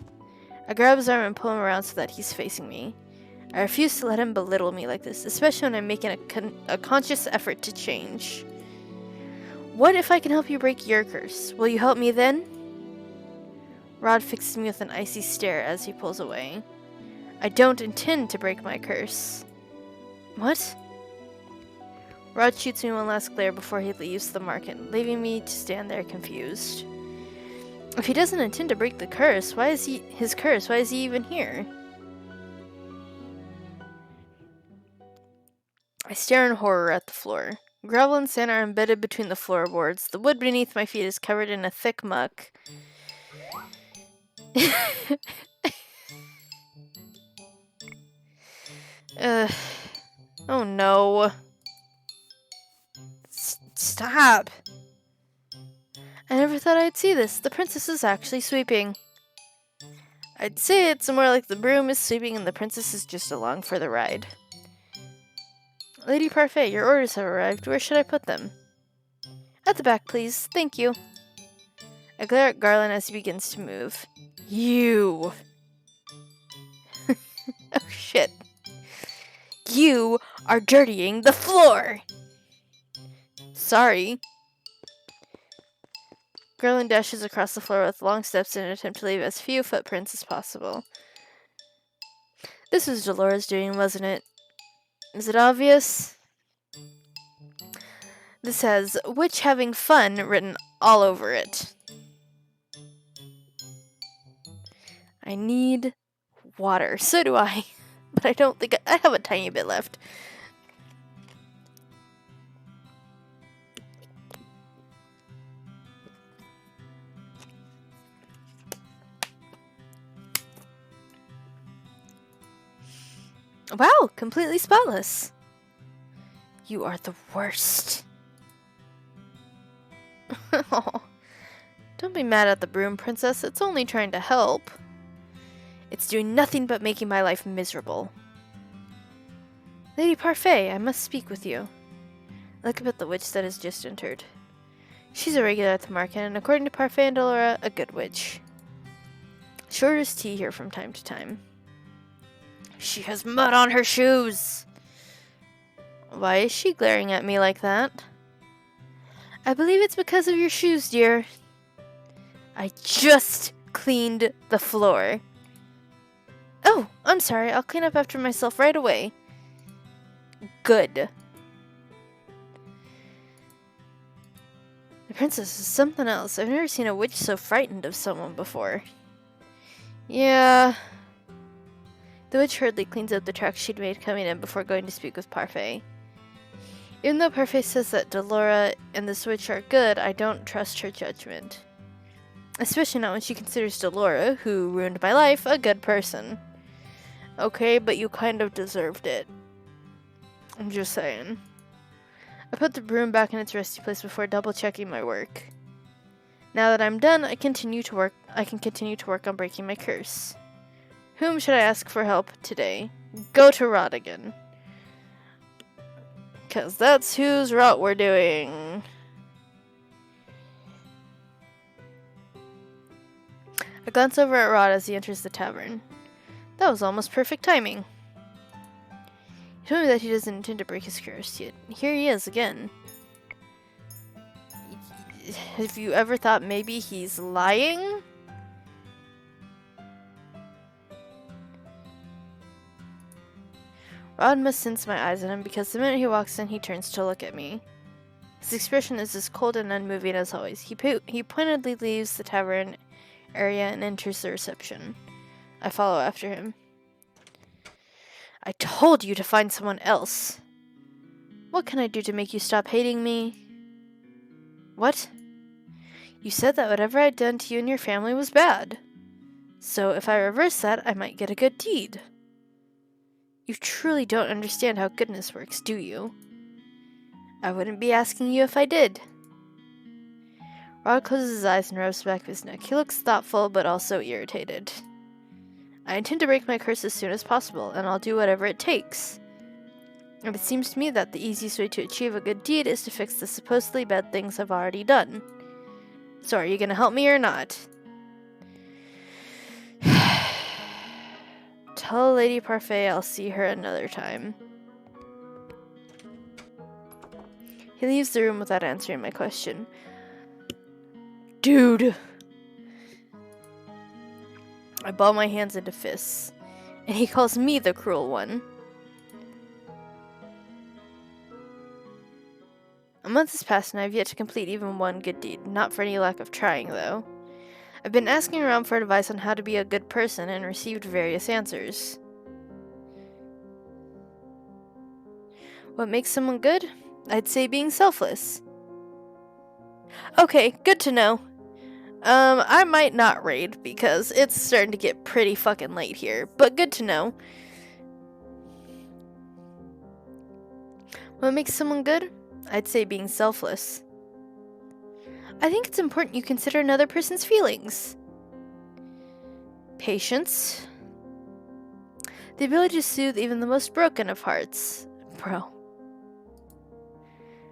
I grab his arm and pull him around so that he's facing me. I refuse to let him belittle me like this, especially when I'm making a conscious effort to change. What if I can help you break your curse? Will you help me then? Rod fixes me with an icy stare as he pulls away. I don't intend to break my curse. What? Rod shoots me one last glare before he leaves the market, leaving me to stand there confused. If he doesn't intend to break the curse, why is he even here? I stare in horror at the floor. Gravel and sand are embedded between the floorboards. The wood beneath my feet is covered in a thick muck. Oh no. Stop! I never thought I'd see this. The princess is actually sweeping. I'd say it's more like the broom is sweeping and the princess is just along for the ride. Lady Parfait, your orders have arrived. Where should I put them? At the back, please. Thank you. I glare at Garland as he begins to move. You! Oh shit. You are dirtying the floor! Sorry. Garland dashes across the floor with long steps in an attempt to leave as few footprints as possible. This was Dolores doing, wasn't it? Is it obvious? This has "Witch Having Fun" written all over it. I need water. So do I. But I don't think I have a tiny bit left. Wow, completely spotless. You are the worst. Don't be mad at the broom, princess. It's only trying to help. It's doing nothing but making my life miserable. Lady Parfait, I must speak with you. Look up at the witch that has just entered. She's a regular at the market, and according to Parfait and Delora, a good witch. She orders tea here from time to time. She has mud on her shoes! Why is she glaring at me like that? I believe it's because of your shoes, dear. I just cleaned the floor. Oh, I'm sorry. I'll clean up after myself right away. Good. The princess is something else. I've never seen a witch so frightened of someone before. Yeah. The witch hurriedly cleans up the tracks she'd made coming in before going to speak with Parfait. Even though Parfait says that Delora and this witch are good, I don't trust her judgment. Especially not when she considers Delora, who ruined my life, a good person. Okay, but you kind of deserved it. I'm just saying. I put the broom back in its resting place before double-checking my work. Now that I'm done, I can continue to work on breaking my curse. Whom should I ask for help today? Go to Rod again. 'Cause that's whose route we're doing. I glance over at Rod as he enters the tavern. That was almost perfect timing. He told me that he doesn't intend to break his curse yet. Here he is again. Have you ever thought maybe he's lying? Rod must sense my eyes on him because the minute he walks in, he turns to look at me. His expression is as cold and unmoving as always. He pointedly leaves the tavern area and enters the reception. I follow after him. I told you to find someone else. What can I do to make you stop hating me? What? You said that whatever I'd done to you and your family was bad. So if I reverse that, I might get a good deed. You truly don't understand how goodness works, do you? I wouldn't be asking you if I did. Rod closes his eyes and rubs the back of his neck. He looks thoughtful, but also irritated. I intend to break my curse as soon as possible, and I'll do whatever it takes. And it seems to me that the easiest way to achieve a good deed is to fix the supposedly bad things I've already done. So are you gonna help me or not? Tell Lady Parfait I'll see her another time. He leaves the room without answering my question. Dude! I ball my hands into fists, and he calls me the cruel one. A month has passed and I have yet to complete even one good deed, not for any lack of trying, though. I've been asking around for advice on how to be a good person and received various answers. What makes someone good? I'd say being selfless. Okay, good to know. I might not raid because it's starting to get pretty fucking late here, but good to know. What makes someone good? I'd say being selfless. I think it's important you consider another person's feelings. Patience. The ability to soothe even the most broken of hearts. Bro.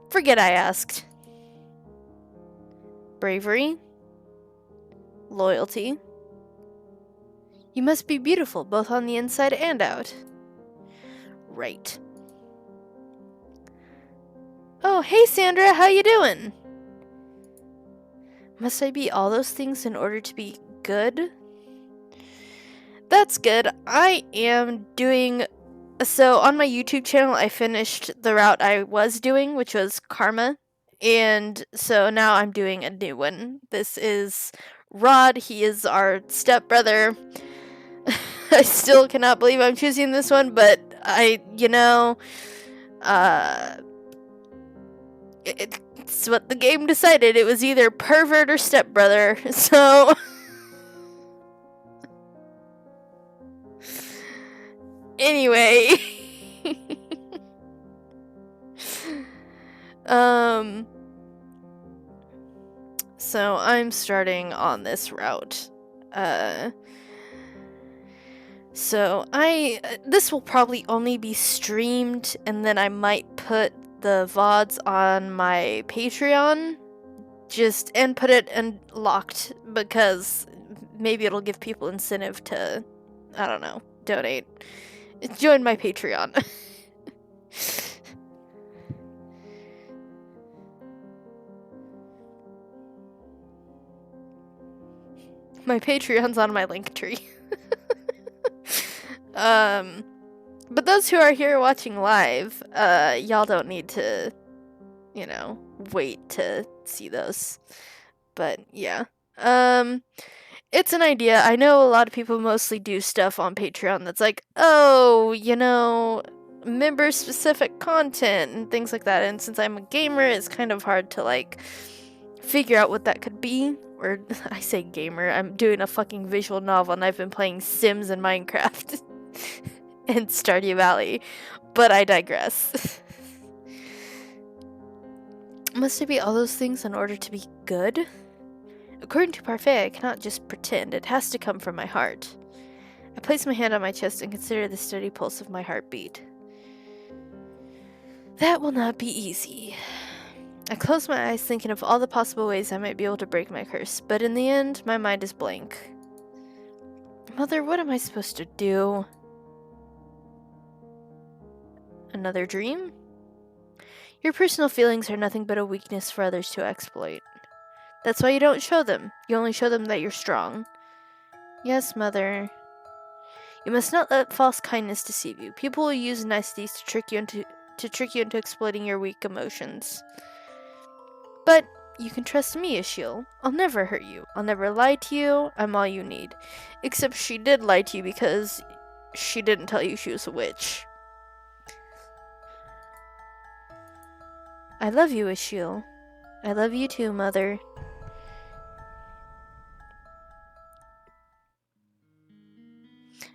Forget I asked. Bravery. Loyalty. You must be beautiful, both on the inside and out. Right. Oh, hey Sandra, how you doing? Must I be all those things in order to be good? That's good. I am doing... So, on my YouTube channel, I finished the route I was doing, which was Karma. And so now I'm doing a new one. This is Rod. He is our stepbrother. I still cannot believe I'm choosing this one, but it's what the game decided. It was either pervert or stepbrother. So anyway, so I'm starting on this route. So this will probably only be streamed, and then I might put the VODs on my Patreon, and put it locked, because maybe it'll give people incentive to, I don't know, donate. Join my Patreon. My Patreon's on my Linktree. But those who are here watching live, y'all don't need to, wait to see those. But yeah. It's an idea. I know a lot of people mostly do stuff on Patreon that's like, oh, member-specific content and things like that. And since I'm a gamer, it's kind of hard to, figure out what that could be. Or, I say gamer, I'm doing a fucking visual novel and I've been playing Sims and Minecraft. And Stardew Valley. But I digress. Must I be all those things in order to be good? According to Parfait, I cannot just pretend. It has to come from my heart. I place my hand on my chest and consider the steady pulse of my heartbeat. That will not be easy. I close my eyes thinking of all the possible ways I might be able to break my curse, but in the end, my mind is blank. Mother, what am I supposed to do? Another dream? Your personal feelings are nothing but a weakness for others to exploit. That's why you don't show them. You only show them that you're strong. Yes, Mother. You must not let false kindness deceive you. People will use niceties to trick you into exploiting your weak emotions. But you can trust me, Ashiel. I'll never hurt you. I'll never lie to you. I'm all you need. Except she did lie to you because she didn't tell you she was a witch. I love you, Ashiel. I love you too, Mother.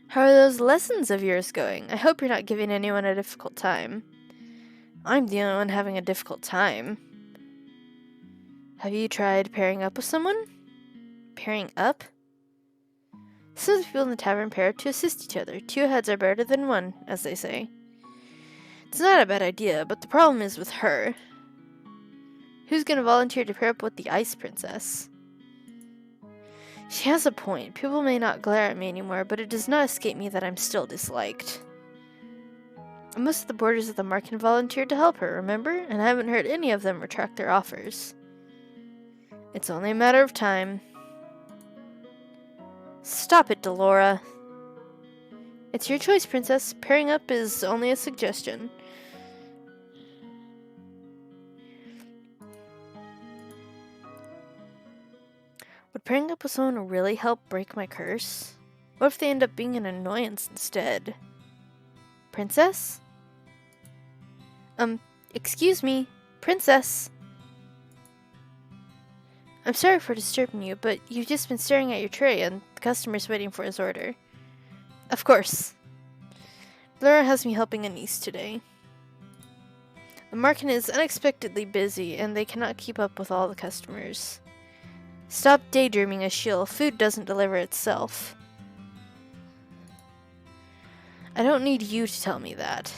How are those lessons of yours going? I hope you're not giving anyone a difficult time. I'm the only one having a difficult time. Have you tried pairing up with someone? Pairing up? Some of the people in the tavern pair up to assist each other. 2 heads are better than 1, as they say. It's not a bad idea, but the problem is with her. Who's gonna volunteer to pair up with the Ice Princess? She has a point. People may not glare at me anymore, but it does not escape me that I'm still disliked. Most of the boarders at the market volunteered to help her, remember? And I haven't heard any of them retract their offers. It's only a matter of time. Stop it, Delora. It's your choice, Princess. Pairing up is only a suggestion. Would pairing up with someone really help break my curse? What if they end up being an annoyance instead? Princess? Excuse me, Princess. I'm sorry for disturbing you, but you've just been staring at your tray and the customer's waiting for his order. Of course. Laura has me helping a niece today. The market is unexpectedly busy and they cannot keep up with all the customers. Stop daydreaming, Ashiel. Food doesn't deliver itself. I don't need you to tell me that.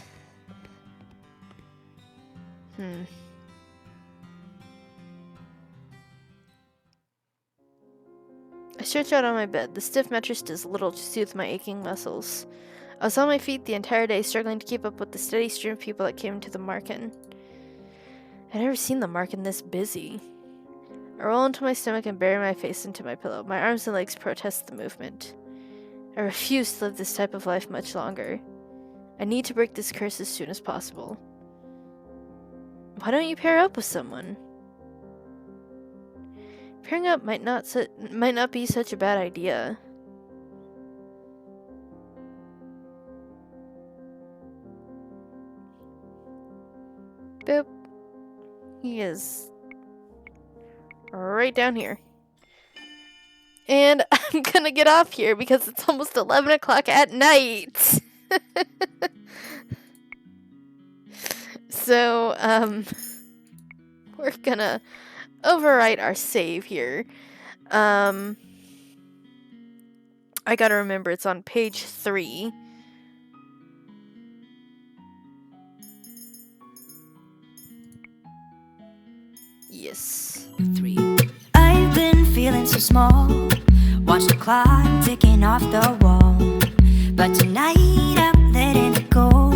I stretch out on my bed. The stiff mattress does little to soothe my aching muscles. I was on my feet the entire day, struggling to keep up with the steady stream of people that came into the market. I'd never seen the market this busy. I roll into my stomach and bury my face into my pillow. My arms and legs protest the movement. I refuse to live this type of life much longer. I need to break this curse as soon as possible. Why don't you pair up with someone? Pairing up might not be such a bad idea. Boop. He is right down here. And I'm gonna get off here because it's almost 11 o'clock at night. So, we're gonna overwrite our save here. I gotta remember it's on page 3. Yes. 3. I've been feeling so small. Watch the clock ticking off the wall. But tonight I'm letting it go.